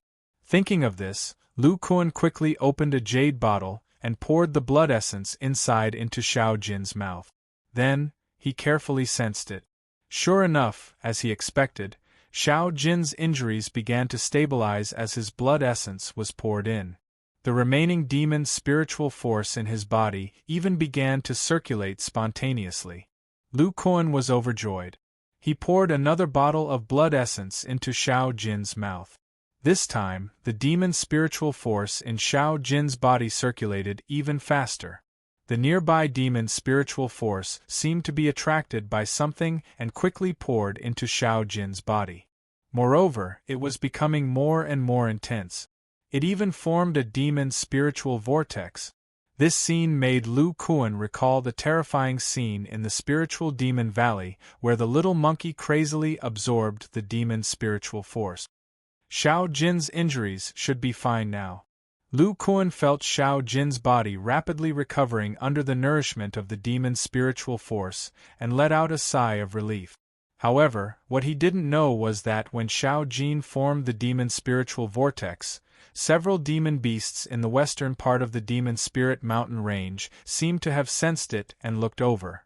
Thinking of this, Lu Kuan quickly opened a jade bottle and poured the blood essence inside into Xiao Jin's mouth. Then, he carefully sensed it. Sure enough, as he expected, Xiao Jin's injuries began to stabilize as his blood essence was poured in. The remaining demon spiritual force in his body even began to circulate spontaneously. Lu Kuan was overjoyed. He poured another bottle of blood essence into Xiao Jin's mouth. This time, the demon spiritual force in Xiao Jin's body circulated even faster. The nearby demon spiritual force seemed to be attracted by something and quickly poured into Xiao Jin's body. Moreover, it was becoming more and more intense. It even formed a demon spiritual vortex. This scene made Lu Kuan recall the terrifying scene in the spiritual demon valley where the little monkey crazily absorbed the demon spiritual force. Xiao Jin's injuries should be fine now. Lu Kuan felt Xiao Jin's body rapidly recovering under the nourishment of the demon spiritual force and let out a sigh of relief. However, what he didn't know was that when Xiao Jin formed the demon spiritual vortex, several demon beasts in the western part of the demon spirit mountain range seemed to have sensed it and looked over.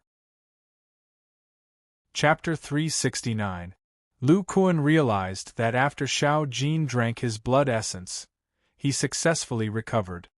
Chapter 369. Lu Kuan realized that after Xiao Jin drank his blood essence, he successfully recovered.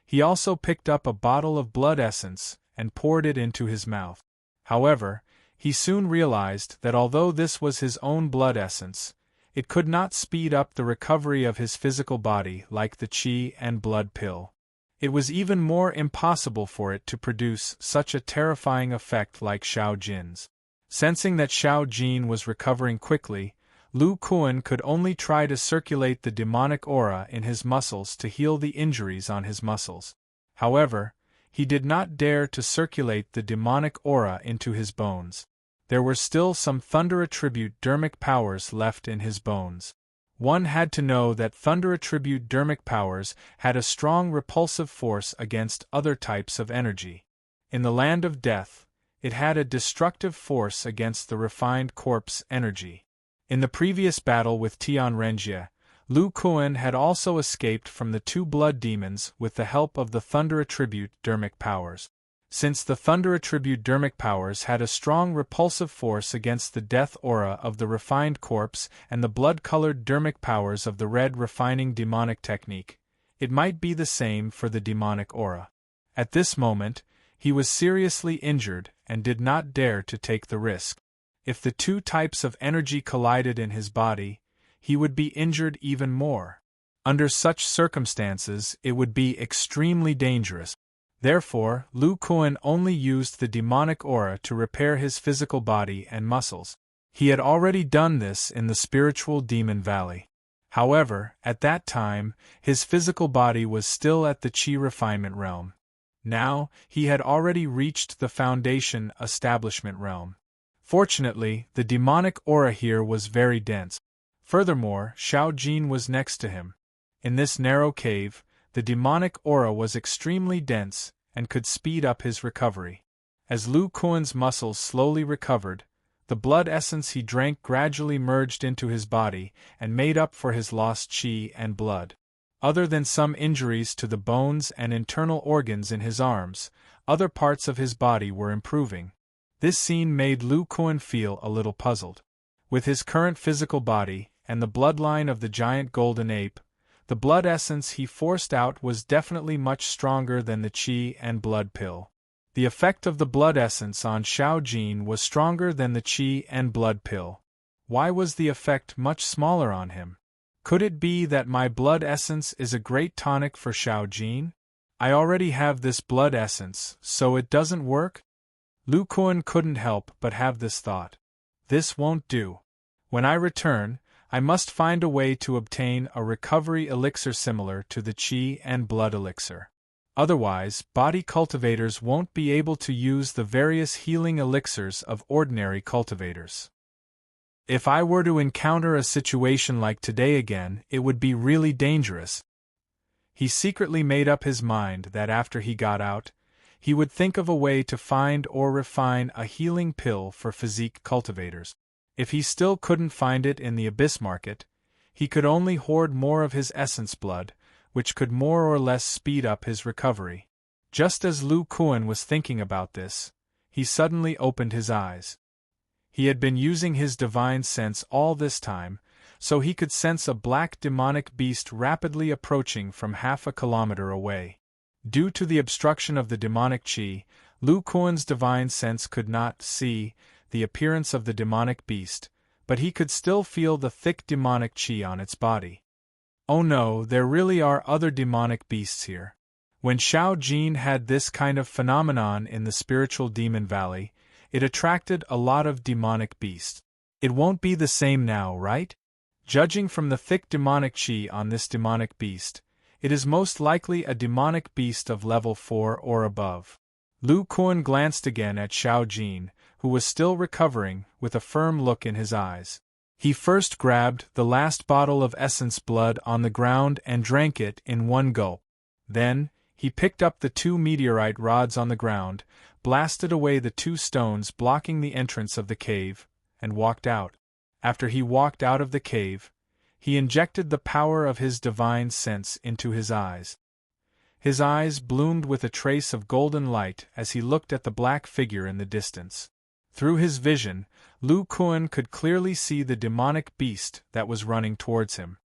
He also picked up a bottle of blood essence and poured it into his mouth. However, he soon realized that although this was his own blood essence, it could not speed up the recovery of his physical body like the qi and blood pill. It was even more impossible for it to produce such a terrifying effect like Xiao Jin's. Sensing that Xiao Jin was recovering quickly, Lu Kuan could only try to circulate the demonic aura in his muscles to heal the injuries on his muscles. However, he did not dare to circulate the demonic aura into his bones. There were still some thunder attribute dermic powers left in his bones. One had to know that thunder attribute dermic powers had a strong repulsive force against other types of energy. In the land of death, it had a destructive force against the refined corpse energy. In the previous battle with Tianrenjie, Lu Kuan had also escaped from the two blood demons with the help of the thunder attribute dermic powers. Since the thunder attribute dermic powers had a strong repulsive force against the death aura of the refined corpse and the blood-colored dermic powers of the red refining demonic technique, it might be the same for the demonic aura. At this moment, he was seriously injured and did not dare to take the risk. If the two types of energy collided in his body, he would be injured even more. Under such circumstances, it would be extremely dangerous. Therefore, Lu Kuan only used the demonic aura to repair his physical body and muscles. He had already done this in the spiritual demon valley. However, at that time, his physical body was still at the qi refinement realm. Now, he had already reached the foundation establishment realm. Fortunately, the demonic aura here was very dense. Furthermore, Xiao Jin was next to him. In this narrow cave, the demonic aura was extremely dense, and could speed up his recovery. As Lu Kuan's muscles slowly recovered, the blood essence he drank gradually merged into his body and made up for his lost qi and blood. Other than some injuries to the bones and internal organs in his arms, other parts of his body were improving. This scene made Lu Kuan feel a little puzzled. With his current physical body, and the bloodline of the giant golden ape, the blood essence he forced out was definitely much stronger than the qi and blood pill. The effect of the blood essence on Xiao Jin was stronger than the qi and blood pill. Why was the effect much smaller on him? Could it be that my blood essence is a great tonic for Xiao Jin? I already have this blood essence, so it doesn't work? Lu Kuan couldn't help but have this thought. This won't do. When I return, I must find a way to obtain a recovery elixir similar to the qi and blood elixir. Otherwise, body cultivators won't be able to use the various healing elixirs of ordinary cultivators. If I were to encounter a situation like today again, it would be really dangerous. He secretly made up his mind that after he got out, he would think of a way to find or refine a healing pill for physique cultivators. If he still couldn't find it in the abyss market, he could only hoard more of his essence blood, which could more or less speed up his recovery. Just as Lu Kuan was thinking about this, he suddenly opened his eyes. He had been using his divine sense all this time, so he could sense a black demonic beast rapidly approaching from half a kilometer away. Due to the obstruction of the demonic qi, Lu Kuan's divine sense could not see the appearance of the demonic beast, but he could still feel the thick demonic qi on its body. Oh no, there really are other demonic beasts here. When Xiao Jin had this kind of phenomenon in the spiritual demon valley, it attracted a lot of demonic beasts. It won't be the same now, right? Judging from the thick demonic qi on this demonic beast, it is most likely a demonic beast of level 4 or above. Lu Kuan glanced again at Xiao Jin, who was still recovering, with a firm look in his eyes. He first grabbed the last bottle of essence blood on the ground and drank it in one gulp. Then, he picked up the 2 meteorite rods on the ground, blasted away the 2 stones blocking the entrance of the cave, and walked out. After he walked out of the cave, he injected the power of his divine sense into his eyes. His eyes bloomed with a trace of golden light as he looked at the black figure in the distance. Through his vision, Lu Kuan could clearly see the demonic beast that was running towards him.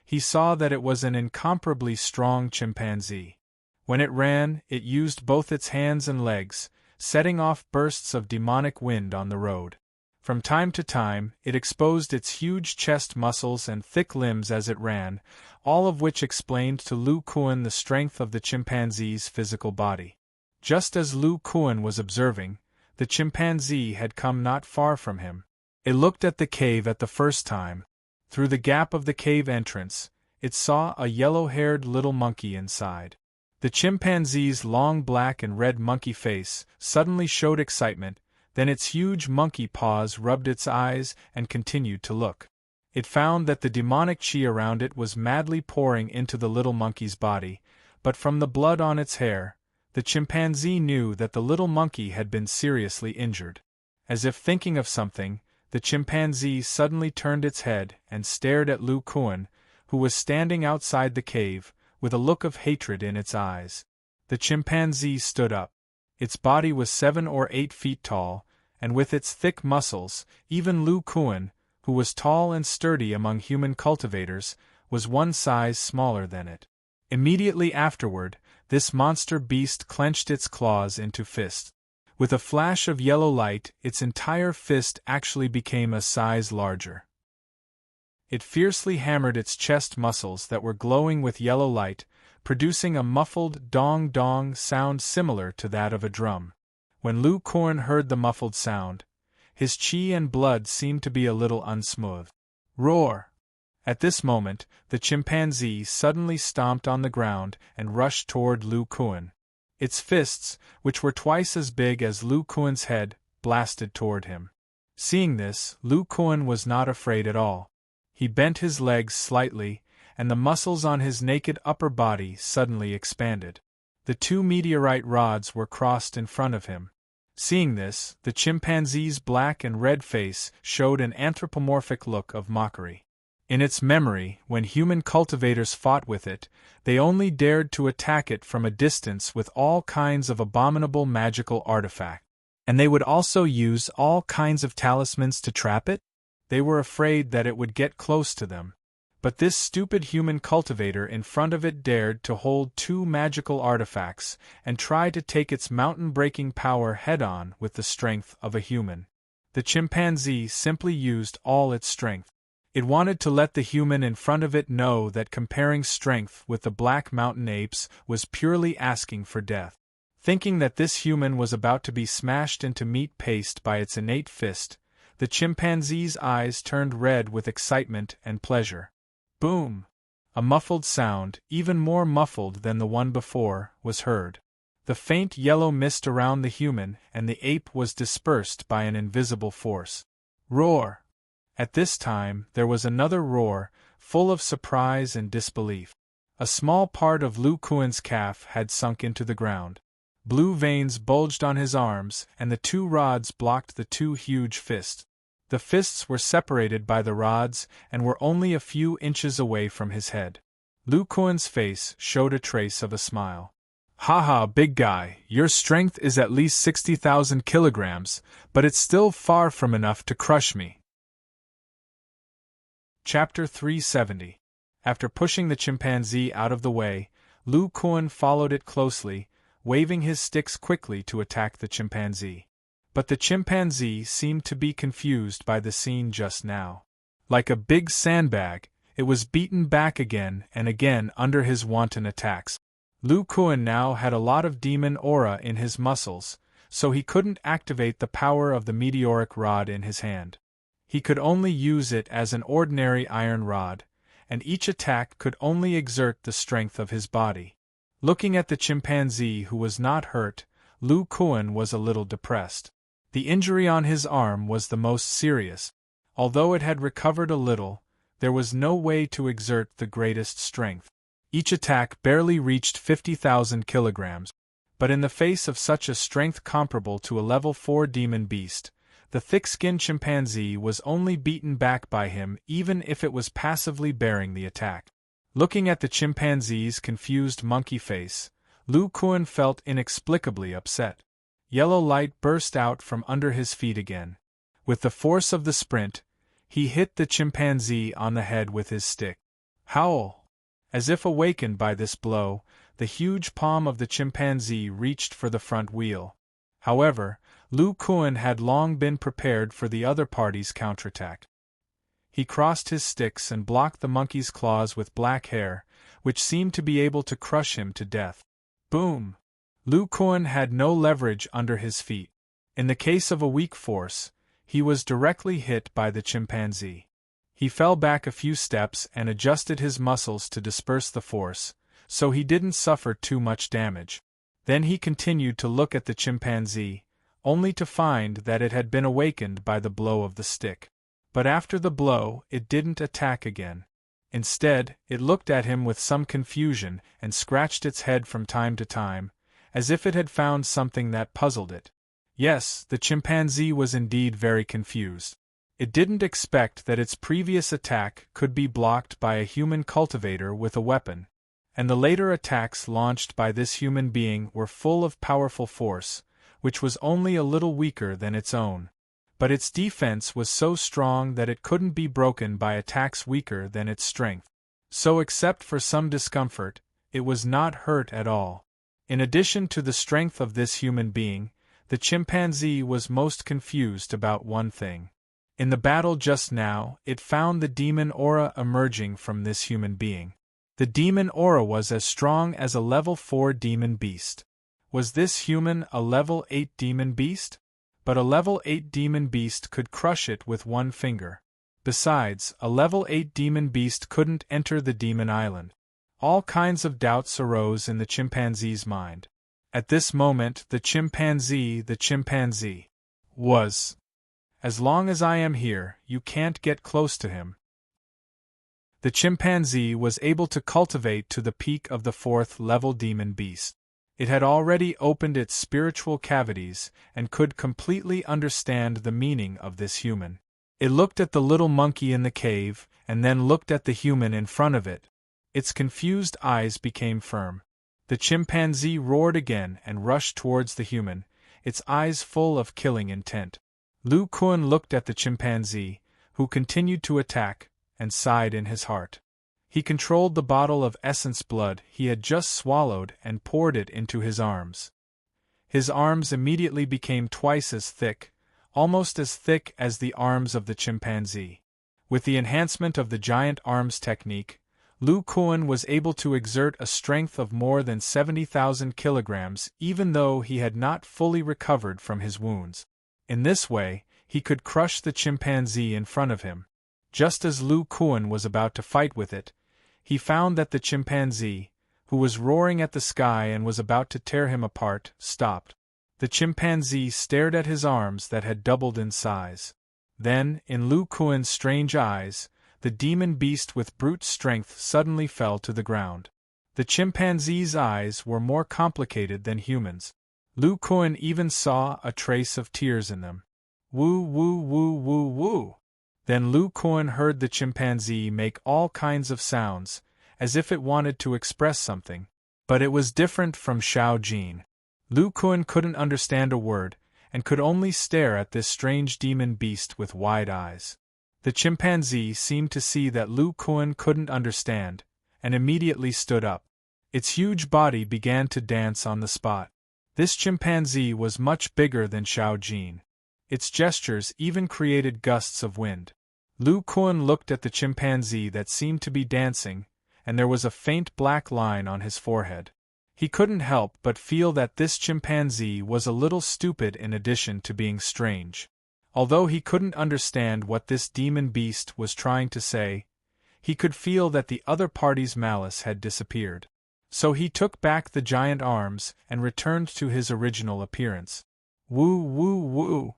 He saw that it was an incomparably strong chimpanzee. When it ran, it used both its hands and legs, setting off bursts of demonic wind on the road. From time to time, it exposed its huge chest muscles and thick limbs as it ran, all of which explained to Lu Kuan the strength of the chimpanzee's physical body. Just as Lu Kuan was observing, the chimpanzee had come not far from him. It looked at the cave at the first time. Through the gap of the cave entrance, it saw a yellow-haired little monkey inside. The chimpanzee's long black and red monkey face suddenly showed excitement, then its huge monkey paws rubbed its eyes and continued to look. It found that the demonic qi around it was madly pouring into the little monkey's body, but from the blood on its hair, the chimpanzee knew that the little monkey had been seriously injured. As if thinking of something, the chimpanzee suddenly turned its head and stared at Lu Kuan, who was standing outside the cave, with a look of hatred in its eyes. The chimpanzee stood up. Its body was 7 or 8 feet tall, and with its thick muscles, even Lu Kuan, who was tall and sturdy among human cultivators, was 1 size smaller than it. Immediately afterward, this monster beast clenched its claws into fists. With a flash of yellow light, its entire fist actually became a size larger. It fiercely hammered its chest muscles that were glowing with yellow light, producing a muffled dong-dong sound similar to that of a drum. When Lu Kuan heard the muffled sound, his qi and blood seemed to be a little unsmooth. Roar! At this moment, the chimpanzee suddenly stomped on the ground and rushed toward Lu Kuan. Its fists, which were twice as big as Lu Kuan's head, blasted toward him. Seeing this, Lu Kuan was not afraid at all. He bent his legs slightly, and the muscles on his naked upper body suddenly expanded. The two meteorite rods were crossed in front of him. Seeing this, the chimpanzee's black and red face showed an anthropomorphic look of mockery. In its memory, when human cultivators fought with it, they only dared to attack it from a distance with all kinds of abominable magical artifacts. And they would also use all kinds of talismans to trap it? They were afraid that it would get close to them. But this stupid human cultivator in front of it dared to hold two magical artifacts and try to take its mountain-breaking power head-on with the strength of a human. The chimpanzee simply used all its strength. It wanted to let the human in front of it know that comparing strength with the black mountain apes was purely asking for death. Thinking that this human was about to be smashed into meat paste by its innate fist, the chimpanzee's eyes turned red with excitement and pleasure. Boom! A muffled sound, even more muffled than the one before, was heard. The faint yellow mist around the human and the ape was dispersed by an invisible force. Roar! At this time, there was another roar, full of surprise and disbelief. A small part of Lu Kuan's calf had sunk into the ground. Blue veins bulged on his arms, and the two rods blocked the two huge fists. The fists were separated by the rods and were only a few inches away from his head. Lu Kuan's face showed a trace of a smile. "Haha, big guy, your strength is at least 60,000 kilograms, but it's still far from enough to crush me." Chapter 370. After pushing the chimpanzee out of the way, Lu Kuan followed it closely, waving his sticks quickly to attack the chimpanzee. But the chimpanzee seemed to be confused by the scene just now. Like a big sandbag, it was beaten back again and again under his wanton attacks. Lu Kuan now had a lot of demon aura in his muscles, so he couldn't activate the power of the meteoric rod in his hand. He could only use it as an ordinary iron rod, and each attack could only exert the strength of his body. Looking at the chimpanzee who was not hurt, Lu Kuan was a little depressed. The injury on his arm was the most serious. Although it had recovered a little, there was no way to exert the greatest strength. Each attack barely reached 50,000 kilograms. But in the face of such a strength comparable to a level 4 demon beast, the thick-skinned chimpanzee was only beaten back by him even if it was passively bearing the attack. Looking at the chimpanzee's confused monkey face, Lu Kuan felt inexplicably upset. Yellow light burst out from under his feet again. With the force of the sprint, he hit the chimpanzee on the head with his stick. Howl! As if awakened by this blow, the huge palm of the chimpanzee reached for the front wheel. However, Lu Kuan had long been prepared for the other party's counterattack. He crossed his sticks and blocked the monkey's claws with black hair, which seemed to be able to crush him to death. Boom! Lu Kuan had no leverage under his feet. In the case of a weak force, he was directly hit by the chimpanzee. He fell back a few steps and adjusted his muscles to disperse the force, so he didn't suffer too much damage. Then he continued to look at the chimpanzee, only to find that it had been awakened by the blow of the stick. But after the blow, it didn't attack again. Instead, it looked at him with some confusion and scratched its head from time to time, as if it had found something that puzzled it. Yes, the chimpanzee was indeed very confused. It didn't expect that its previous attack could be blocked by a human cultivator with a weapon, and the later attacks launched by this human being were full of powerful force, which was only a little weaker than its own. But its defense was so strong that it couldn't be broken by attacks weaker than its strength. So except for some discomfort, it was not hurt at all. In addition to the strength of this human being, the chimpanzee was most confused about one thing. In the battle just now, it found the demon aura emerging from this human being. The demon aura was as strong as a level 4 demon beast. Was this human a level 8 demon beast? But a level 8 demon beast could crush it with one finger. Besides, a level 8 demon beast couldn't enter the demon island. All kinds of doubts arose in the chimpanzee's mind. At this moment, the chimpanzee was. As long as I am here, you can't get close to him. The chimpanzee was able to cultivate to the peak of the 4th level demon beast. It had already opened its spiritual cavities and could completely understand the meaning of this human. It looked at the little monkey in the cave and then looked at the human in front of it. Its confused eyes became firm. The chimpanzee roared again and rushed towards the human, its eyes full of killing intent. Lu Kun looked at the chimpanzee, who continued to attack, and sighed in his heart. He controlled the bottle of essence blood he had just swallowed and poured it into his arms. His arms immediately became twice as thick, almost as thick as the arms of the chimpanzee. With the enhancement of the giant arms technique, Lu Kun was able to exert a strength of more than 70,000 kilograms even though he had not fully recovered from his wounds. In this way, he could crush the chimpanzee in front of him. Just as Lu Kun was about to fight with it, he found that the chimpanzee, who was roaring at the sky and was about to tear him apart, stopped. The chimpanzee stared at his arms that had doubled in size. Then, in Lu Kun's strange eyes, the demon beast with brute strength suddenly fell to the ground. The chimpanzee's eyes were more complicated than humans. Lu Kun even saw a trace of tears in them. Woo woo woo woo woo. Then Lu Kun heard the chimpanzee make all kinds of sounds, as if it wanted to express something. But it was different from Xiao Jin. Lu Kun couldn't understand a word, and could only stare at this strange demon beast with wide eyes. The chimpanzee seemed to see that Lu Kun couldn't understand, and immediately stood up. Its huge body began to dance on the spot. This chimpanzee was much bigger than Xiao Jin. Its gestures even created gusts of wind. Lu Kun looked at the chimpanzee that seemed to be dancing, and there was a faint black line on his forehead. He couldn't help but feel that this chimpanzee was a little stupid in addition to being strange. Although he couldn't understand what this demon beast was trying to say, he could feel that the other party's malice had disappeared. So he took back the giant arms and returned to his original appearance. Woo woo woo!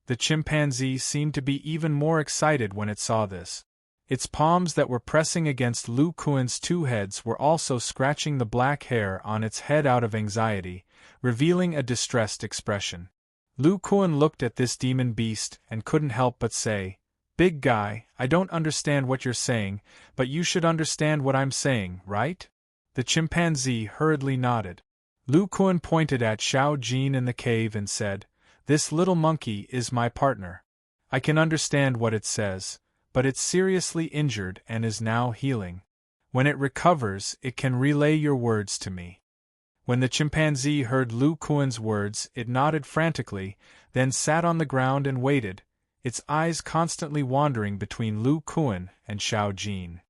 The chimpanzee seemed to be even more excited when it saw this. Its palms that were pressing against Lu Kun's two heads were also scratching the black hair on its head out of anxiety, revealing a distressed expression. Lu Kun looked at this demon beast and couldn't help but say, "Big guy, I don't understand what you're saying, but you should understand what I'm saying, right?" The chimpanzee hurriedly nodded. Lu Kun pointed at Xiao Jin in the cave and said, "This little monkey is my partner. I can understand what it says, but it's seriously injured and is now healing. When it recovers, it can relay your words to me." When the chimpanzee heard Lu Kun's words, it nodded frantically, then sat on the ground and waited, its eyes constantly wandering between Lu Kun and Xiao Jin.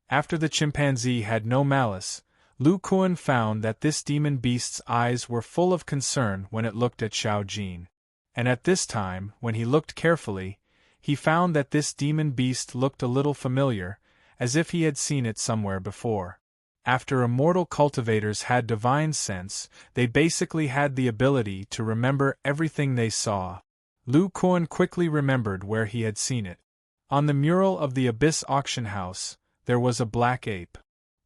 After the chimpanzee had no malice, Lu Kun found that this demon beast's eyes were full of concern when it looked at Xiao Jin. And at this time, when he looked carefully, he found that this demon beast looked a little familiar, as if he had seen it somewhere before. After immortal cultivators had divine sense, they basically had the ability to remember everything they saw. Lu Kun quickly remembered where he had seen it. On the mural of the Abyss auction house, there was a black ape.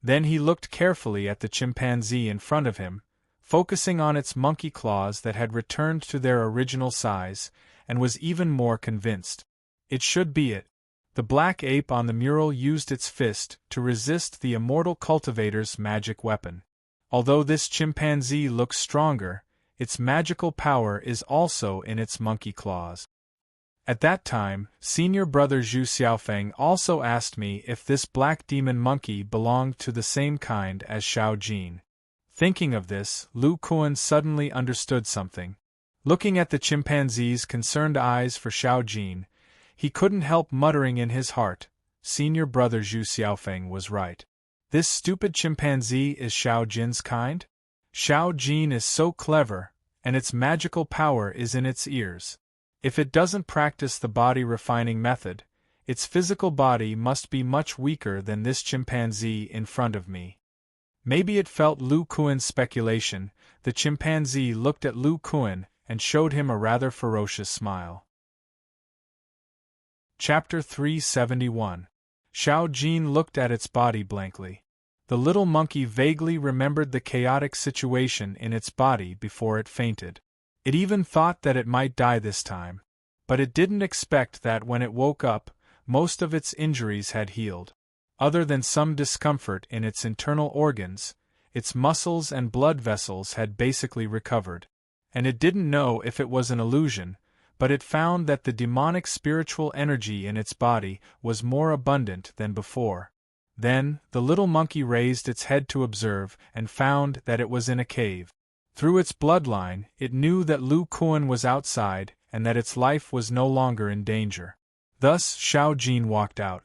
Then he looked carefully at the chimpanzee in front of him, focusing on its monkey claws that had returned to their original size, and was even more convinced. It should be it. The black ape on the mural used its fist to resist the immortal cultivator's magic weapon. Although this chimpanzee looks stronger, its magical power is also in its monkey claws. At that time, senior brother Zhu Xiaofeng also asked me if this black demon monkey belonged to the same kind as Xiao Jin. Thinking of this, Lu Kun suddenly understood something. Looking at the chimpanzee's concerned eyes for Xiao Jin, he couldn't help muttering in his heart, "Senior brother Zhu Xiaofeng was right. This stupid chimpanzee is Xiao Jin's kind? Xiao Jin is so clever, and its magical power is in its ears. If it doesn't practice the body refining method, its physical body must be much weaker than this chimpanzee in front of me." Maybe it felt Lu Kun's speculation. The chimpanzee looked at Lu Kun and showed him a rather ferocious smile. Chapter 371. Xiao Jin looked at its body blankly. The little monkey vaguely remembered the chaotic situation in its body before it fainted. It even thought that it might die this time. But it didn't expect that when it woke up, most of its injuries had healed. Other than some discomfort in its internal organs, its muscles and blood vessels had basically recovered. And it didn't know if it was an illusion, but it found that the demonic spiritual energy in its body was more abundant than before. Then, the little monkey raised its head to observe and found that it was in a cave. Through its bloodline, it knew that Lu Kuan was outside and that its life was no longer in danger. Thus, Xiao Jin walked out.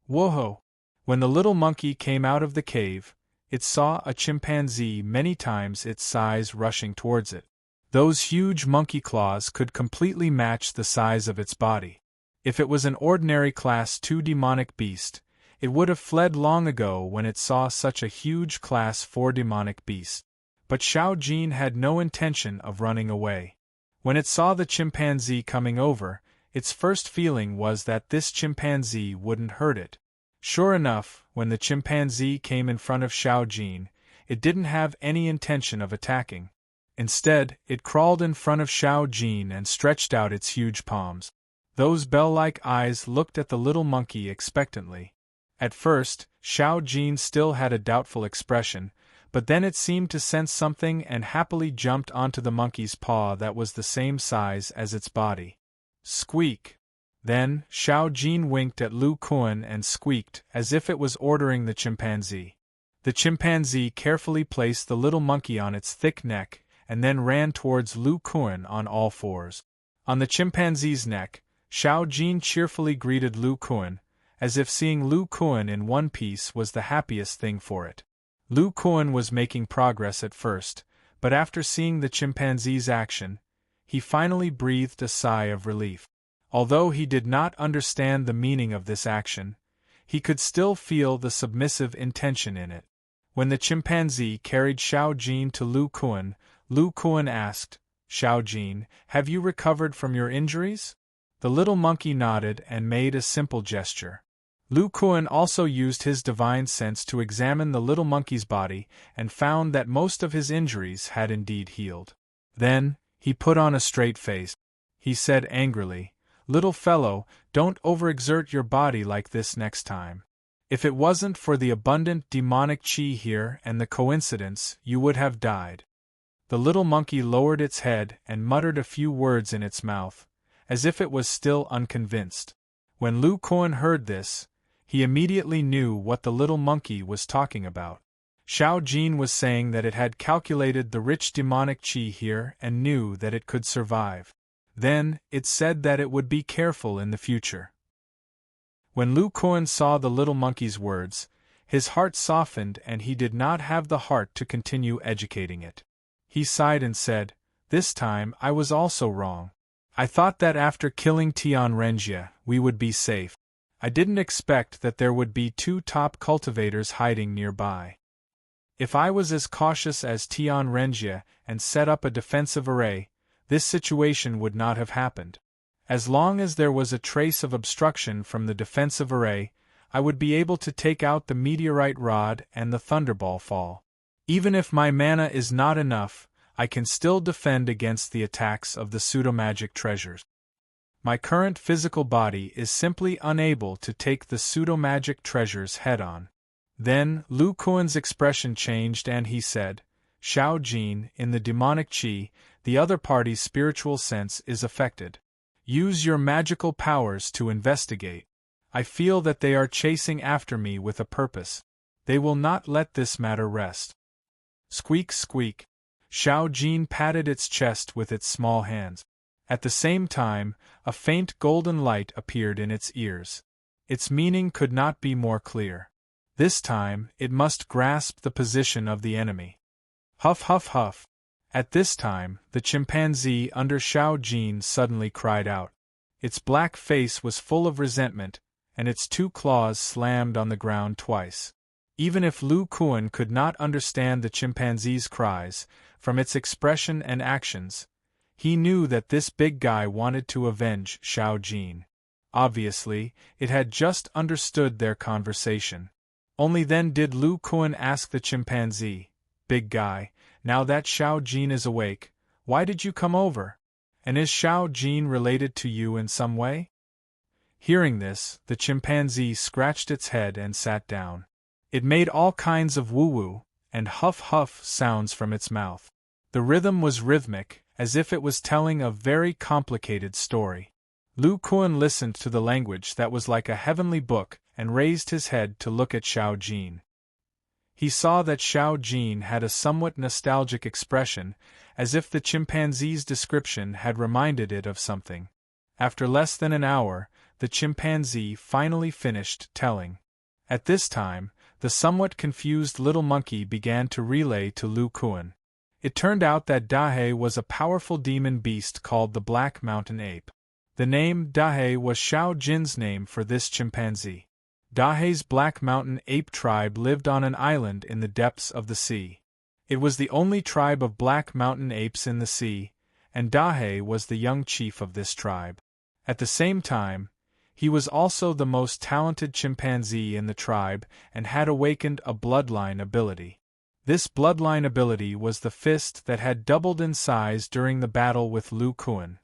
Whoa! When the little monkey came out of the cave, it saw a chimpanzee many times its size rushing towards it. Those huge monkey claws could completely match the size of its body. If it was an ordinary Class II demonic beast, it would have fled long ago when it saw such a huge Class IV demonic beast. But Xiao Jin had no intention of running away. When it saw the chimpanzee coming over, its first feeling was that this chimpanzee wouldn't hurt it. Sure enough, when the chimpanzee came in front of Xiao Jin, it didn't have any intention of attacking. Instead, it crawled in front of Xiao Jin and stretched out its huge palms. Those bell-like eyes looked at the little monkey expectantly. At first, Xiao Jin still had a doubtful expression, but then it seemed to sense something and happily jumped onto the monkey's paw that was the same size as its body. Squeak! Then, Xiao Jin winked at Lu Kuan and squeaked as if it was ordering the chimpanzee. The chimpanzee carefully placed the little monkey on its thick neck and then ran towards Lu Kuan on all fours. On the chimpanzee's neck, Xiao Jin cheerfully greeted Lu Kuan, as if seeing Lu Kuan in one piece was the happiest thing for it. Lu Kuan was making progress at first, but after seeing the chimpanzee's action, he finally breathed a sigh of relief. Although he did not understand the meaning of this action, he could still feel the submissive intention in it. When the chimpanzee carried Xiao Jin to Lu Kuan asked, "Xiao Jin, have you recovered from your injuries?" The little monkey nodded and made a simple gesture. Lu Kuan also used his divine sense to examine the little monkey's body and found that most of his injuries had indeed healed. Then, he put on a straight face. He said angrily, "Little fellow, don't overexert your body like this next time. If it wasn't for the abundant demonic chi here and the coincidence, you would have died." The little monkey lowered its head and muttered a few words in its mouth, as if it was still unconvinced. When Lu Kuan heard this, he immediately knew what the little monkey was talking about. Xiao Jin was saying that it had calculated the rich demonic chi here and knew that it could survive. Then, it said that it would be careful in the future. When Lu Kuan saw the little monkey's words, his heart softened and he did not have the heart to continue educating it. He sighed and said, "This time I was also wrong. I thought that after killing Tian Renjie, we would be safe. I didn't expect that there would be 2 top cultivators hiding nearby. If I was as cautious as Tian Renjie and set up a defensive array, this situation would not have happened. As long as there was a trace of obstruction from the defensive array, I would be able to take out the meteorite rod and the thunderball fall. Even if my mana is not enough, I can still defend against the attacks of the pseudo-magic treasures. My current physical body is simply unable to take the pseudo-magic treasures head-on." Then, Lu Kuan's expression changed and he said, "Xiao Jin, in the demonic chi, the other party's spiritual sense is affected. Use your magical powers to investigate. I feel that they are chasing after me with a purpose. They will not let this matter rest." Squeak squeak. Xiao Jin patted its chest with its small hands. At the same time, a faint golden light appeared in its ears. Its meaning could not be more clear. This time, it must grasp the position of the enemy. Huff huff huff. At this time, the chimpanzee under Xiao Jin suddenly cried out. Its black face was full of resentment, and its 2 claws slammed on the ground twice. Even if Lu Kuan could not understand the chimpanzee's cries, from its expression and actions, he knew that this big guy wanted to avenge Xiao Jin. Obviously, it had just understood their conversation. Only then did Lu Kuan ask the chimpanzee, "Big guy, now that Xiao Jin is awake, why did you come over? And is Xiao Jin related to you in some way?" Hearing this, the chimpanzee scratched its head and sat down. It made all kinds of woo-woo and huff-huff sounds from its mouth. The rhythm was rhythmic, as if it was telling a very complicated story. Lu Kuan listened to the language that was like a heavenly book and raised his head to look at Xiao Jin. He saw that Xiao Jin had a somewhat nostalgic expression, as if the chimpanzee's description had reminded it of something. After less than an hour, the chimpanzee finally finished telling. At this time, the somewhat confused little monkey began to relay to Lu Kuan. It turned out that Dahe was a powerful demon beast called the Black Mountain Ape. The name Dahe was Xiao Jin's name for this chimpanzee. Dahe's Black Mountain Ape tribe lived on an island in the depths of the sea. It was the only tribe of Black Mountain apes in the sea, and Dahe was the young chief of this tribe. At the same time, he was also the most talented chimpanzee in the tribe and had awakened a bloodline ability. This bloodline ability was the fist that had doubled in size during the battle with Lu Kuan.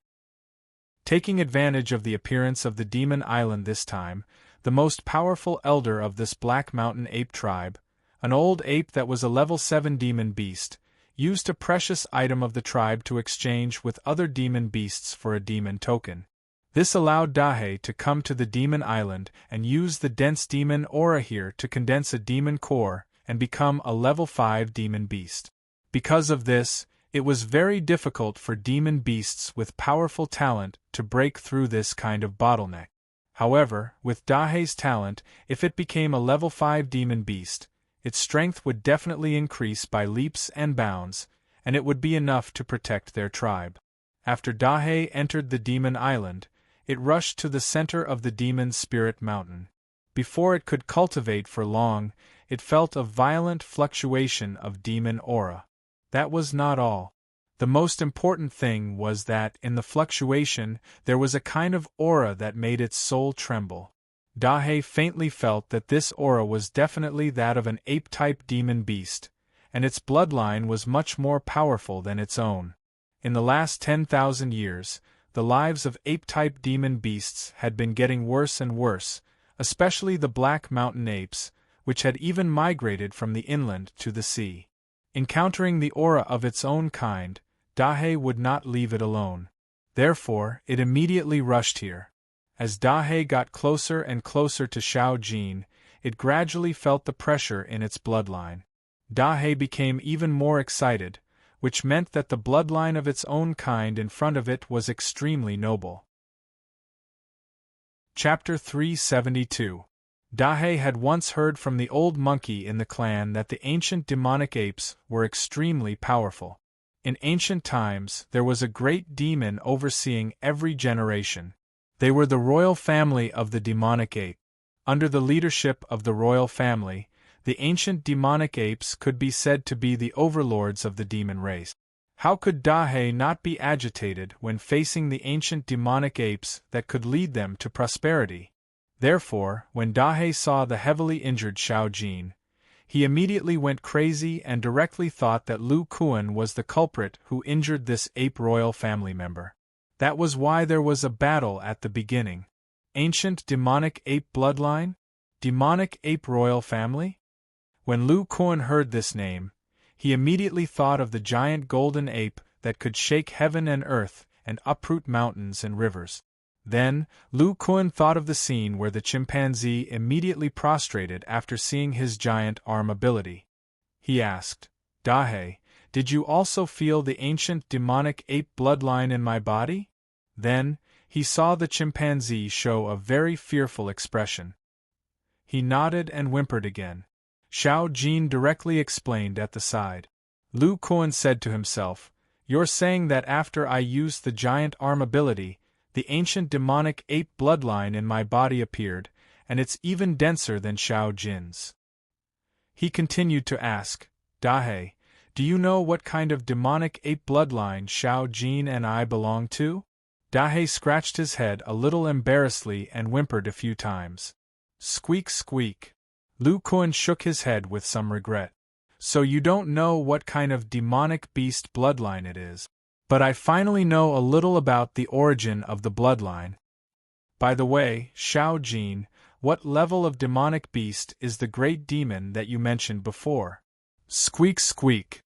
Taking advantage of the appearance of the demon island this time, the most powerful elder of this Black Mountain Ape tribe, an old ape that was a level 7 demon beast, used a precious item of the tribe to exchange with other demon beasts for a demon token. This allowed Dahe to come to the demon island and use the dense demon aura here to condense a demon core and become a level 5 demon beast. Because of this, it was very difficult for demon beasts with powerful talent to break through this kind of bottleneck. However, with Dahe's talent, if it became a level 5 demon beast, its strength would definitely increase by leaps and bounds, and it would be enough to protect their tribe. After Dahe entered the demon island, it rushed to the center of the demon spirit mountain. Before it could cultivate for long, it felt a violent fluctuation of demon aura. That was not all. The most important thing was that, in the fluctuation, there was a kind of aura that made its soul tremble. Dahe faintly felt that this aura was definitely that of an ape-type demon beast, and its bloodline was much more powerful than its own. In the last 10,000 years, the lives of ape-type demon beasts had been getting worse and worse, especially the Black Mountain apes, which had even migrated from the inland to the sea. Encountering the aura of its own kind, Dahe would not leave it alone. Therefore, it immediately rushed here. As Dahe got closer and closer to Xiao Jin, it gradually felt the pressure in its bloodline. Dahe became even more excited, which meant that the bloodline of its own kind in front of it was extremely noble. Chapter 372. Dahe had once heard from the old monkey in the clan that the ancient demonic apes were extremely powerful. In ancient times, there was a great demon overseeing every generation. They were the royal family of the demonic ape. Under the leadership of the royal family, the ancient demonic apes could be said to be the overlords of the demon race. How could Dahe not be agitated when facing the ancient demonic apes that could lead them to prosperity? Therefore, when Dahe saw the heavily injured Xiao Jin, he immediately went crazy and directly thought that Lu Kuan was the culprit who injured this ape royal family member. That was why there was a battle at the beginning. Ancient demonic ape bloodline? Demonic ape royal family? When Lu Kuan heard this name, he immediately thought of the giant golden ape that could shake heaven and earth and uproot mountains and rivers. Then, Lu Kuan thought of the scene where the chimpanzee immediately prostrated after seeing his giant arm ability. He asked, "Dahe, did you also feel the ancient demonic ape bloodline in my body?" Then, he saw the chimpanzee show a very fearful expression. He nodded and whimpered again. Xiao Jin directly explained at the side. Lu Kuan said to himself, "You're saying that after I used the giant arm ability, the ancient demonic ape bloodline in my body appeared, and it's even denser than Xiao Jin's." He continued to ask, "Dahe, do you know what kind of demonic ape bloodline Xiao Jin and I belong to?" Dahe scratched his head a little embarrassedly and whimpered a few times. Squeak squeak. Lu Kuan shook his head with some regret. So you don't know what kind of demonic beast bloodline it is. But I finally know a little about the origin of the bloodline. By the way, Xiao Jin, what level of demonic beast is the great demon that you mentioned before? Squeak squeak.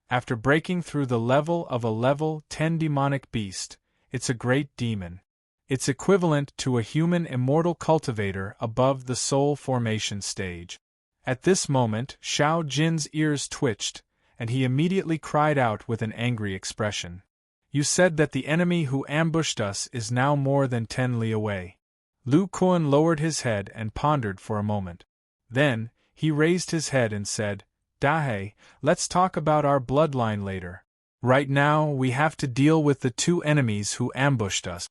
After breaking through the level of a level 10 demonic beast, it's a great demon. It's equivalent to a human immortal cultivator above the soul formation stage. At this moment, Xiao Jin's ears twitched, and he immediately cried out with an angry expression. You said that the enemy who ambushed us is now more than 10 li away. Lu Kuan lowered his head and pondered for a moment. Then, he raised his head and said, Dahe, let's talk about our bloodline later. Right now, we have to deal with the two enemies who ambushed us.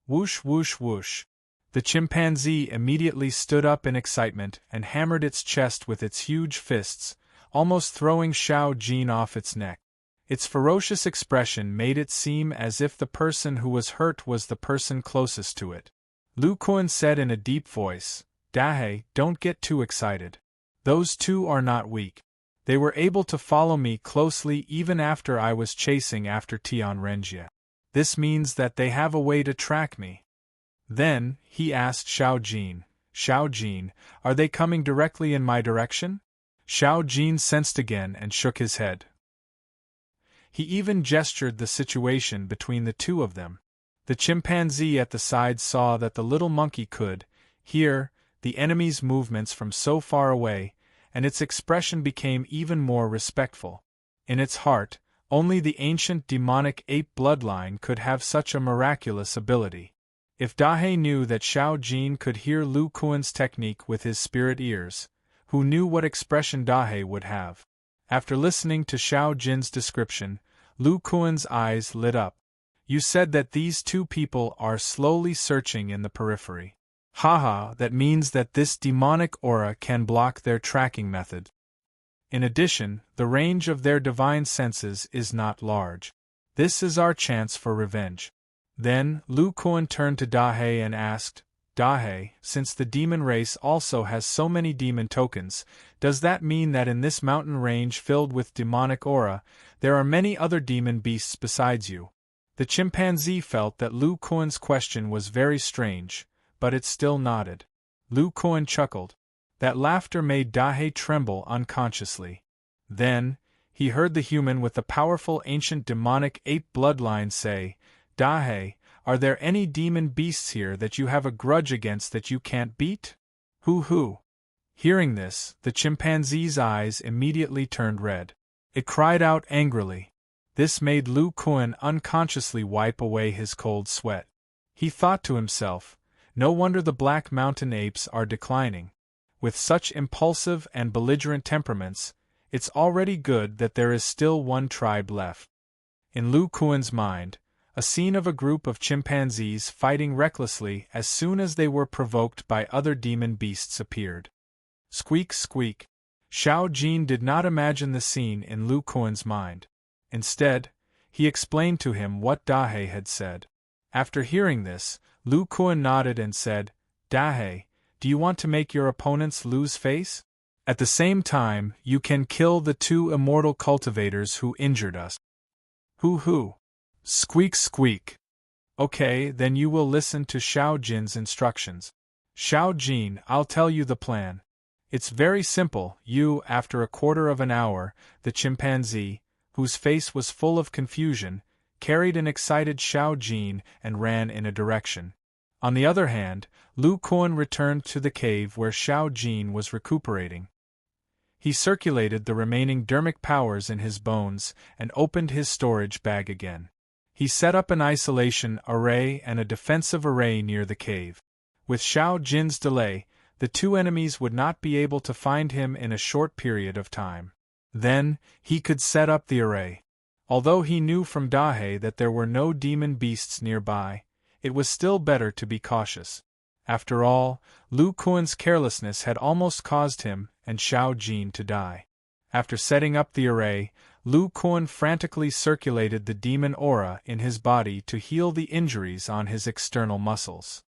Whoosh whoosh whoosh. The chimpanzee immediately stood up in excitement and hammered its chest with its huge fists, almost throwing Xiao Jin off its neck. Its ferocious expression made it seem as if the person who was hurt was the person closest to it. Lu Kuan said in a deep voice, Dahe, don't get too excited. Those two are not weak. They were able to follow me closely even after I was chasing after Tian Renjie. This means that they have a way to track me. Then, he asked Xiao Jin, are they coming directly in my direction? Xiao Jin sensed again and shook his head. He even gestured the situation between the two of them. The chimpanzee at the side saw that the little monkey could hear the enemy's movements from so far away, and its expression became even more respectful. In its heart, only the ancient demonic ape bloodline could have such a miraculous ability. If Dahe knew that Xiao Jin could hear Lu Kuan's technique with his spirit ears, who knew what expression Dahe would have? After listening to Xiao Jin's description, Lu Kuan's eyes lit up. You said that these two people are slowly searching in the periphery. Haha, that means that this demonic aura can block their tracking method. In addition, the range of their divine senses is not large. This is our chance for revenge. Then, Lu Kuan turned to Dahe and asked, Dahe, since the demon race also has so many demon tokens, does that mean that in this mountain range filled with demonic aura, there are many other demon beasts besides you? The chimpanzee felt that Lu Kuan's question was very strange, but it still nodded. Lu Kuan chuckled. That laughter made Dahe tremble unconsciously. Then, he heard the human with the powerful ancient demonic ape bloodline say, Dahe, are there any demon beasts here that you have a grudge against that you can't beat? Hoo. Hearing this, the chimpanzee's eyes immediately turned red. It cried out angrily. This made Lu Kuan unconsciously wipe away his cold sweat. He thought to himself, no wonder the Black Mountain apes are declining. With such impulsive and belligerent temperaments, it's already good that there is still one tribe left. In Lu Kuan's mind, a scene of a group of chimpanzees fighting recklessly as soon as they were provoked by other demon beasts appeared. Squeak squeak. Xiao Jin did not imagine the scene in Lu Kuan's mind. Instead, he explained to him what Dahe had said. After hearing this, Lu Kuan nodded and said, Dahe, do you want to make your opponents lose face? At the same time, you can kill the two immortal cultivators who injured us. Hoo. Squeak squeak. Okay, then you will listen to Xiao Jin's instructions. Xiao Jin, I'll tell you the plan. It's very simple. You, after a quarter of an hour, the chimpanzee, whose face was full of confusion, carried an excited Xiao Jin and ran in a direction. On the other hand, Lu Kuan returned to the cave where Xiao Jin was recuperating. He circulated the remaining dermic powers in his bones and opened his storage bag again. He set up an isolation array and a defensive array near the cave. With Xiao Jin's delay, the two enemies would not be able to find him in a short period of time. Then, he could set up the array. Although he knew from Dahe that there were no demon beasts nearby, it was still better to be cautious. After all, Lu Kuan's carelessness had almost caused him and Xiao Jin to die. After setting up the array, Lu Kuan frantically circulated the demon aura in his body to heal the injuries on his external muscles.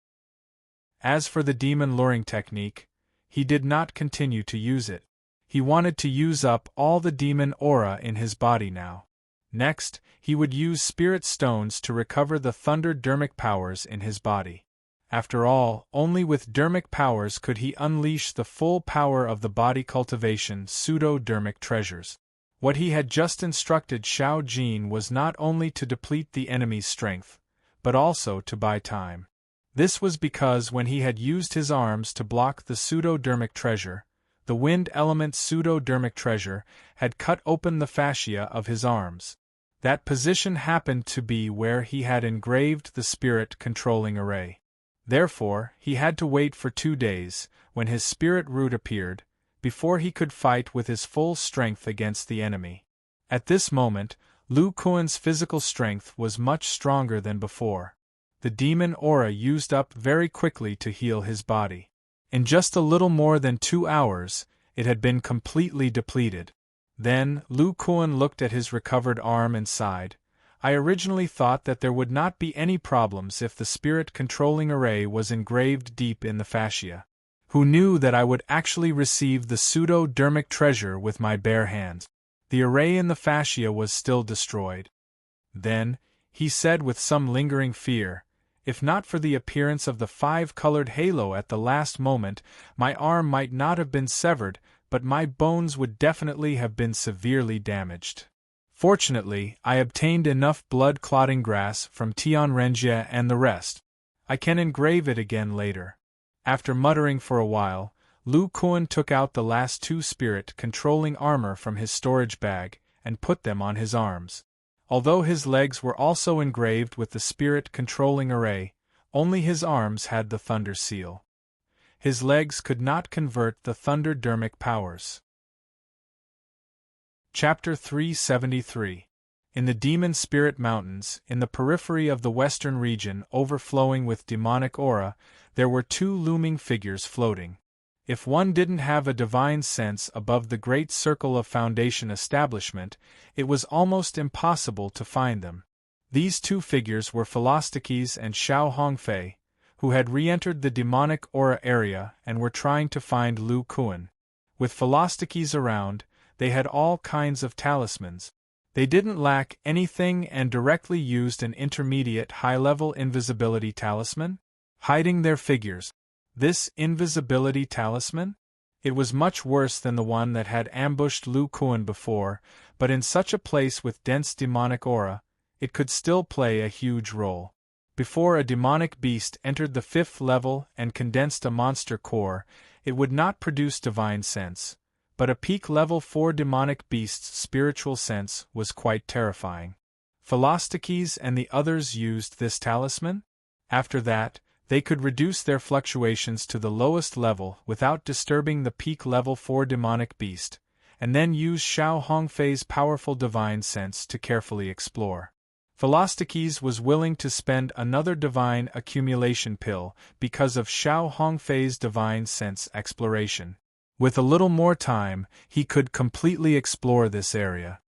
As for the demon luring technique, he did not continue to use it. He wanted to use up all the demon aura in his body now. Next, he would use spirit stones to recover the thunder dermic powers in his body. After all, only with dermic powers could he unleash the full power of the body cultivation pseudo-dermic treasures. What he had just instructed Xiao Jin was not only to deplete the enemy's strength, but also to buy time. This was because when he had used his arms to block the pseudo-dermic treasure, the wind element pseudo-dermic treasure had cut open the fascia of his arms. That position happened to be where he had engraved the spirit controlling array. Therefore, he had to wait for 2 days, when his spirit root appeared, before he could fight with his full strength against the enemy. At this moment, Lu Kuan's physical strength was much stronger than before. The demon aura used up very quickly to heal his body. In just a little more than 2 hours, it had been completely depleted. Then, Lu Kuan looked at his recovered arm and sighed. I originally thought that there would not be any problems if the spirit-controlling array was engraved deep in the fascia. Who knew that I would actually receive the pseudo-dermic treasure with my bare hands? The array in the fascia was still destroyed. Then, he said with some lingering fear, if not for the appearance of the 5-colored halo at the last moment, my arm might not have been severed, but my bones would definitely have been severely damaged. Fortunately, I obtained enough blood-clotting grass from Tianrenjie and the rest. I can engrave it again later. After muttering for a while, Lu Kuan took out the last 2 spirit-controlling armor from his storage bag and put them on his arms. Although his legs were also engraved with the spirit-controlling array, only his arms had the thunder seal. His legs could not convert the thunder dermic powers. Chapter 373. In the Demon Spirit Mountains, in the periphery of the western region overflowing with demonic aura, there were 2 looming figures floating. If one didn't have a divine sense above the great circle of Foundation establishment, it was almost impossible to find them. These 2 figures were Philostikes and Xiao Hongfei, who had re-entered the demonic aura area and were trying to find Lu Kuan. With Philostikes around, they had all kinds of talismans. They didn't lack anything and directly used an intermediate high-level invisibility talisman, hiding their figures. This invisibility talisman? It was much worse than the one that had ambushed Lu Kuan before, but in such a place with dense demonic aura, it could still play a huge role. Before a demonic beast entered the 5th level and condensed a monster core, it would not produce divine sense, but a peak level 4 demonic beast's spiritual sense was quite terrifying. Philostikes and the others used this talisman. After that, they could reduce their fluctuations to the lowest level without disturbing the peak level 4 demonic beast, and then use Xiao Hongfei's powerful divine sense to carefully explore. Philostikes was willing to spend another divine accumulation pill because of Xiao Hongfei's divine sense exploration. With a little more time, he could completely explore this area.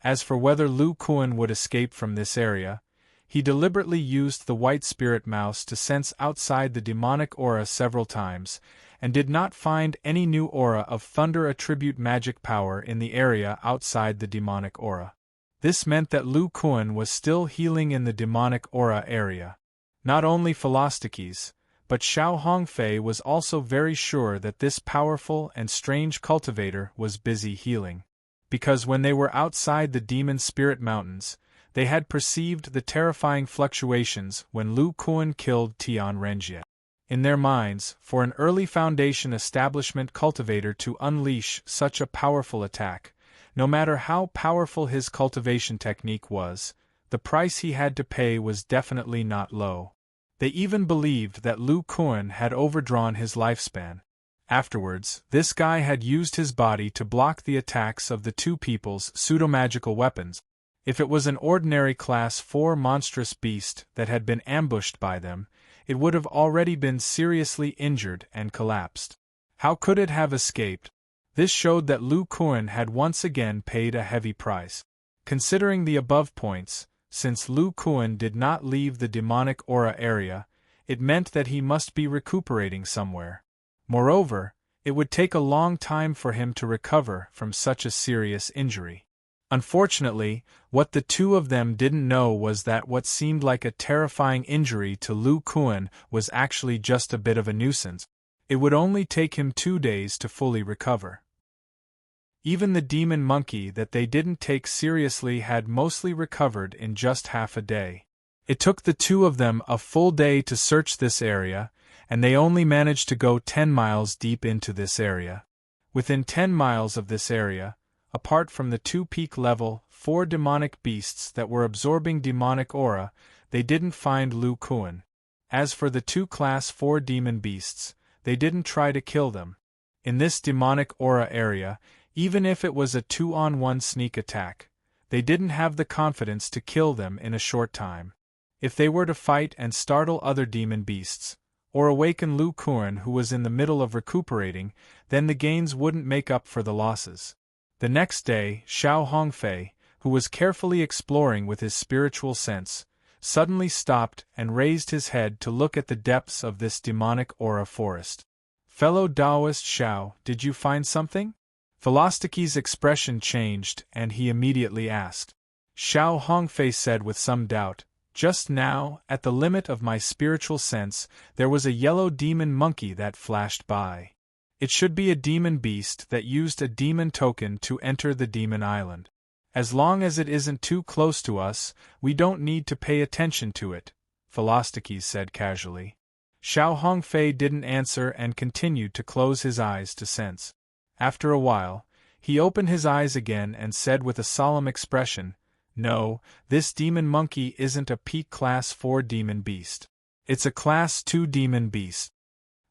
As for whether Lu Kuan would escape from this area, he deliberately used the white spirit mouse to sense outside the demonic aura several times, and did not find any new aura of thunder attribute magic power in the area outside the demonic aura. This meant that Lu Kuan was still healing in the demonic aura area. Not only Philostikes, but Xiao Hongfei was also very sure that this powerful and strange cultivator was busy healing. Because when they were outside the Demon Spirit Mountains, they had perceived the terrifying fluctuations when Lu Kuan killed Tianrenjie. In their minds, for an early Foundation establishment cultivator to unleash such a powerful attack, no matter how powerful his cultivation technique was, the price he had to pay was definitely not low. They even believed that Lu Kuan had overdrawn his lifespan. Afterwards, this guy had used his body to block the attacks of the 2 people's pseudo-magical weapons. If it was an ordinary Class 4 monstrous beast that had been ambushed by them, it would have already been seriously injured and collapsed. How could it have escaped? This showed that Lu Kuan had once again paid a heavy price. Considering the above points, since Lu Kuan did not leave the demonic aura area, it meant that he must be recuperating somewhere. Moreover, It would take a long time for him to recover from such a serious injury. Unfortunately, what the two of them didn't know was that what seemed like a terrifying injury to Lu Kuan was actually just a bit of a nuisance. It would only take him 2 days to fully recover. Even the demon monkey that they didn't take seriously had mostly recovered in just half a day. It took the two of them a full day to search this area, and they only managed to go 10 miles deep into this area. Within 10 miles of this area, apart from the 2 peak level, 4 demonic beasts that were absorbing demonic aura, they didn't find Lu Kuan. As for the 2 class 4 demon beasts, they didn't try to kill them. In this demonic aura area, even if it was a 2-on-1 sneak attack, they didn't have the confidence to kill them in a short time. If they were to fight and startle other demon beasts, or awaken Lu Kuan who was in the middle of recuperating, then the gains wouldn't make up for the losses. The next day, Xiao Hongfei, who was carefully exploring with his spiritual sense, suddenly stopped and raised his head to look at the depths of this demonic aura forest. "Fellow Taoist Xiao, did you find something?" Philostaki's expression changed and he immediately asked. Xiao Hongfei said with some doubt, "Just now, at the limit of my spiritual sense, there was a yellow demon monkey that flashed by. It should be a demon beast that used a demon token to enter the demon island. As long as it isn't too close to us, we don't need to pay attention to it," Philostakis said casually. Xiao Hongfei didn't answer and continued to close his eyes to sense. After a while, he opened his eyes again and said with a solemn expression, "No, this demon monkey isn't a peak class 4 demon beast. It's a class 2 demon beast."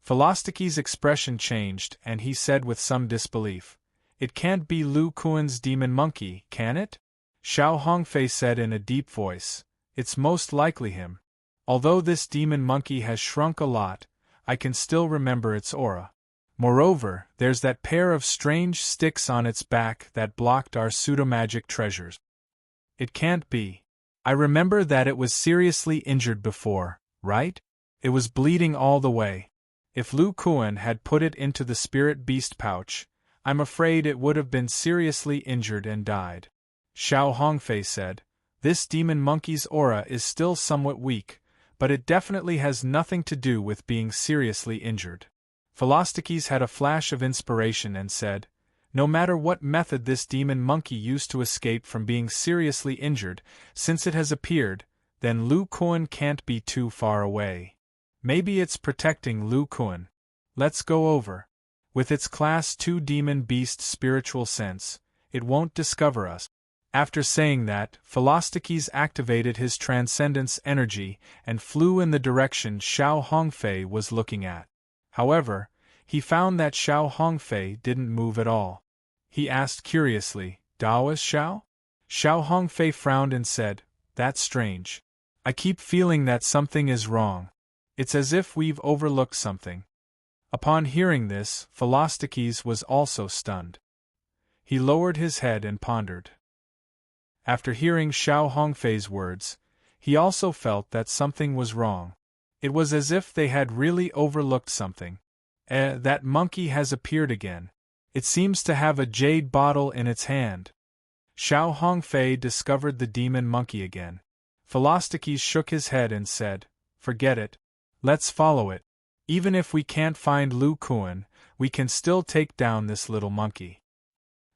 Philostaki's expression changed and he said with some disbelief, "It can't be Lu Kuan's demon monkey, can it?" Xiao Hongfei said in a deep voice, "It's most likely him. Although this demon monkey has shrunk a lot, I can still remember its aura. Moreover, there's that pair of strange sticks on its back that blocked our pseudomagic treasures. It can't be. I remember that it was seriously injured before, right? It was bleeding all the way. If Lu Kuan had put it into the spirit beast pouch, I'm afraid it would have been seriously injured and died." Xiao Hongfei said, "This demon monkey's aura is still somewhat weak, but it definitely has nothing to do with being seriously injured." Philostakis had a flash of inspiration and said, "No matter what method this demon monkey used to escape from being seriously injured, since it has appeared, then Lu Kuan can't be too far away. Maybe it's protecting Lu Kuan. Let's go over. With its class 2 demon beast spiritual sense, it won't discover us." After saying that, Philostakis activated his transcendence energy and flew in the direction Xiao Hongfei was looking at. However, he found that Xiao Hongfei didn't move at all. He asked curiously, "Taoist Xiao?" Xiao Hongfei frowned and said, "That's strange. I keep feeling that something is wrong. It's as if we've overlooked something." Upon hearing this, Philostakis was also stunned. He lowered his head and pondered. After hearing Xiao Hongfei's words, he also felt that something was wrong. It was as if they had really overlooked something. That monkey has appeared again. It seems to have a jade bottle in its hand." Xiao Hongfei discovered the demon monkey again. Philostakis shook his head and said, "Forget it. Let's follow it. Even if we can't find Lu Kuan, we can still take down this little monkey.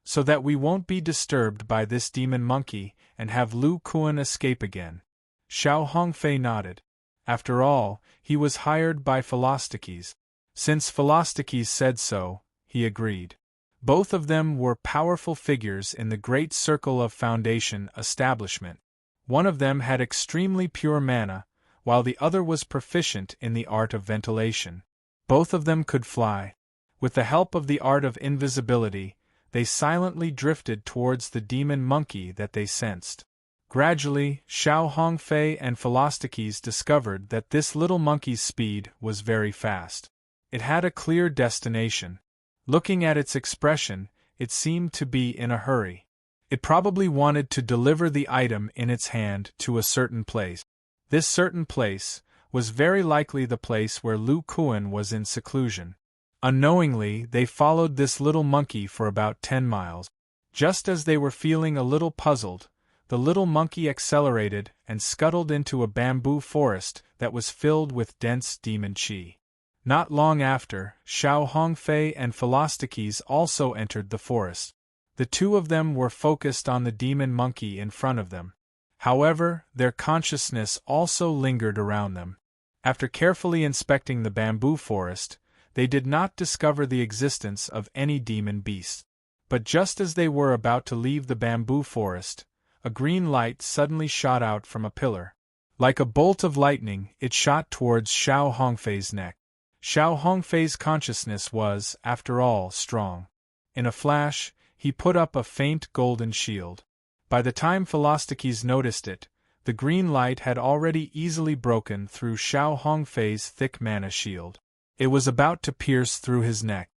So that we won't be disturbed by this demon monkey and have Lu Kuan escape again." Xiao Hongfei nodded. After all, he was hired by Philostakis. Since Philostakis said so, he agreed. Both of them were powerful figures in the great circle of Foundation establishment. One of them had extremely pure mana, while the other was proficient in the art of ventilation. Both of them could fly. With the help of the art of invisibility, they silently drifted towards the demon monkey that they sensed. Gradually, Xiao Hongfei and Philostakis discovered that this little monkey's speed was very fast. It had a clear destination. Looking at its expression, it seemed to be in a hurry. It probably wanted to deliver the item in its hand to a certain place. This certain place was very likely the place where Lu Kuan was in seclusion. Unknowingly, they followed this little monkey for about 10 miles. Just as they were feeling a little puzzled, the little monkey accelerated and scuttled into a bamboo forest that was filled with dense demon qi. Not long after, Xiao Hongfei and Philostikes also entered the forest. The two of them were focused on the demon monkey in front of them. However, their consciousness also lingered around them. After carefully inspecting the bamboo forest, they did not discover the existence of any demon beast. But just as they were about to leave the bamboo forest, a green light suddenly shot out from a pillar. Like a bolt of lightning, it shot towards Xiao Hongfei's neck. Xiao Hongfei's consciousness was, after all, strong. In a flash, he put up a faint golden shield. By the time Philostikes noticed it, the green light had already easily broken through Xiao Hongfei's thick mana shield. It was about to pierce through his neck.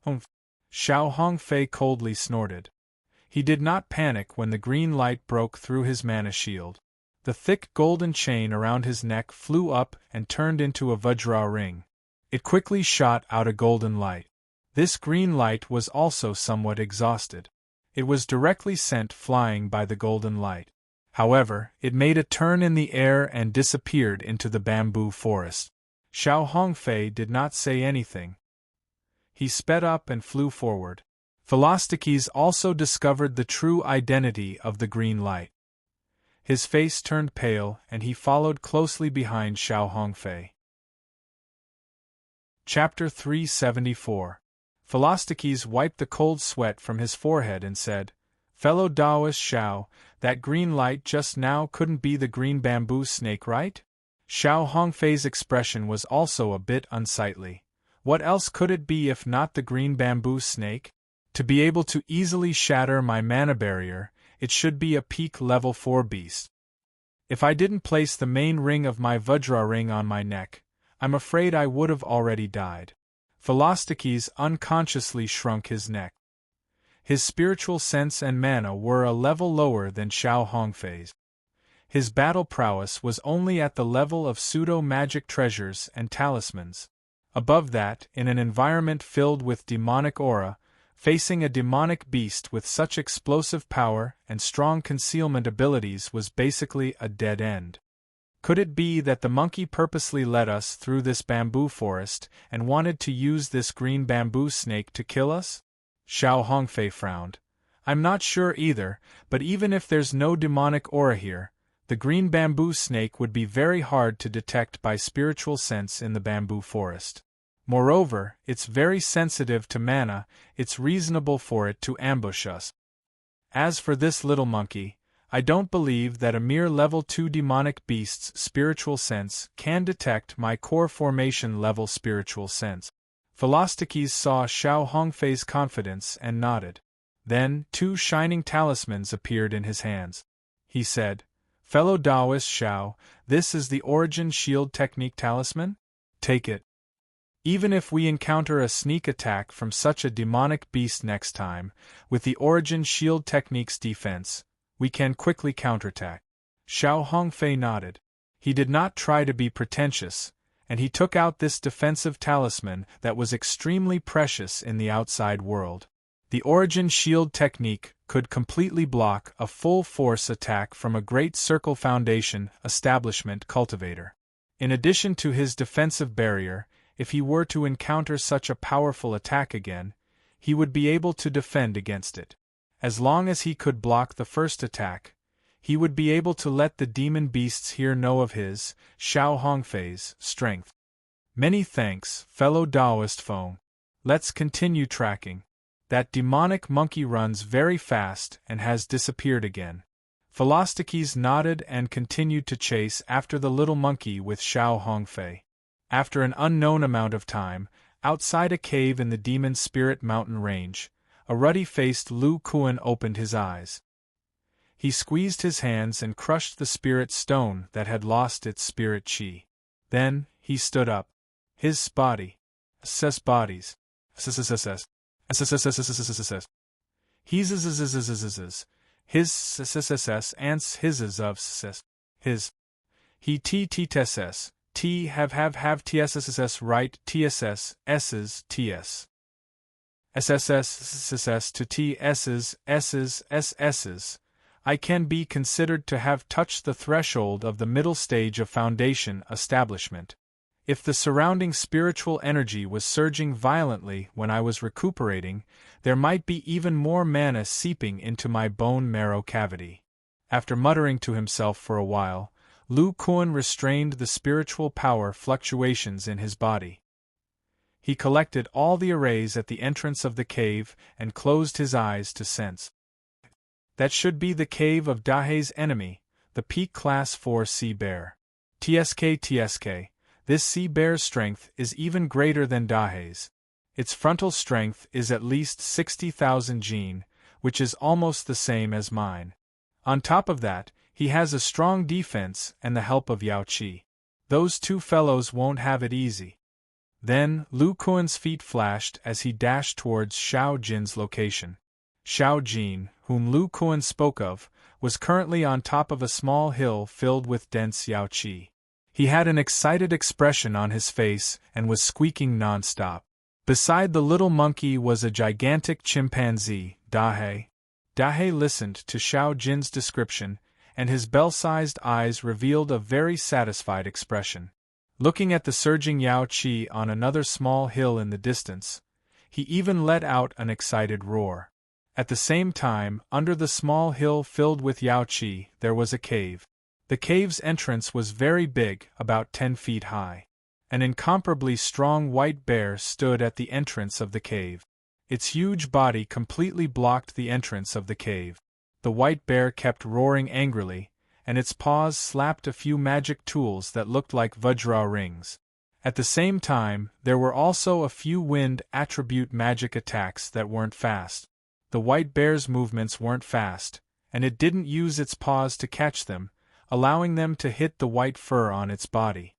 Humph! Xiao Hongfei coldly snorted. He did not panic when the green light broke through his mana shield. The thick golden chain around his neck flew up and turned into a Vajra ring. It quickly shot out a golden light. This green light was also somewhat exhausted. It was directly sent flying by the golden light. However, it made a turn in the air and disappeared into the bamboo forest. Xiao Hongfei did not say anything. He sped up and flew forward. Philostikes also discovered the true identity of the green light. His face turned pale and he followed closely behind Xiao Hongfei. Chapter 374. Philostikes wiped the cold sweat from his forehead and said, "Fellow Taoist Xiao, that green light just now couldn't be the green bamboo snake, right?" Xiao Hongfei's expression was also a bit unsightly. What else could it be if not the green bamboo snake? To be able to easily shatter my mana barrier, it should be a peak level 4 beast. If I didn't place the main ring of my Vajra ring on my neck, I'm afraid I would have already died. Philostikes unconsciously shrunk his neck. His spiritual sense and mana were a level lower than Xiao Hongfei's. His battle prowess was only at the level of pseudo-magic treasures and talismans. Above that, in an environment filled with demonic aura, facing a demonic beast with such explosive power and strong concealment abilities was basically a dead end. Could it be that the monkey purposely led us through this bamboo forest and wanted to use this green bamboo snake to kill us? Xiao Hongfei frowned. I'm not sure either, but even if there's no demonic aura here, the green bamboo snake would be very hard to detect by spiritual sense in the bamboo forest. Moreover, it's very sensitive to mana, it's reasonable for it to ambush us. As for this little monkey, I don't believe that a mere level 2 demonic beast's spiritual sense can detect my core formation level spiritual sense. Philostikes saw Xiao Hongfei's confidence and nodded. Then, 2 shining talismans appeared in his hands. He said, "Fellow Taoist Xiao, this is the Origin Shield Technique Talisman? Take it. Even if we encounter a sneak attack from such a demonic beast next time, with the Origin Shield Technique's defense, we can quickly counterattack." Xiao Hongfei nodded. He did not try to be pretentious, and he took out this defensive talisman that was extremely precious in the outside world. The Origin Shield Technique could completely block a full-force attack from a Great Circle Foundation establishment cultivator. In addition to his defensive barrier, if he were to encounter such a powerful attack again, he would be able to defend against it. As long as he could block the first attack, he would be able to let the demon beasts here know of his, Xiao Hongfei's, strength. Many thanks, fellow Taoist Feng. Let's continue tracking. That demonic monkey runs very fast and has disappeared again. Philostikes nodded and continued to chase after the little monkey with Xiao Hongfei. After an unknown amount of time, outside a cave in the Demon Spirit Mountain range, a ruddy-faced Lu Kuan opened his eyes. He squeezed his hands and crushed the spirit stone that had lost its spirit chi. Then, he stood up. His body. Ses bodies. His. His ants hisses of ses. His. He tss. T have TSSS right TSS S's TS. SSS to TS's S's SS's. I can be considered to have touched the threshold of the middle stage of foundation establishment. If the surrounding spiritual energy was surging violently when I was recuperating, there might be even more mana seeping into my bone marrow cavity. After muttering to himself for a while, Lu Kuan restrained the spiritual power fluctuations in his body. He collected all the arrays at the entrance of the cave and closed his eyes to sense. That should be the cave of Dahei's enemy, the peak class 4 sea bear. TSK. This sea bear's strength is even greater than Dahei's. Its frontal strength is at least 60,000 Jin, which is almost the same as mine. On top of that, he has a strong defense and the help of Yao Qi. Those two fellows won't have it easy. Then, Lu Kuan's feet flashed as he dashed towards Xiao Jin's location. Xiao Jin, whom Lu Kuan spoke of, was currently on top of a small hill filled with dense Yao Qi. He had an excited expression on his face and was squeaking non-stop. Beside the little monkey was a gigantic chimpanzee, Dahei. Dahei listened to Xiao Jin's description, and his bell-sized eyes revealed a very satisfied expression. Looking at the surging Yao Qi on another small hill in the distance, he even let out an excited roar. At the same time, under the small hill filled with Yao Qi, there was a cave. The cave's entrance was very big, about 10 feet high. An incomparably strong white bear stood at the entrance of the cave. Its huge body completely blocked the entrance of the cave. The white bear kept roaring angrily, and its paws slapped a few magic tools that looked like Vajra rings. At the same time, there were also a few wind attribute magic attacks that weren't fast. The white bear's movements weren't fast, and it didn't use its paws to catch them, allowing them to hit the white fur on its body.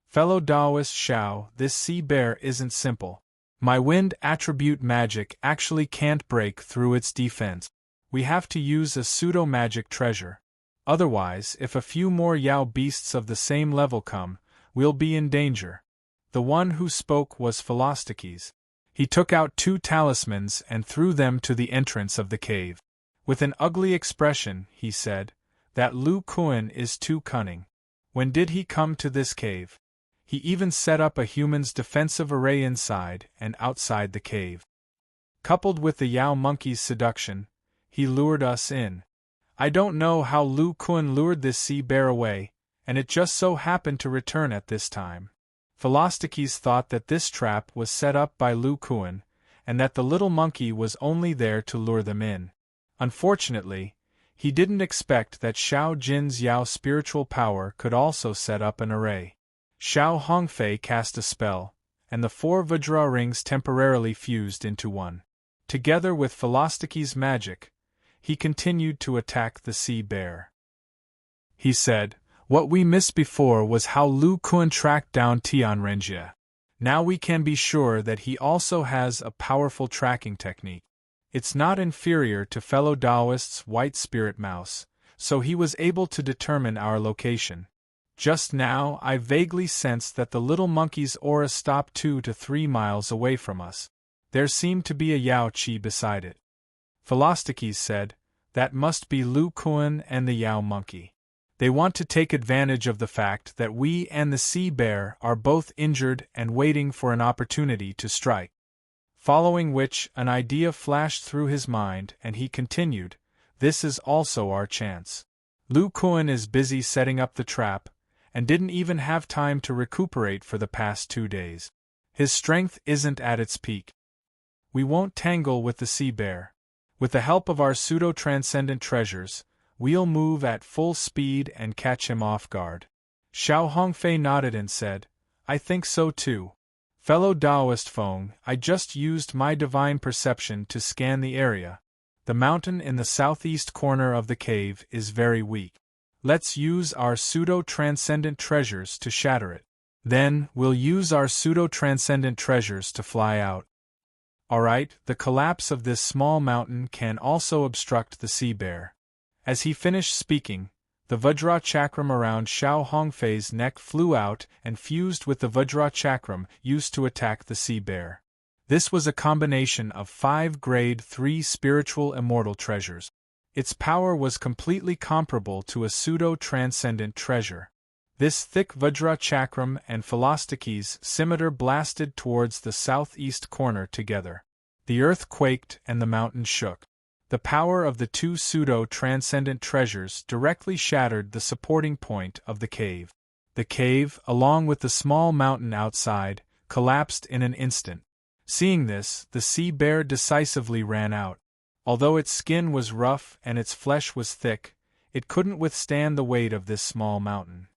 Fellow Taoist Xiao, this sea bear isn't simple. My wind attribute magic actually can't break through its defense. We have to use a pseudo-magic treasure. Otherwise, if a few more Yao beasts of the same level come, we'll be in danger. The one who spoke was Philostikes. He took out 2 talismans and threw them to the entrance of the cave. With an ugly expression, he said, "That Lu Kuan is too cunning. When did he come to this cave? He even set up a human's defensive array inside and outside the cave. Coupled with the Yao monkey's seduction, he lured us in. I don't know how Lu Kuan lured this sea bear away, and it just so happened to return at this time." Philostikes thought that this trap was set up by Lu Kuan, and that the little monkey was only there to lure them in. Unfortunately, he didn't expect that Xiao Jin's Yao spiritual power could also set up an array. Xiao Hongfei cast a spell, and the 4 Vajra rings temporarily fused into one. Together with Philostikes' magic, he continued to attack the sea bear. He said, "What we missed before was how Lu Kuan tracked down Tianrenjie. Now we can be sure that he also has a powerful tracking technique. It's not inferior to fellow Taoist's white spirit mouse, so he was able to determine our location. Just now I vaguely sensed that the little monkey's aura stopped 2 to 3 miles away from us. There seemed to be a Yao Qi beside it." Philostikes said, "That must be Lu Kuan and the Yao monkey. They want to take advantage of the fact that we and the sea bear are both injured and waiting for an opportunity to strike." Following which, an idea flashed through his mind and he continued, "This is also our chance. Lu Kuan is busy setting up the trap, and didn't even have time to recuperate for the past 2 days. His strength isn't at its peak. We won't tangle with the sea bear. With the help of our pseudo-transcendent treasures, we'll move at full speed and catch him off guard." Xiao Hongfei nodded and said, "I think so too. Fellow Taoist Feng, I just used my divine perception to scan the area. The mountain in the southeast corner of the cave is very weak. Let's use our pseudo-transcendent treasures to shatter it. Then, we'll use our pseudo-transcendent treasures to fly out. Alright, the collapse of this small mountain can also obstruct the sea bear." As he finished speaking, The Vajra chakram around Xiao Hongfei's neck flew out and fused with the Vajra chakram used to attack the sea bear. This was a combination of 5 Grade 3 spiritual immortal treasures. Its power was completely comparable to a pseudo-transcendent treasure. This thick Vajra chakram and Philostaki's scimitar blasted towards the southeast corner together. The earth quaked and the mountain shook. The power of the 2 pseudo-transcendent treasures directly shattered the supporting point of the cave. The cave, along with the small mountain outside, collapsed in an instant. Seeing this, the sea bear decisively ran out. Although its skin was rough and its flesh was thick, it couldn't withstand the weight of this small mountain.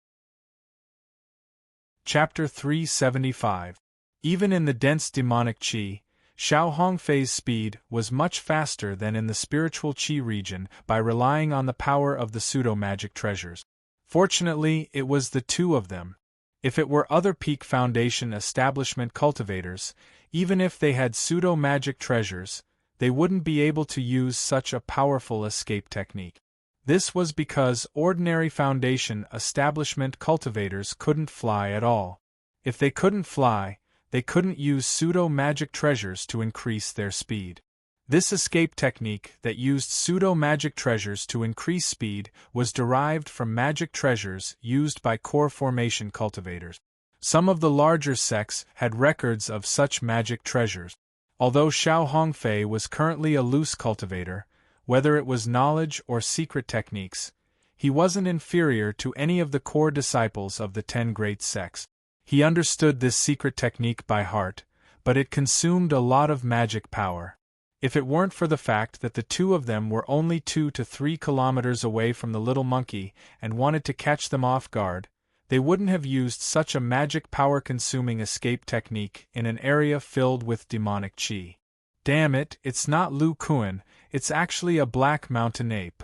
Chapter 375. Even in the dense demonic qi, Xiao Hongfei's speed was much faster than in the spiritual qi region by relying on the power of the pseudo-magic treasures. Fortunately, it was the 2 of them. If it were other Peak Foundation establishment cultivators, even if they had pseudo-magic treasures, they wouldn't be able to use such a powerful escape technique. This was because ordinary Foundation establishment cultivators couldn't fly at all. If they couldn't fly, they couldn't use pseudo-magic treasures to increase their speed. This escape technique that used pseudo-magic treasures to increase speed was derived from magic treasures used by core formation cultivators. Some of the larger sects had records of such magic treasures. Although Xiao Hongfei was currently a loose cultivator, whether it was knowledge or secret techniques, he wasn't inferior to any of the core disciples of the 10 great sects. He understood this secret technique by heart, but it consumed a lot of magic power. If it weren't for the fact that the 2 of them were only 2 to 3 kilometers away from the little monkey and wanted to catch them off guard, they wouldn't have used such a magic power-consuming escape technique in an area filled with demonic qi. Damn it, it's not Lu Kuan, it's actually a black mountain ape.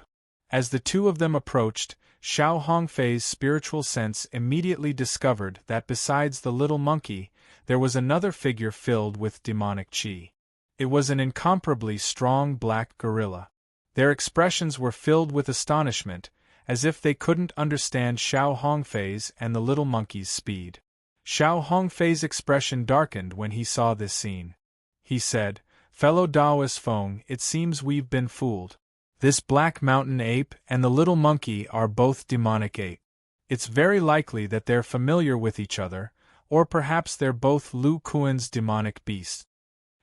As the 2 of them approached, Xiao Hongfei's spiritual sense immediately discovered that besides the little monkey, there was another figure filled with demonic qi. It was an incomparably strong black gorilla. Their expressions were filled with astonishment, as if they couldn't understand Xiao Hongfei's and the little monkey's speed. Xiao Hongfei's expression darkened when he saw this scene. He said, "Fellow Daoist Feng, it seems we've been fooled. This black mountain ape and the little monkey are both demonic ape. It's very likely that they're familiar with each other, or perhaps they're both Lu Kuan's demonic beasts."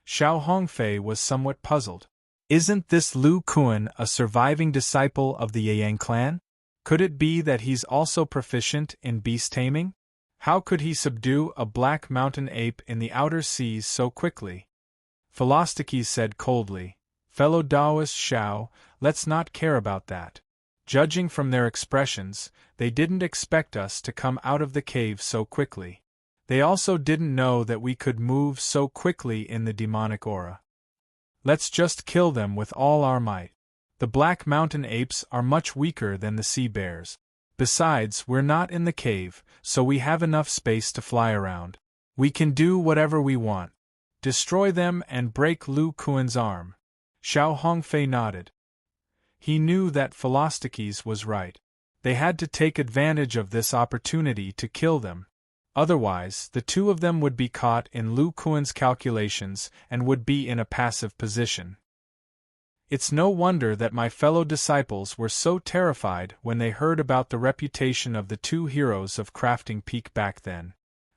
Xiao Hongfei was somewhat puzzled. Isn't this Lu Kuan a surviving disciple of the Yang clan? Could it be that he's also proficient in beast taming? How could he subdue a black mountain ape in the outer seas so quickly? Philostakis said coldly, "Fellow Taoist Xiao, let's not care about that. Judging from their expressions, they didn't expect us to come out of the cave so quickly. They also didn't know that we could move so quickly in the demonic aura. Let's just kill them with all our might. The black mountain apes are much weaker than the sea bears. Besides, we're not in the cave, so we have enough space to fly around. We can do whatever we want. Destroy them and break Lu Kuan's arm." Xiao Hongfei nodded. He knew that Philostakis was right. They had to take advantage of this opportunity to kill them. Otherwise, the 2 of them would be caught in Lu Kuan's calculations and would be in a passive position. It's no wonder that my fellow disciples were so terrified when they heard about the reputation of the 2 heroes of Crafting Peak back then.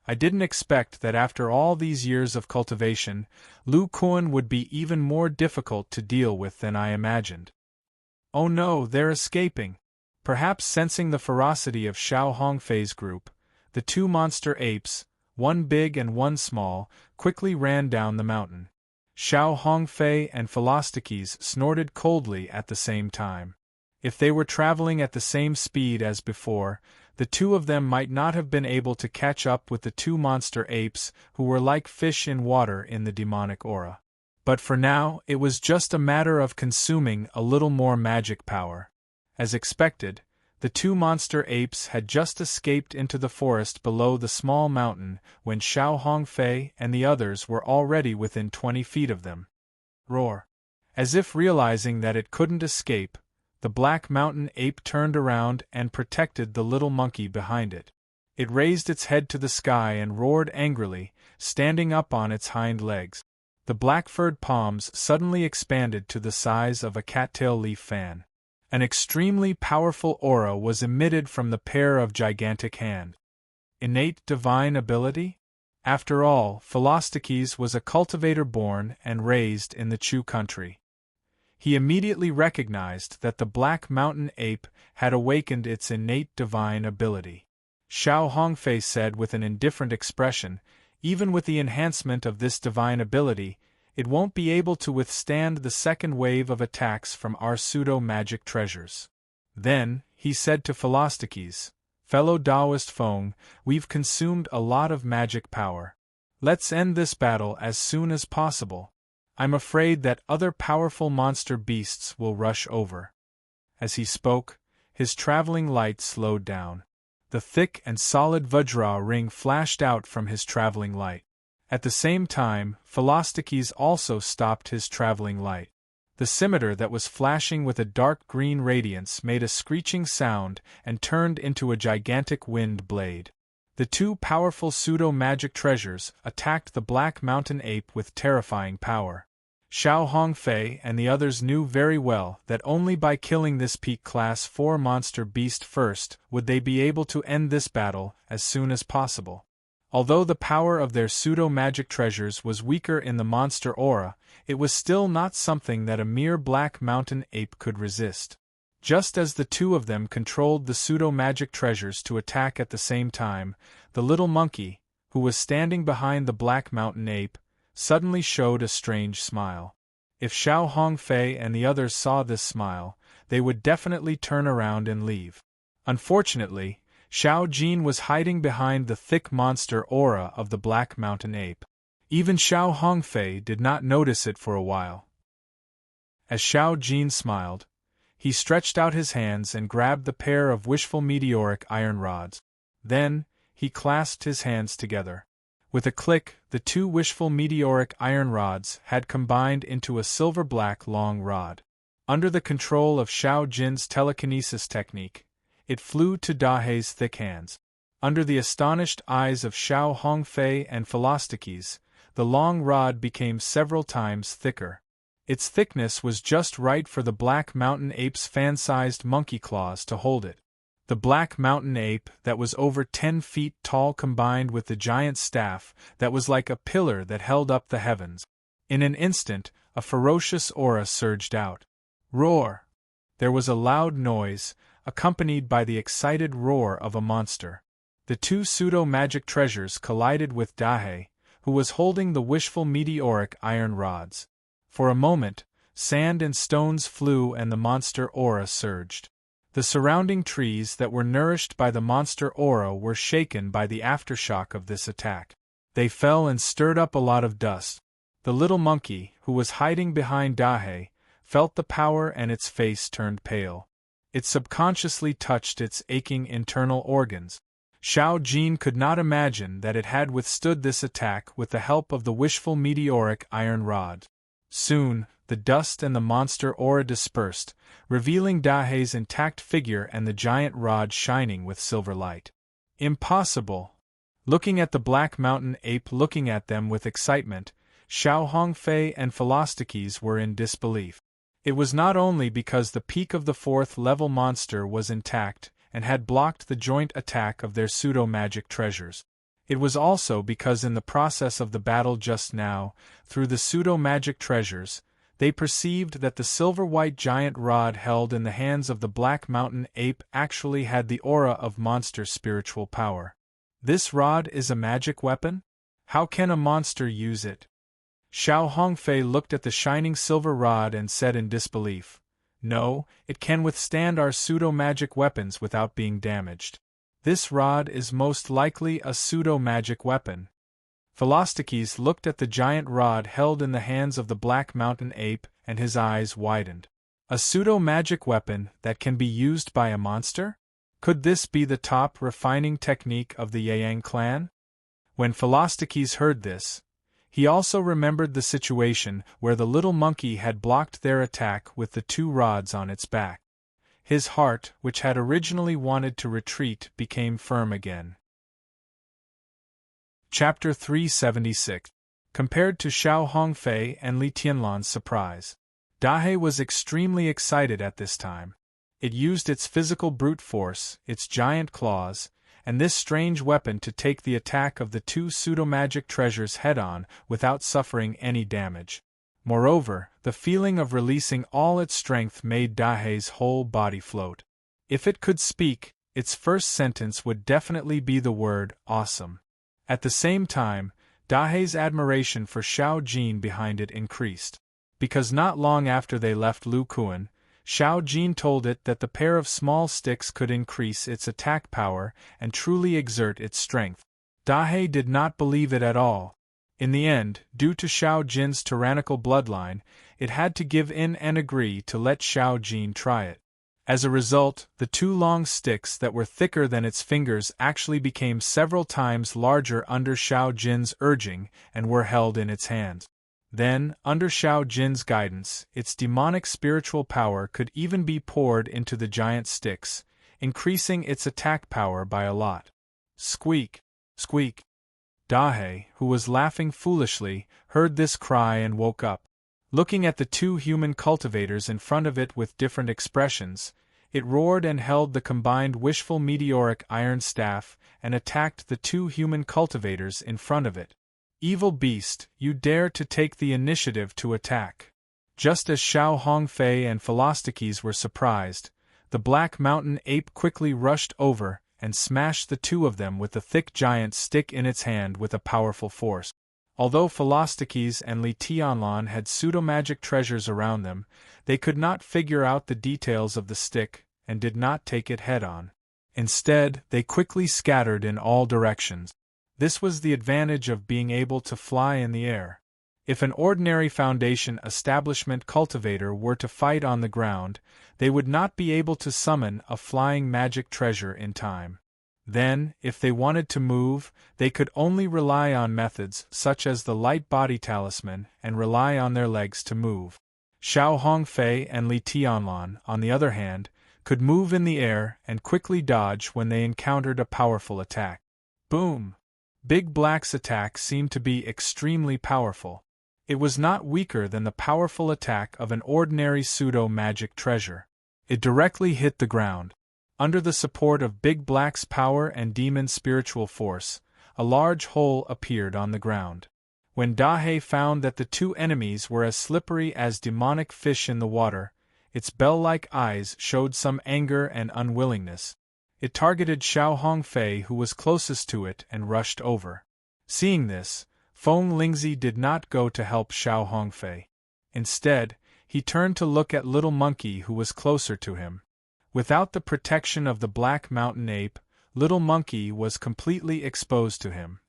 I didn't expect that after all these years of cultivation, Lu Kuan would be even more difficult to deal with than I imagined. Oh no, they're escaping. Perhaps sensing the ferocity of Xiao Hongfei's group, the 2 monster apes, one big and one small, quickly ran down the mountain. Xiao Hongfei and Philostakis snorted coldly at the same time. If they were traveling at the same speed as before, the 2 of them might not have been able to catch up with the 2 monster apes who were like fish in water in the demonic aura. But for now, it was just a matter of consuming a little more magic power. As expected, the 2 monster apes had just escaped into the forest below the small mountain when Xiao Hongfei and the others were already within 20 feet of them. Roar! As if realizing that it couldn't escape, the black mountain ape turned around and protected the little monkey behind it. It raised its head to the sky and roared angrily, standing up on its hind legs. The black-furred palms suddenly expanded to the size of a cattail leaf fan. An extremely powerful aura was emitted from the pair of gigantic hands. Innate divine ability? After all, Philosthenes was a cultivator born and raised in the Chu country. He immediately recognized that the black mountain ape had awakened its innate divine ability. Xiao Hongfei said with an indifferent expression, "Even with the enhancement of this divine ability, it won't be able to withstand the second wave of attacks from our pseudo-magic treasures." Then, he said to Philosthenes, "Fellow Taoist Feng, we've consumed a lot of magic power. Let's end this battle as soon as possible. I'm afraid that other powerful monster beasts will rush over." As he spoke, his traveling light slowed down. The thick and solid Vajra ring flashed out from his traveling light. At the same time, Philosthenes also stopped his traveling light. The scimitar that was flashing with a dark green radiance made a screeching sound and turned into a gigantic wind blade. The two powerful pseudo-magic treasures attacked the black mountain ape with terrifying power. Xiao Hongfei and the others knew very well that only by killing this peak Class 4 monster beast first would they be able to end this battle as soon as possible. Although the power of their pseudo-magic treasures was weaker in the monster aura, it was still not something that a mere black mountain ape could resist. Just as the two of them controlled the pseudo-magic treasures to attack at the same time, the little monkey, who was standing behind the black mountain ape, suddenly showed a strange smile. If Xiao Hongfei and the others saw this smile, they would definitely turn around and leave. Unfortunately, Xiao Jin was hiding behind the thick monster aura of the black mountain ape. Even Xiao Hongfei did not notice it for a while. As Xiao Jin smiled, he stretched out his hands and grabbed the pair of wishful meteoric iron rods. Then, he clasped his hands together. With a click, the two wishful meteoric iron rods had combined into a silver-black long rod. Under the control of Xiao Jin's telekinesis technique, it flew to Dahei's thick hands. Under the astonished eyes of Xiao Hongfei and Philosthenes, the long rod became several times thicker. Its thickness was just right for the black mountain ape's fan-sized monkey claws to hold it. The black mountain ape that was over 10 feet tall combined with the giant staff that was like a pillar that held up the heavens. In an instant, a ferocious aura surged out. Roar! There was a loud noise, accompanied by the excited roar of a monster. The two pseudo-magic treasures collided with Dahei, who was holding the wishful meteoric iron rods. For a moment, sand and stones flew and the monster aura surged. The surrounding trees that were nourished by the monster aura were shaken by the aftershock of this attack. They fell and stirred up a lot of dust. The little monkey, who was hiding behind Dahei, felt the power and its face turned pale. It subconsciously touched its aching internal organs. Xiao Jin could not imagine that it had withstood this attack with the help of the wishful meteoric iron rod. Soon, the dust and the monster aura dispersed, revealing Dahei's intact figure and the giant rod shining with silver light. Impossible! Looking at the black mountain ape looking at them with excitement, Xiao Hongfei and Philosthenes were in disbelief. It was not only because the peak of the fourth-level monster was intact and had blocked the joint attack of their pseudo-magic treasures. It was also because in the process of the battle just now, through the pseudo-magic treasures, they perceived that the silver-white giant rod held in the hands of the black mountain ape actually had the aura of monster spiritual power. This rod is a magic weapon? How can a monster use it? Xiao Hongfei looked at the shining silver rod and said in disbelief, "No, it can withstand our pseudo-magic weapons without being damaged. This rod is most likely a pseudo-magic weapon." Philosthenes looked at the giant rod held in the hands of the black mountain ape and his eyes widened. A pseudo-magic weapon that can be used by a monster? Could this be the top refining technique of the Yang clan? When Philosthenes heard this, he also remembered the situation where the little monkey had blocked their attack with the two rods on its back. His heart, which had originally wanted to retreat, became firm again. Chapter 376. Compared to Xiao Hongfei and Li Tianlan's surprise, Dahe was extremely excited at this time. It used its physical brute force, its giant claws, and this strange weapon to take the attack of the two pseudo-magic treasures head-on without suffering any damage. Moreover, the feeling of releasing all its strength made Dahe's whole body float. If it could speak, its first sentence would definitely be the word awesome. At the same time, Dahe's admiration for Xiao Jin behind it increased. Because not long after they left Lu Kuan, Xiao Jin told it that the pair of small sticks could increase its attack power and truly exert its strength. Dahe did not believe it at all. In the end, due to Xiao Jin's tyrannical bloodline, it had to give in and agree to let Xiao Jin try it. As a result, the two long sticks that were thicker than its fingers actually became several times larger under Xiao Jin's urging and were held in its hands. Then, under Xiao Jin's guidance, its demonic spiritual power could even be poured into the giant sticks, increasing its attack power by a lot. Squeak! Squeak! Dahe, who was laughing foolishly, heard this cry and woke up. Looking at the two human cultivators in front of it with different expressions, it roared and held the combined wishful meteoric iron staff and attacked the two human cultivators in front of it. Evil beast, you dare to take the initiative to attack. Just as Xiao Hongfei and Philostikes were surprised, the Black Mountain ape quickly rushed over and smashed the two of them with the thick giant stick in its hand with a powerful force. Although Philostikes and Li Tianlan had pseudo-magic treasures around them, they could not figure out the details of the stick and did not take it head-on. Instead, they quickly scattered in all directions. This was the advantage of being able to fly in the air. If an ordinary Foundation establishment cultivator were to fight on the ground, they would not be able to summon a flying magic treasure in time. Then, if they wanted to move, they could only rely on methods such as the light body talisman and rely on their legs to move. Xiao Hongfei and Li Tianlan, on the other hand, could move in the air and quickly dodge when they encountered a powerful attack. Boom! Big Black's attack seemed to be extremely powerful. It was not weaker than the powerful attack of an ordinary pseudo-magic treasure. It directly hit the ground. Under the support of Big Black's power and demon spiritual force, a large hole appeared on the ground. When Dahe found that the two enemies were as slippery as demonic fish in the water, its bell-like eyes showed some anger and unwillingness. It targeted Xiao Hongfei, who was closest to it, and rushed over. Seeing this, Feng Lingzi did not go to help Xiao Hongfei. Instead, he turned to look at Little Monkey, who was closer to him. Without the protection of the Black Mountain ape, Little Monkey was completely exposed to him.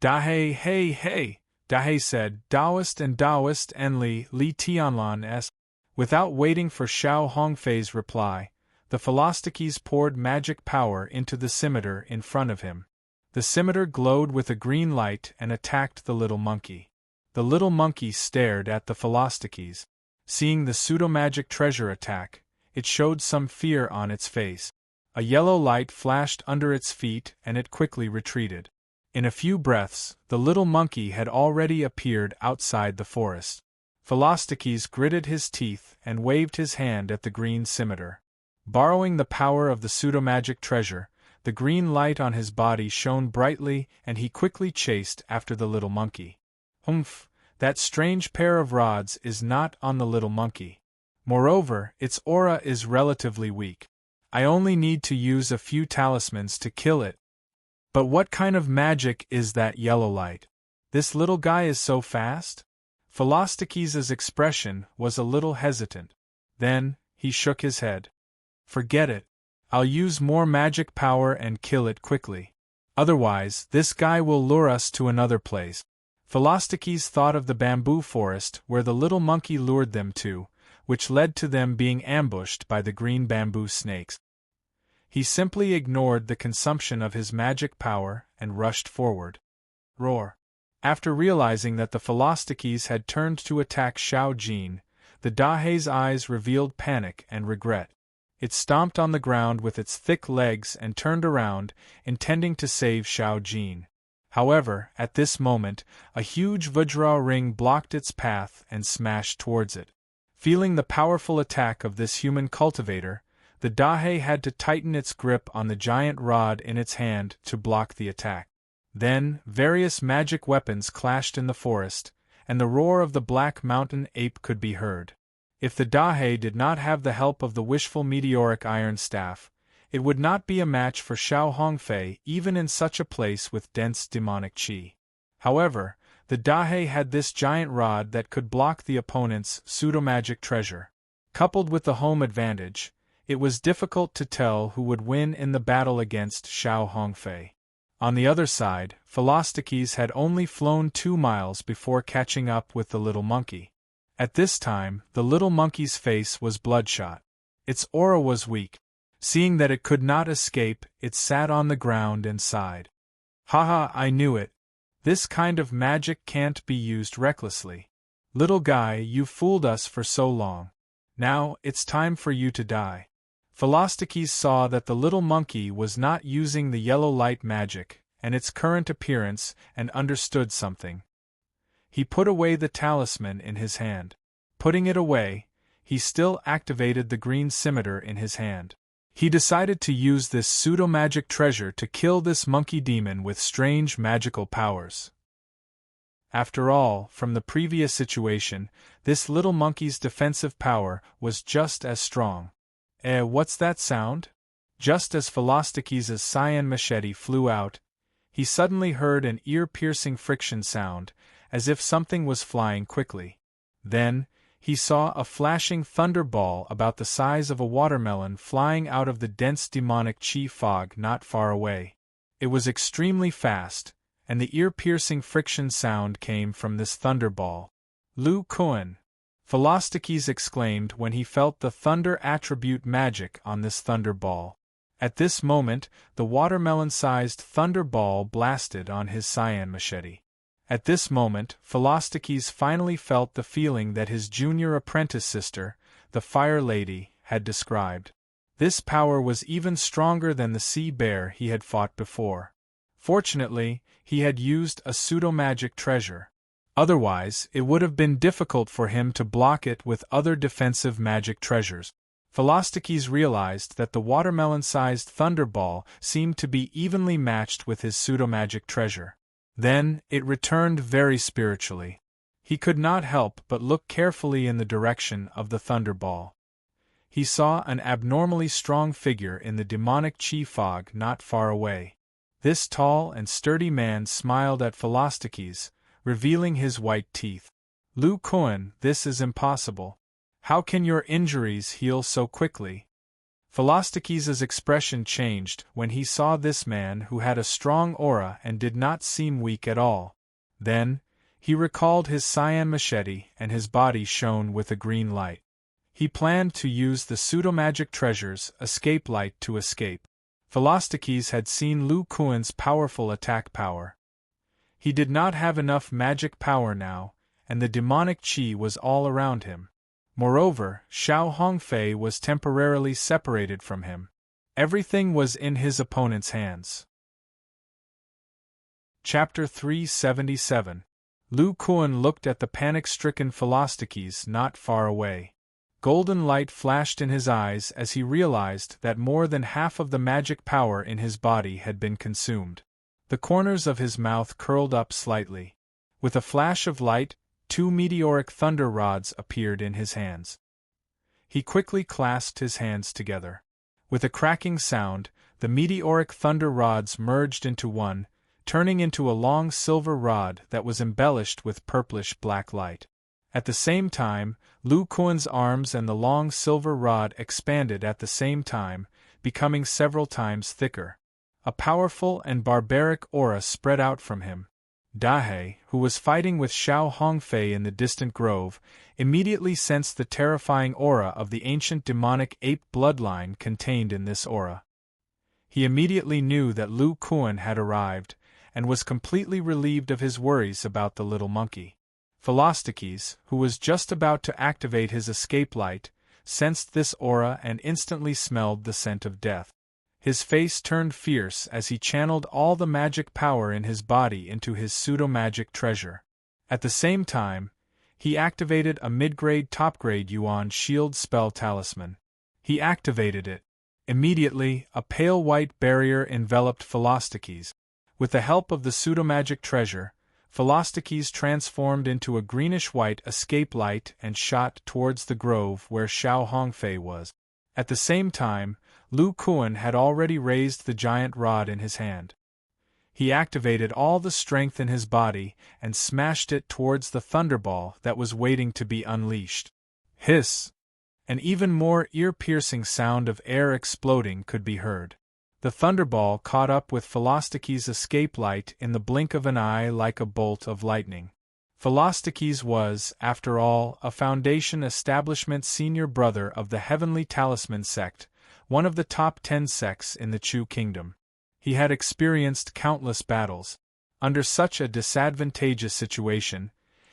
Dahe, hey, hey, Dahe said, Taoist and Li Tianlan s. Without waiting for Xiao Hongfei's reply, the Philostikes poured magic power into the scimitar in front of him. The scimitar glowed with a green light and attacked the little monkey. The little monkey stared at the Philostikes. Seeing the pseudo-magic treasure attack, it showed some fear on its face. A yellow light flashed under its feet and it quickly retreated. In a few breaths, the little monkey had already appeared outside the forest. Philostikes gritted his teeth and waved his hand at the green scimitar. Borrowing the power of the pseudo-magic treasure, the green light on his body shone brightly and he quickly chased after the little monkey. Humph, that strange pair of rods is not on the little monkey. Moreover, its aura is relatively weak. I only need to use a few talismans to kill it. But what kind of magic is that yellow light? This little guy is so fast? Philostikes' expression was a little hesitant. Then, he shook his head. Forget it. I'll use more magic power and kill it quickly. Otherwise, this guy will lure us to another place. Philostikes thought of the bamboo forest where the little monkey lured them to, which led to them being ambushed by the green bamboo snakes. He simply ignored the consumption of his magic power and rushed forward. Roar! After realizing that the Philostikes had turned to attack Xiao Jin, the Dahe's eyes revealed panic and regret. It stomped on the ground with its thick legs and turned around, intending to save Xiao Jin. However, at this moment, a huge Vajra ring blocked its path and smashed towards it. Feeling the powerful attack of this human cultivator, the Dahe had to tighten its grip on the giant rod in its hand to block the attack. Then, various magic weapons clashed in the forest, and the roar of the black mountain ape could be heard. If the Dahe did not have the help of the wishful meteoric iron staff, it would not be a match for Xiao Hongfei even in such a place with dense demonic qi. However, the Dahe had this giant rod that could block the opponent's pseudo-magic treasure. Coupled with the home advantage, it was difficult to tell who would win in the battle against Xiao Hongfei. On the other side, Philostikes had only flown 2 miles before catching up with the little monkey. At this time, the little monkey's face was bloodshot. Its aura was weak. Seeing that it could not escape, it sat on the ground and sighed. "Haha, I knew it. This kind of magic can't be used recklessly. Little guy, you've fooled us for so long. Now, it's time for you to die." Philostikes saw that the little monkey was not using the yellow light magic, and its current appearance, and understood something. He put away the talisman in his hand. Putting it away, he still activated the green scimitar in his hand. He decided to use this pseudo-magic treasure to kill this monkey demon with strange magical powers. After all, from the previous situation, this little monkey's defensive power was just as strong. What's that sound? Just as Philostikes' cyan machete flew out, he suddenly heard an ear-piercing friction sound, as if something was flying quickly. Then, he saw a flashing thunder ball about the size of a watermelon flying out of the dense demonic qi fog not far away. It was extremely fast, and the ear-piercing friction sound came from this thunder ball. "Lu Kuan!" Philostikes exclaimed when he felt the thunder attribute magic on this thunder ball. At this moment, the watermelon-sized thunder ball blasted on his cyan machete. At this moment, Philostikes finally felt the feeling that his junior apprentice sister, the Fire Lady, had described. This power was even stronger than the sea bear he had fought before. Fortunately, he had used a pseudo-magic treasure. Otherwise, it would have been difficult for him to block it with other defensive magic treasures. Philostikes realized that the watermelon-sized thunderball seemed to be evenly matched with his pseudo-magic treasure. Then, it returned very spiritually. He could not help but look carefully in the direction of the thunderball. He saw an abnormally strong figure in the demonic qi fog not far away. This tall and sturdy man smiled at Philostikes, revealing his white teeth. "Lu Kuan, this is impossible. How can your injuries heal so quickly?" Philostikes' expression changed when he saw this man who had a strong aura and did not seem weak at all. Then, he recalled his cyan machete and his body shone with a green light. He planned to use the pseudo-magic treasure's escape light to escape. Philostikes had seen Lu Kuan's powerful attack power. He did not have enough magic power now, and the demonic qi was all around him. Moreover, Xiao Hongfei was temporarily separated from him. Everything was in his opponent's hands. Chapter 377. Lu Kuan looked at the panic-stricken Philostikes not far away. Golden light flashed in his eyes as he realized that more than half of the magic power in his body had been consumed. The corners of his mouth curled up slightly. With a flash of light, 2 meteoric thunder rods appeared in his hands. He quickly clasped his hands together. With a cracking sound, the meteoric thunder rods merged into one, turning into a long silver rod that was embellished with purplish-black light. At the same time, Lu Kuan's arms and the long silver rod expanded at the same time, becoming several times thicker. A powerful and barbaric aura spread out from him. Dahe, who was fighting with Xiao Hongfei in the distant grove, immediately sensed the terrifying aura of the ancient demonic ape bloodline contained in this aura. He immediately knew that Lu Kuan had arrived, and was completely relieved of his worries about the little monkey. Philostikes, who was just about to activate his escape light, sensed this aura and instantly smelled the scent of death. His face turned fierce as he channeled all the magic power in his body into his pseudo-magic treasure. At the same time, he activated a mid-grade top-grade Yuan shield spell talisman. He activated it. Immediately, a pale white barrier enveloped Philostikes. With the help of the pseudo-magic treasure, Philostikes transformed into a greenish-white escape light and shot towards the grove where Xiao Hongfei was. At the same time, Lu Kuan had already raised the giant rod in his hand. He activated all the strength in his body and smashed it towards the thunderball that was waiting to be unleashed. Hiss! An even more ear-piercing sound of air exploding could be heard. The thunderball caught up with Philostikes' escape light in the blink of an eye like a bolt of lightning. Philostikes was, after all, a Foundation Establishment senior brother of the Heavenly Talisman sect, one of the top 10 sects in the Chu Kingdom. He had experienced countless battles. Under such a disadvantageous situation,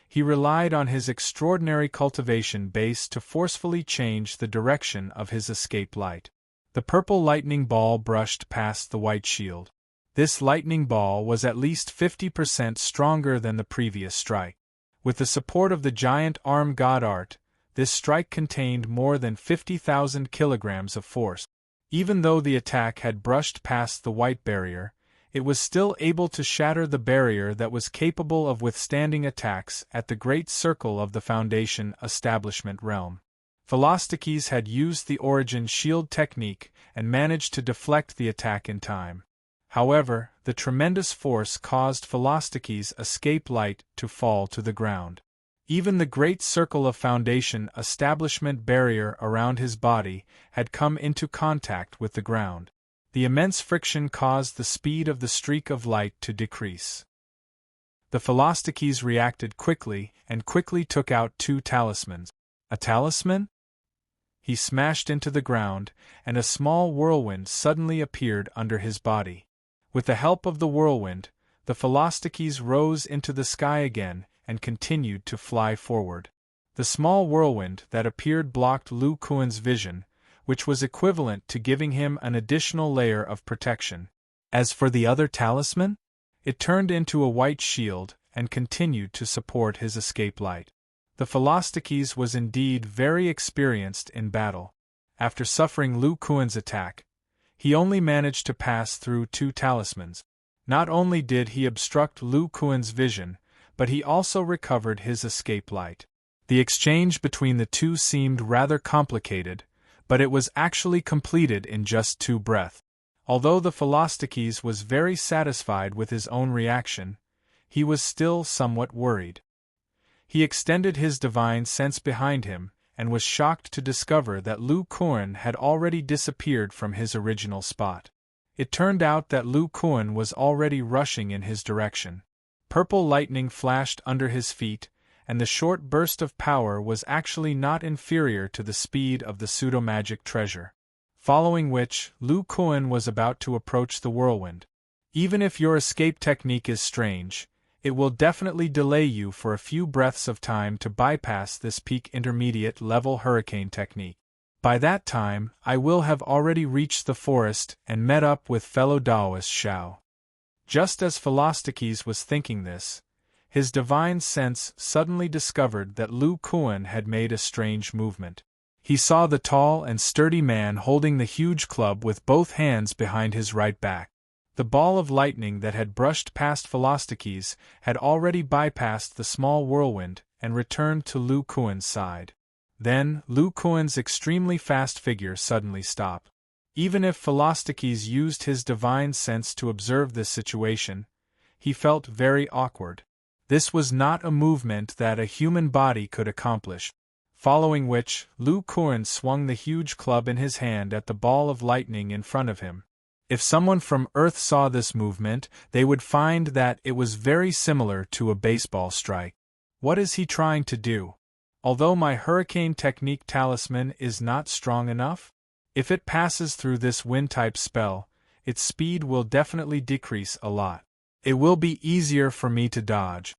he relied on his extraordinary cultivation base to forcefully change the direction of his escape light. The purple lightning ball brushed past the white shield. This lightning ball was at least 50% stronger than the previous strike. With the support of the giant arm god art, this strike contained more than 50,000 kilograms of force. Even though the attack had brushed past the white barrier, it was still able to shatter the barrier that was capable of withstanding attacks at the great circle of the Foundation Establishment realm. Philostikes had used the Origin Shield technique and managed to deflect the attack in time. However, the tremendous force caused Philostikes' escape light to fall to the ground. Even the great circle of Foundation Establishment barrier around his body had come into contact with the ground. The immense friction caused the speed of the streak of light to decrease. The Philostikes reacted quickly and quickly took out 2 talismans. A talisman? He smashed into the ground, and a small whirlwind suddenly appeared under his body. With the help of the whirlwind, the Philostikes rose into the sky again and continued to fly forward. The small whirlwind that appeared blocked Lu Kuan's vision, which was equivalent to giving him an additional layer of protection. As for the other talisman, it turned into a white shield and continued to support his escape light. The Philostikes was indeed very experienced in battle. After suffering Lu Kuan's attack, he only managed to pass through 2 talismans. Not only did he obstruct Lu Kuan's vision, but he also recovered his escape light. The exchange between the 2 seemed rather complicated, but it was actually completed in just 2 breaths. Although the Philostikes was very satisfied with his own reaction, he was still somewhat worried. He extended his divine sense behind him, and was shocked to discover that Lu Kuan had already disappeared from his original spot. It turned out that Lu Kuan was already rushing in his direction. Purple lightning flashed under his feet, and the short burst of power was actually not inferior to the speed of the pseudo-magic treasure. Following which, Lu Kuan was about to approach the whirlwind. Even if your escape technique is strange, it will definitely delay you for a few breaths of time to bypass this peak intermediate level hurricane technique. By that time, I will have already reached the forest and met up with fellow Taoist Xiao. Just as Philostikes was thinking this, his divine sense suddenly discovered that Lu Kuan had made a strange movement. He saw the tall and sturdy man holding the huge club with both hands behind his right back. The ball of lightning that had brushed past Philostikes had already bypassed the small whirlwind and returned to Lu Kuan's side. Then, Lu Kuan's extremely fast figure suddenly stopped. Even if Philostikes used his divine sense to observe this situation, he felt very awkward. This was not a movement that a human body could accomplish. Following which, Lu Kuan swung the huge club in his hand at the ball of lightning in front of him. If someone from Earth saw this movement, they would find that it was very similar to a baseball strike. What is he trying to do? Although my hurricane technique talisman is not strong enough, if it passes through this wind-type spell, its speed will definitely decrease a lot. It will be easier for me to dodge.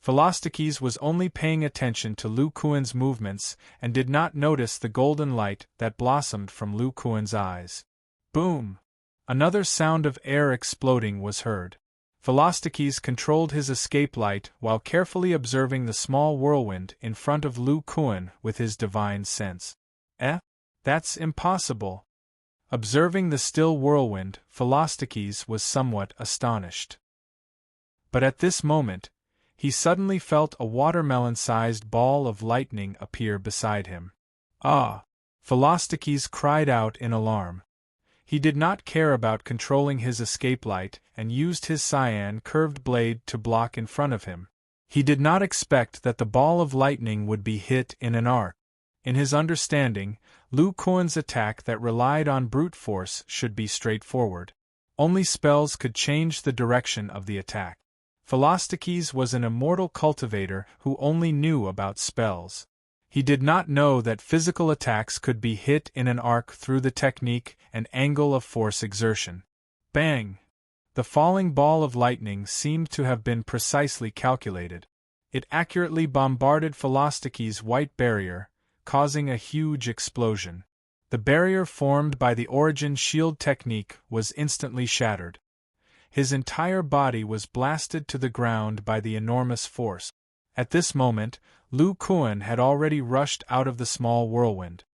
Philostikes was only paying attention to Lu Kuan's movements and did not notice the golden light that blossomed from Lu Kuan's eyes. Boom! Another sound of air exploding was heard. Philostikes controlled his escape light while carefully observing the small whirlwind in front of Lu Kuan with his divine sense. That's impossible. Observing the still whirlwind, Philostikes was somewhat astonished. But at this moment, he suddenly felt a watermelon-sized ball of lightning appear beside him. Ah! Philostikes cried out in alarm. He did not care about controlling his escape light and used his cyan curved blade to block in front of him. He did not expect that the ball of lightning would be hit in an arc. In his understanding, Lu Kuan's attack that relied on brute force should be straightforward. Only spells could change the direction of the attack. Philostikes was an immortal cultivator who only knew about spells. He did not know that physical attacks could be hit in an arc through the technique and angle of force exertion. Bang! The falling ball of lightning seemed to have been precisely calculated. It accurately bombarded Philostikes' white barrier, causing a huge explosion. The barrier formed by the origin shield technique was instantly shattered. His entire body was blasted to the ground by the enormous force. At this moment, Lu Kuan had already rushed out of the small whirlwind.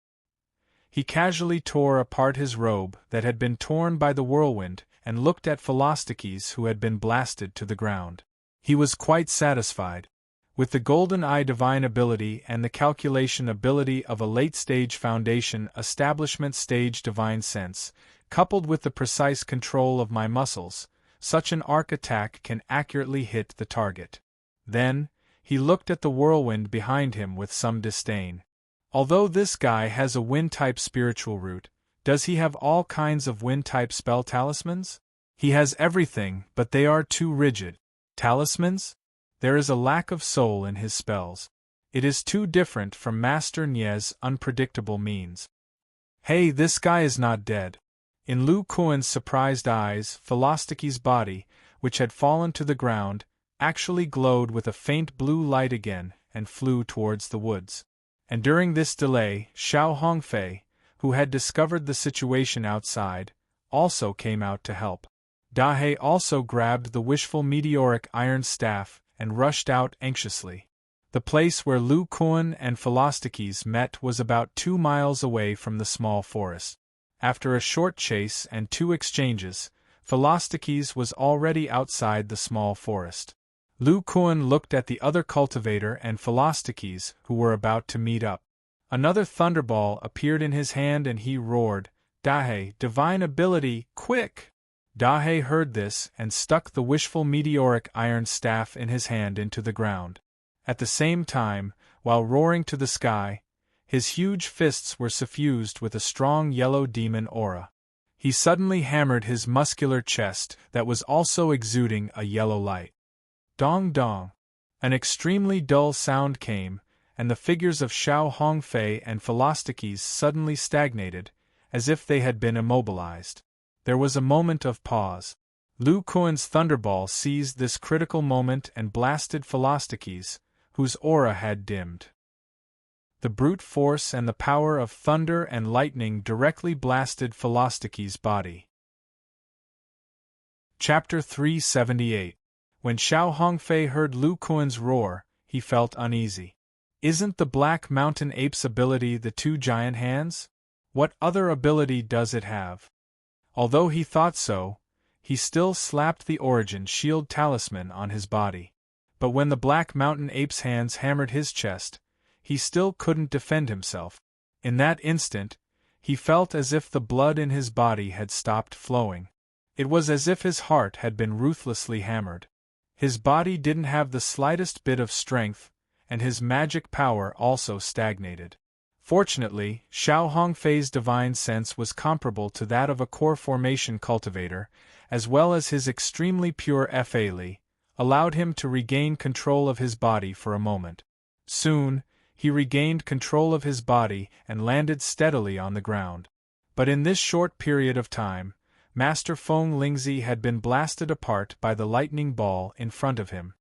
He casually tore apart his robe that had been torn by the whirlwind and looked at Philostikes, who had been blasted to the ground. He was quite satisfied. With the Golden Eye divine ability and the calculation ability of a late-stage foundation establishment stage divine sense, coupled with the precise control of my muscles, such an arc attack can accurately hit the target. Then, he looked at the whirlwind behind him with some disdain. Although this guy has a wind-type spiritual root, does he have all kinds of wind-type spell talismans? He has everything, but they are too rigid. Talismans? There is a lack of soul in his spells. It is too different from Master Nie's unpredictable means. Hey, this guy is not dead. In Lu Kuan's surprised eyes, Philostikes' body, which had fallen to the ground, actually glowed with a faint blue light again and flew towards the woods. And during this delay, Xiao Hongfei, who had discovered the situation outside, also came out to help. Dahei also grabbed the wishful meteoric iron staff and rushed out anxiously. The place where Lu Kuan and Philostikes met was about 2 miles away from the small forest. After a short chase and 2 exchanges, Philostikes was already outside the small forest. Lu Kuan looked at the other cultivator and Philostikes, who were about to meet up. Another thunderball appeared in his hand and he roared, "Dahei, divine ability, quick!" Dahei heard this and stuck the wishful meteoric iron staff in his hand into the ground. At the same time, while roaring to the sky, his huge fists were suffused with a strong yellow demon aura. He suddenly hammered his muscular chest that was also exuding a yellow light. Dong dong! An extremely dull sound came, and the figures of Xiao Hongfei and Philostikes suddenly stagnated, as if they had been immobilized. There was a moment of pause. Lu Kuan's thunderball seized this critical moment and blasted Philostikes, whose aura had dimmed. The brute force and the power of thunder and lightning directly blasted Philostikes' body. Chapter 378. When Xiao Hongfei heard Lu Kuan's roar, he felt uneasy. Isn't the Black Mountain Ape's ability the 2 giant hands? What other ability does it have? Although he thought so, he still slapped the origin shield talisman on his body. But when the Black Mountain Ape's hands hammered his chest, he still couldn't defend himself. In that instant, he felt as if the blood in his body had stopped flowing. It was as if his heart had been ruthlessly hammered. His body didn't have the slightest bit of strength, and his magic power also stagnated. Fortunately, Xiao Hongfei's divine sense was comparable to that of a core formation cultivator, as well as his extremely pure Fa Li, allowed him to regain control of his body for a moment. Soon, he regained control of his body and landed steadily on the ground. But in this short period of time, Master Feng Lingzi had been blasted apart by the lightning ball in front of him.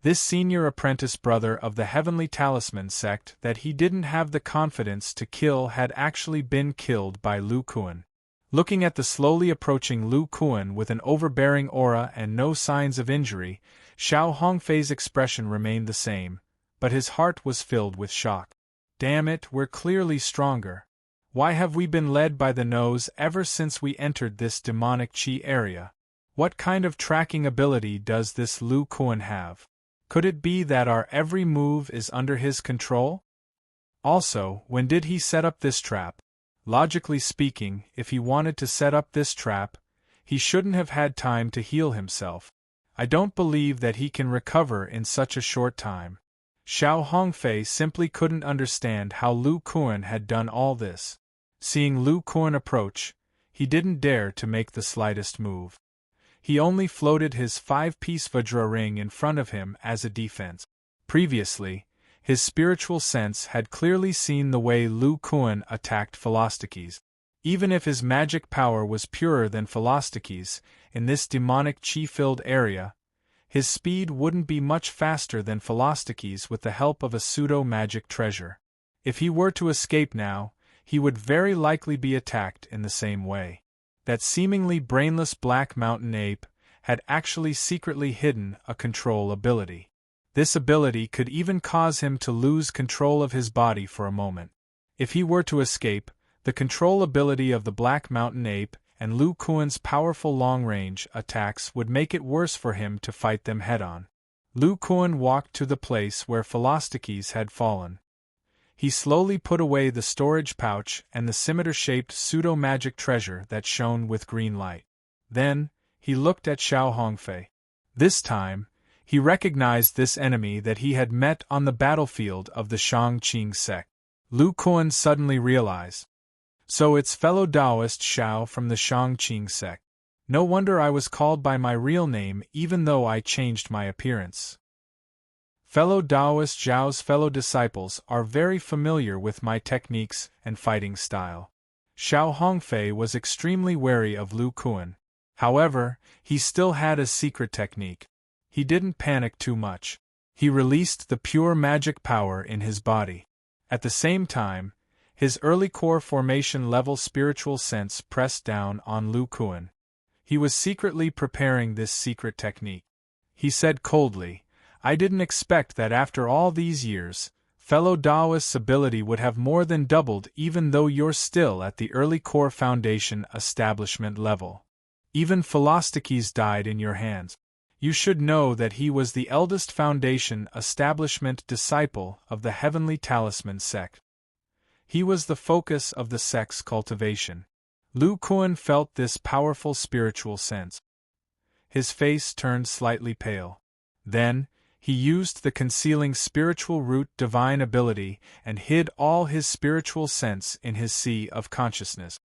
This senior apprentice brother of the Heavenly Talisman sect that he didn't have the confidence to kill had actually been killed by Lu Kuan. Looking at the slowly approaching Lu Kuan with an overbearing aura and no signs of injury, Xiao Hongfei's expression remained the same, but his heart was filled with shock. Damn it, we're clearly stronger. Why have we been led by the nose ever since we entered this demonic chi area? What kind of tracking ability does this Lu Kuan have? Could it be that our every move is under his control? Also, when did he set up this trap? Logically speaking, if he wanted to set up this trap, he shouldn't have had time to heal himself. I don't believe that he can recover in such a short time. Xiao Hongfei simply couldn't understand how Lu Kuan had done all this. Seeing Lu Kuan approach, he didn't dare to make the slightest move. He only floated his 5-piece Vajra ring in front of him as a defense. Previously, his spiritual sense had clearly seen the way Lu Kuan attacked Philosophes. Even if his magic power was purer than Philosophes, in this demonic chi-filled area, his speed wouldn't be much faster than Philosophes with the help of a pseudo-magic treasure. If he were to escape now, he would very likely be attacked in the same way. That seemingly brainless black mountain ape had actually secretly hidden a control ability. This ability could even cause him to lose control of his body for a moment. If he were to escape, the control ability of the black mountain ape and Lu Kuan's powerful long-range attacks would make it worse for him to fight them head-on. Lu Kuan walked to the place where Philosophes had fallen. He slowly put away the storage pouch and the scimitar-shaped pseudo-magic treasure that shone with green light. Then, he looked at Xiao Hongfei. This time, he recognized this enemy that he had met on the battlefield of the Shangqing sect. Lu Kuan suddenly realized. So it's fellow Taoist Xiao from the Shangqing sect. No wonder I was called by my real name even though I changed my appearance. Fellow Taoist Zhao's fellow disciples are very familiar with my techniques and fighting style. Xiao Hongfei was extremely wary of Lu Kuan. However, he still had a secret technique. He didn't panic too much. He released the pure magic power in his body. At the same time, his early core formation level spiritual sense pressed down on Lu Kuan. He was secretly preparing this secret technique. He said coldly, I didn't expect that after all these years, fellow Taoist's ability would have more than doubled even though you're still at the early core foundation establishment level. Even Philosophes died in your hands. You should know that he was the eldest foundation establishment disciple of the Heavenly Talisman sect. He was the focus of the sect's cultivation. Lu Kuan felt this powerful spiritual sense. His face turned slightly pale. Then, he used the concealing spiritual root divine ability and hid all his spiritual sense in his sea of consciousness.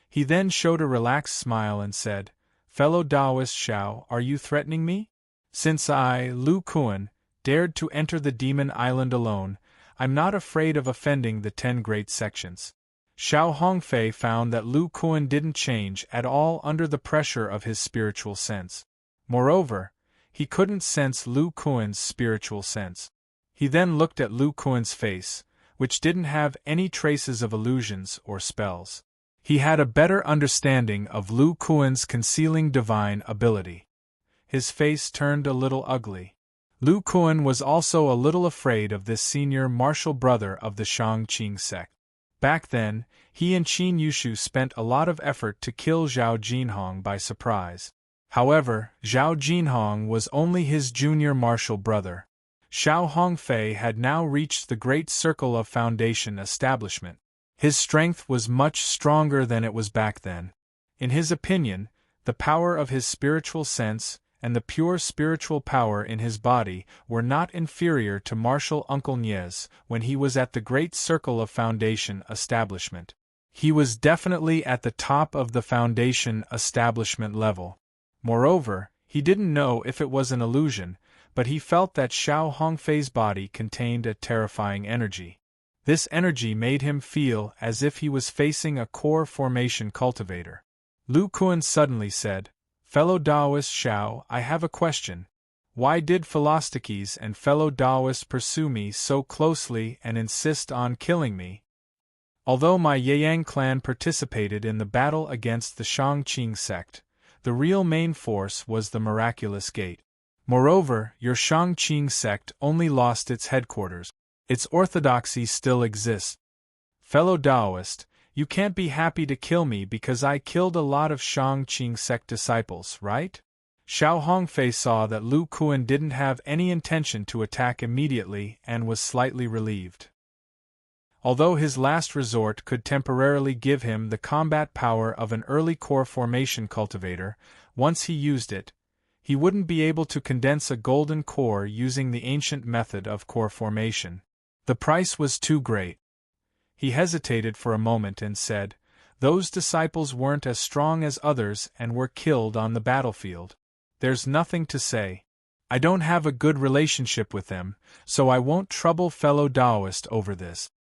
He then showed a relaxed smile and said, Fellow Taoist Xiao, are you threatening me? Since I, Lu Kuan, dared to enter the demon island alone, I'm not afraid of offending the 10 great sections. Xiao Hongfei found that Lu Kuan didn't change at all under the pressure of his spiritual sense. Moreover, he couldn't sense Lu Kuan's spiritual sense. He then looked at Lu Kuan's face, which didn't have any traces of illusions or spells. He had a better understanding of Lu Kuan's concealing divine ability. His face turned a little ugly. Lu Kuan was also a little afraid of this senior martial brother of the Shangqing sect. Back then, he and Qin Yushu spent a lot of effort to kill Zhao Jinhong by surprise. However, Zhao Jinhong was only his junior martial brother. Xiao Hongfei had now reached the great circle of foundation establishment. His strength was much stronger than it was back then. In his opinion, the power of his spiritual sense and the pure spiritual power in his body were not inferior to martial Uncle Niez when he was at the great circle of foundation establishment. He was definitely at the top of the foundation establishment level. Moreover, he didn't know if it was an illusion, but he felt that Xiao Hongfei's body contained a terrifying energy. This energy made him feel as if he was facing a core formation cultivator. Lu Kuan suddenly said, Fellow Taoist Xiao, I have a question. Why did Philosophes and fellow Taoists pursue me so closely and insist on killing me? Although my Yang clan participated in the battle against the Shang-Qing sect, the real main force was the miraculous gate. Moreover, your Shang-Qing sect only lost its headquarters. Its orthodoxy still exists. Fellow Taoist, you can't be happy to kill me because I killed a lot of Shang-Qing sect disciples, right? Xiao Hongfei saw that Lu Kuan didn't have any intention to attack immediately and was slightly relieved. Although his last resort could temporarily give him the combat power of an early core formation cultivator, once he used it, he wouldn't be able to condense a golden core using the ancient method of core formation. The price was too great. He hesitated for a moment and said, "Those disciples weren't as strong as others and were killed on the battlefield. There's nothing to say. I don't have a good relationship with them, so I won't trouble fellow Taoist over this.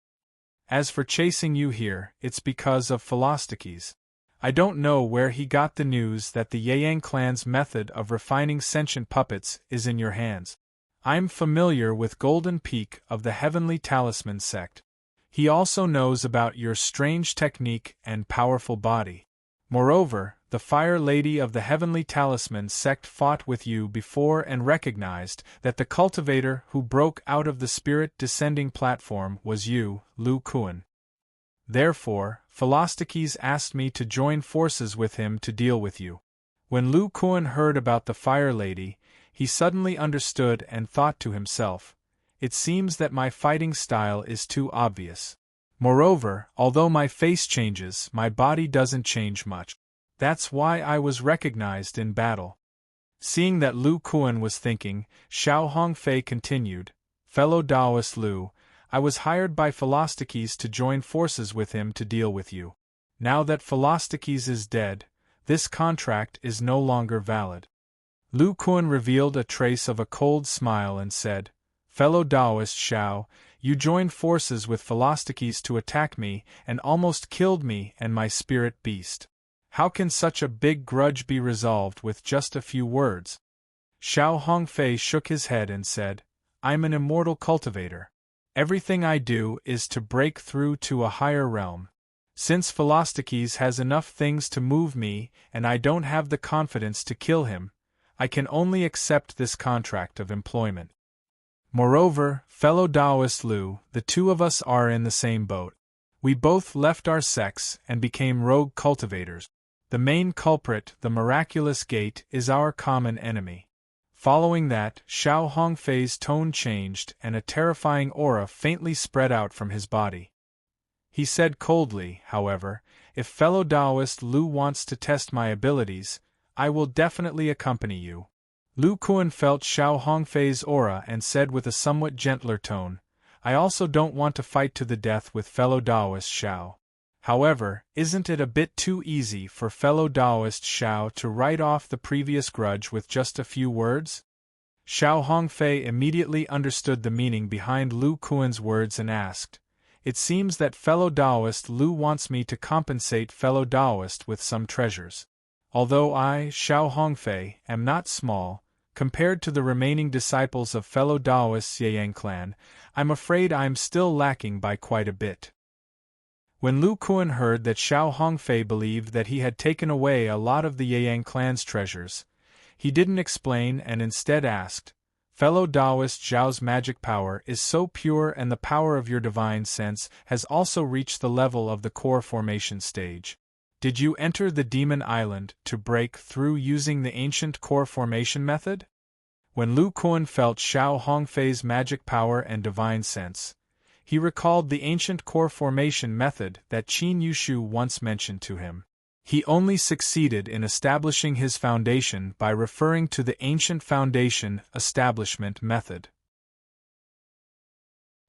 As for chasing you here, it's because of Philosophes. I don't know where he got the news that the Yang clan's method of refining sentient puppets is in your hands. I'm familiar with Golden Peak of the Heavenly Talisman sect. He also knows about your strange technique and powerful body. Moreover, the Fire Lady of the Heavenly Talisman sect fought with you before and recognized that the cultivator who broke out of the spirit descending platform was you, Lu Kuan. Therefore, Philosophes asked me to join forces with him to deal with you." When Lu Kuan heard about the Fire Lady, he suddenly understood and thought to himself, "It seems that my fighting style is too obvious. Moreover, although my face changes, my body doesn't change much. That's why I was recognized in battle." Seeing that Lu Kuan was thinking, Xiao Hongfei continued, "Fellow Taoist Lu, I was hired by Philosophes to join forces with him to deal with you. Now that Philosophes is dead, this contract is no longer valid." Lu Kuan revealed a trace of a cold smile and said, "Fellow Taoist Xiao, you joined forces with Philosophes to attack me and almost killed me and my spirit beast. How can such a big grudge be resolved with just a few words?" Xiao Hongfei shook his head and said, "I'm an immortal cultivator. Everything I do is to break through to a higher realm. Since Philosophes has enough things to move me and I don't have the confidence to kill him, I can only accept this contract of employment. Moreover, fellow Taoist Lu, the two of us are in the same boat. We both left our sects and became rogue cultivators. The main culprit, the miraculous gate, is our common enemy." Following that, Xiao Hongfei's tone changed and a terrifying aura faintly spread out from his body. He said coldly, however, "If fellow Taoist Lu wants to test my abilities, I will definitely accompany you." Lu Kuan felt Xiao Hongfei's aura and said with a somewhat gentler tone, "I also don't want to fight to the death with fellow Taoist Xiao. However, isn't it a bit too easy for fellow Taoist Xiao to write off the previous grudge with just a few words?" Xiao Hongfei immediately understood the meaning behind Lu Kuan's words and asked, "It seems that fellow Taoist Lu wants me to compensate fellow Taoist with some treasures. Although I, Xiao Hongfei, am not small, compared to the remaining disciples of fellow Taoist Yang clan, I'm afraid I'm still lacking by quite a bit." When Lu Kuan heard that Xiao Hongfei believed that he had taken away a lot of the Yang clan's treasures, he didn't explain and instead asked, "Fellow Taoist Zhao's magic power is so pure and the power of your divine sense has also reached the level of the core formation stage. Did you enter the Demon Island to break through using the ancient core formation method?" When Lu Kuan felt Xiao Hongfei's magic power and divine sense, he recalled the ancient core formation method that Qin Yushu once mentioned to him. He only succeeded in establishing his foundation by referring to the ancient foundation establishment method.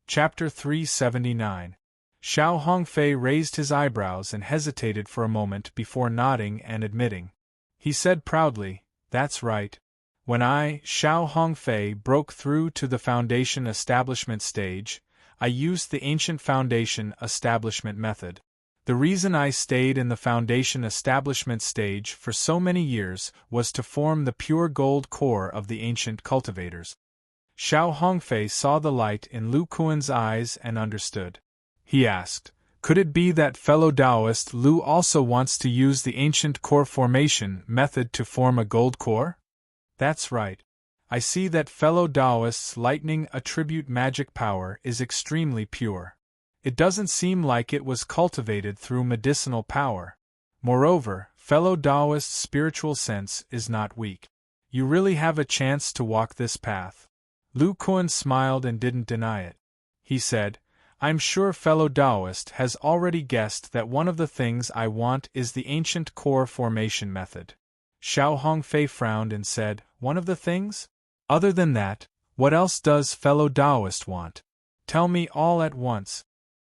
Chapter 379. Xiao Hongfei raised his eyebrows and hesitated for a moment before nodding and admitting. He said proudly, "That's right. When I, Xiao Hongfei, broke through to the foundation establishment stage, I used the ancient foundation establishment method. The reason I stayed in the foundation establishment stage for so many years was to form the pure gold core of the ancient cultivators. Xiao Hongfei saw the light in Lu Kuan's eyes and understood. He asked, "Could it be that fellow Taoist Lu also wants to use the ancient core formation method to form a gold core?" "That's right. I see that fellow Taoist's lightning attribute magic power is extremely pure. It doesn't seem like it was cultivated through medicinal power. Moreover, fellow Taoist's spiritual sense is not weak. You really have a chance to walk this path." Lu Kuan smiled and didn't deny it. He said, "I'm sure fellow Taoist has already guessed that one of the things I want is the ancient core formation method." Xiao Hongfei frowned and said, "One of the things? Other than that, what else does fellow Taoist want? Tell me all at once."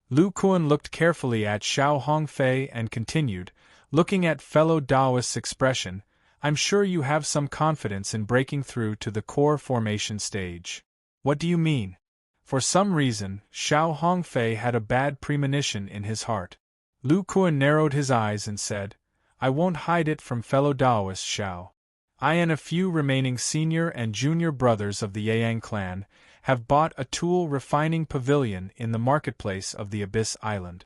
Lu Kuan looked carefully at Xiao Hongfei and continued, looking at fellow Taoist's expression, "I'm sure you have some confidence in breaking through to the core formation stage." "What do you mean?" For some reason, Xiao Hongfei had a bad premonition in his heart. Lu Kuan narrowed his eyes and said, "I won't hide it from fellow Taoist Xiao. I and a few remaining senior and junior brothers of the Yang clan have bought a tool refining pavilion in the marketplace of the Abyss Island.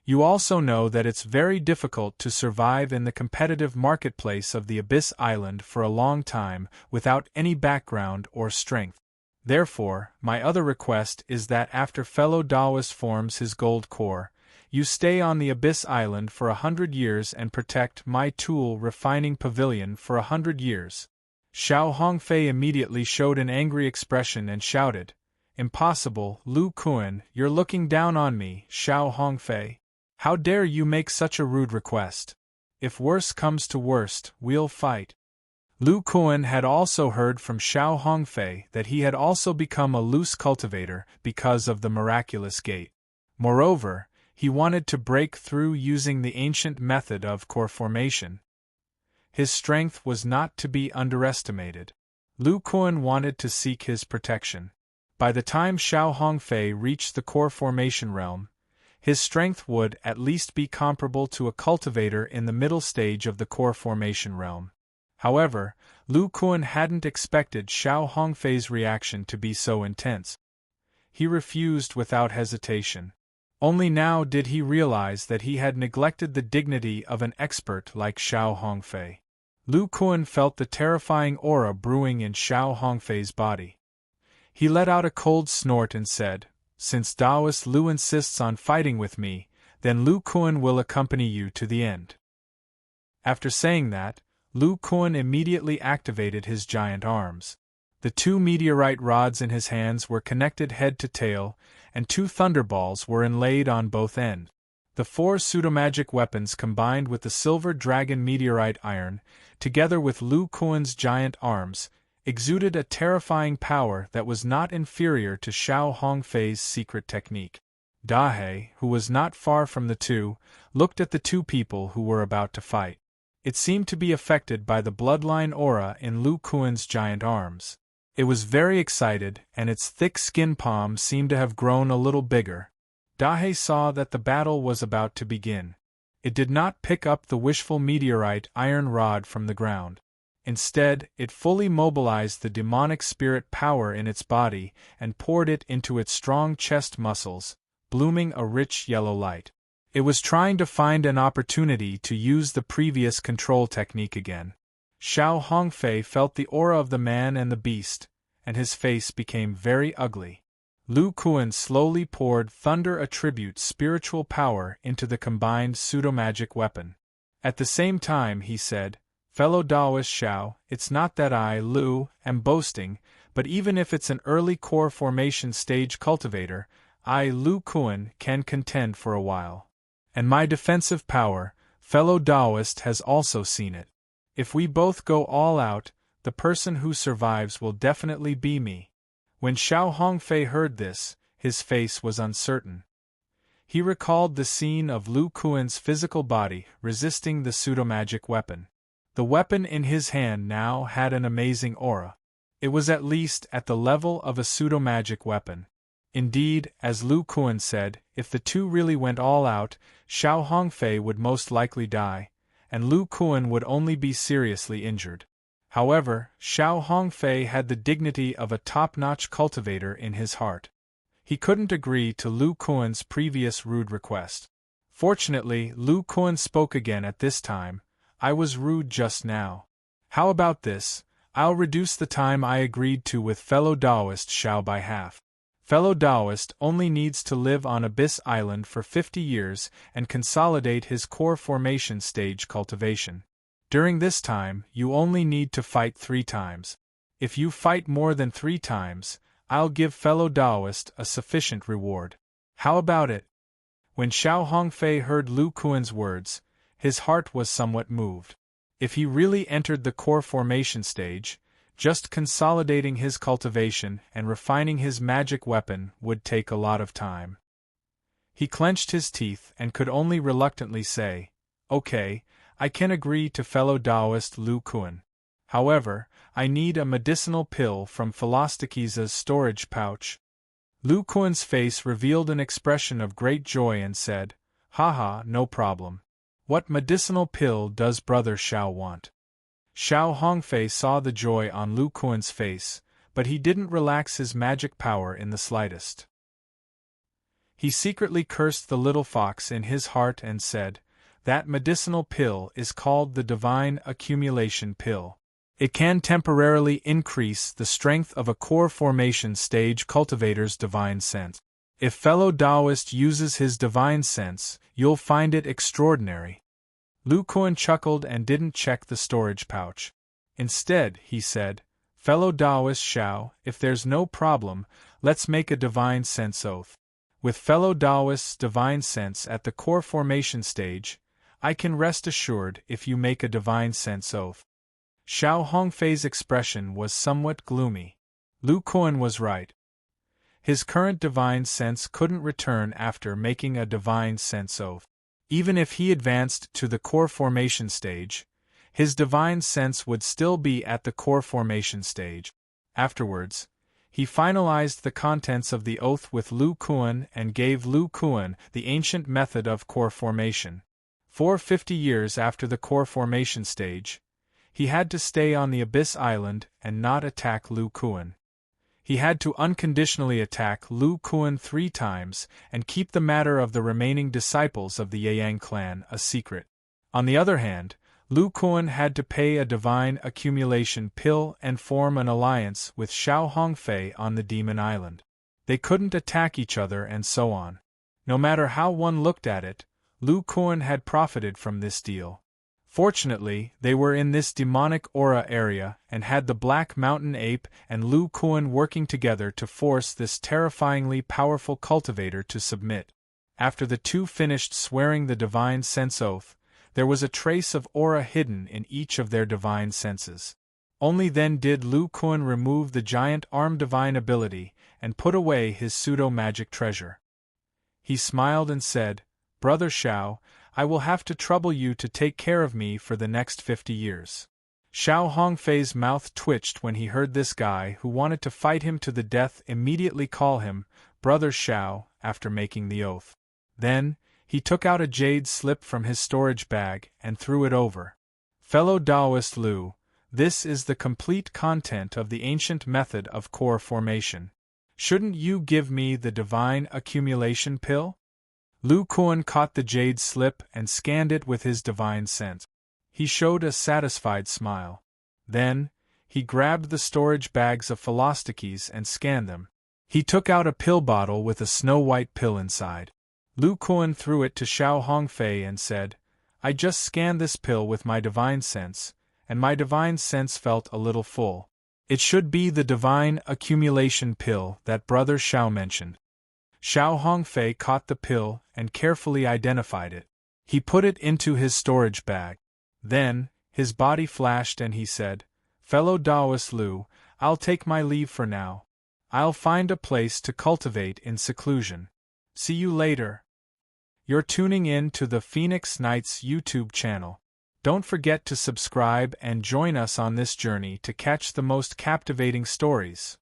You also know that it's very difficult to survive in the competitive marketplace of the Abyss Island for a long time without any background or strength. Therefore, my other request is that after fellow Taoist forms his gold core, you stay on the Abyss Island for 100 years and protect my tool refining pavilion for 100 years. Xiao Hongfei immediately showed an angry expression and shouted, "Impossible, Lu Kuan, you're looking down on me, Xiao Hongfei. How dare you make such a rude request? If worse comes to worst, we'll fight." Lu Kuan had also heard from Xiao Hongfei that he had also become a loose cultivator because of the miraculous gate. Moreover, he wanted to break through using the ancient method of core formation. His strength was not to be underestimated. Lu Kuan wanted to seek his protection. By the time Xiao Hongfei reached the core formation realm, his strength would at least be comparable to a cultivator in the middle stage of the core formation realm. However, Lu Kuan hadn't expected Xiao Hongfei's reaction to be so intense. He refused without hesitation. Only now did he realize that he had neglected the dignity of an expert like Xiao Hongfei. Lu Kuan felt the terrifying aura brewing in Xiao Hongfei's body. He let out a cold snort and said, "Since Taoist Lu insists on fighting with me, then Lu Kuan will accompany you to the end." After saying that, Lu Kuan immediately activated his giant arms. The two meteorite rods in his hands were connected head to tail, and two thunderballs were inlaid on both ends. The four pseudomagic weapons combined with the silver dragon meteorite iron, together with Lu Kuan's giant arms, exuded a terrifying power that was not inferior to Xiao Hongfei's secret technique. Dahe, who was not far from the two, looked at the two people who were about to fight. It seemed to be affected by the bloodline aura in Lu Kuan's giant arms. It was very excited, and its thick skin palm seemed to have grown a little bigger. Dahe saw that the battle was about to begin. It did not pick up the wishful meteorite iron rod from the ground. Instead, it fully mobilized the demonic spirit power in its body and poured it into its strong chest muscles, blooming a rich yellow light. It was trying to find an opportunity to use the previous control technique again. Xiao Hongfei felt the aura of the man and the beast, and his face became very ugly. Lu Kuan slowly poured thunder attribute spiritual power into the combined pseudo-magic weapon. At the same time he said, "Fellow Taoist Xiao, it's not that I, Lu, am boasting, but even if it's an early core formation stage cultivator, I, Lu Kuan, can contend for a while. And my defensive power, fellow Taoist has also seen it. If we both go all out, the person who survives will definitely be me." When Xiao Hongfei heard this, his face was uncertain. He recalled the scene of Lu Kuan's physical body resisting the pseudo-magic weapon. The weapon in his hand now had an amazing aura. It was at least at the level of a pseudo-magic weapon. Indeed, as Lu Kuan said, if the two really went all out, Xiao Hongfei would most likely die, and Lu Kuan would only be seriously injured. However, Xiao Hongfei had the dignity of a top-notch cultivator in his heart. He couldn't agree to Lu Kuan's previous rude request. Fortunately, Lu Kuan spoke again at this time. I was rude just now. How about this? I'll reduce the time I agreed to with fellow Taoist Xiao by half. Fellow Taoist only needs to live on Abyss Island for 50 years and consolidate his core formation stage cultivation. During this time, you only need to fight 3 times. If you fight more than 3 times, I'll give fellow Taoist a sufficient reward. How about it? When Xiao Hongfei heard Lu Kuan's words, his heart was somewhat moved. If he really entered the core formation stage, just consolidating his cultivation and refining his magic weapon would take a lot of time. He clenched his teeth and could only reluctantly say, "Okay, I can agree to fellow Taoist Lu Kuan. However, I need a medicinal pill from Philostaki's storage pouch." Lu Kuan's face revealed an expression of great joy and said, "Haha, no problem. What medicinal pill does Brother Xiao want?" Xiao Hongfei saw the joy on Lu Kuan's face, but he didn't relax his magic power in the slightest. He secretly cursed the little fox in his heart and said, "That medicinal pill is called the Divine Accumulation Pill. It can temporarily increase the strength of a core formation stage cultivator's divine sense. If fellow Taoist uses his divine sense, you'll find it extraordinary." Lu Kuan chuckled and didn't check the storage pouch. Instead, he said, "Fellow Taoist Xiao, if there's no problem, let's make a divine sense oath. With fellow Taoist's divine sense at the core formation stage, I can rest assured if you make a divine sense oath." Xiao Hongfei's expression was somewhat gloomy. Lu Kuan was right. His current divine sense couldn't return after making a divine sense oath. Even if he advanced to the core formation stage, his divine sense would still be at the core formation stage. Afterwards, he finalized the contents of the oath with Lu Kuan and gave Lu Kuan the ancient method of core formation. For 50 years after the core formation stage, he had to stay on the Abyss Island and not attack Lu Kuan. He had to unconditionally attack Lu Kuan 3 times and keep the matter of the remaining disciples of the Yang clan a secret. On the other hand, Lu Kuan had to pay a divine accumulation pill and form an alliance with Xiao Hongfei on the Demon Island. They couldn't attack each other and so on. No matter how one looked at it, Lu Kuan had profited from this deal. Fortunately, they were in this demonic aura area and had the Black Mountain Ape and Lu Kuan working together to force this terrifyingly powerful cultivator to submit. After the two finished swearing the divine sense oath, there was a trace of aura hidden in each of their divine senses. Only then did Lu Kuan remove the giant arm divine ability and put away his pseudo-magic treasure. He smiled and said, "Brother Xiao, I will have to trouble you to take care of me for the next 50 years. Xiao Hongfei's mouth twitched when he heard this guy who wanted to fight him to the death immediately call him Brother Xiao after making the oath. Then, he took out a jade slip from his storage bag and threw it over. "Fellow Taoist Lu, this is the complete content of the ancient method of core formation. Shouldn't you give me the divine accumulation pill?" Lu Kuan caught the jade slip and scanned it with his divine sense. He showed a satisfied smile. Then, he grabbed the storage bags of Philostakis and scanned them. He took out a pill bottle with a snow-white pill inside. Lu Kuan threw it to Xiao Hongfei and said, "I just scanned this pill with my divine sense, and my divine sense felt a little full. It should be the divine accumulation pill that Brother Xiao mentioned." Xiao Hongfei caught the pill and carefully identified it. He put it into his storage bag. Then, his body flashed and he said, "Fellow Taoist Lu, I'll take my leave for now. I'll find a place to cultivate in seclusion. See you later." You're tuning in to the Phoenix Knights YouTube channel. Don't forget to subscribe and join us on this journey to catch the most captivating stories.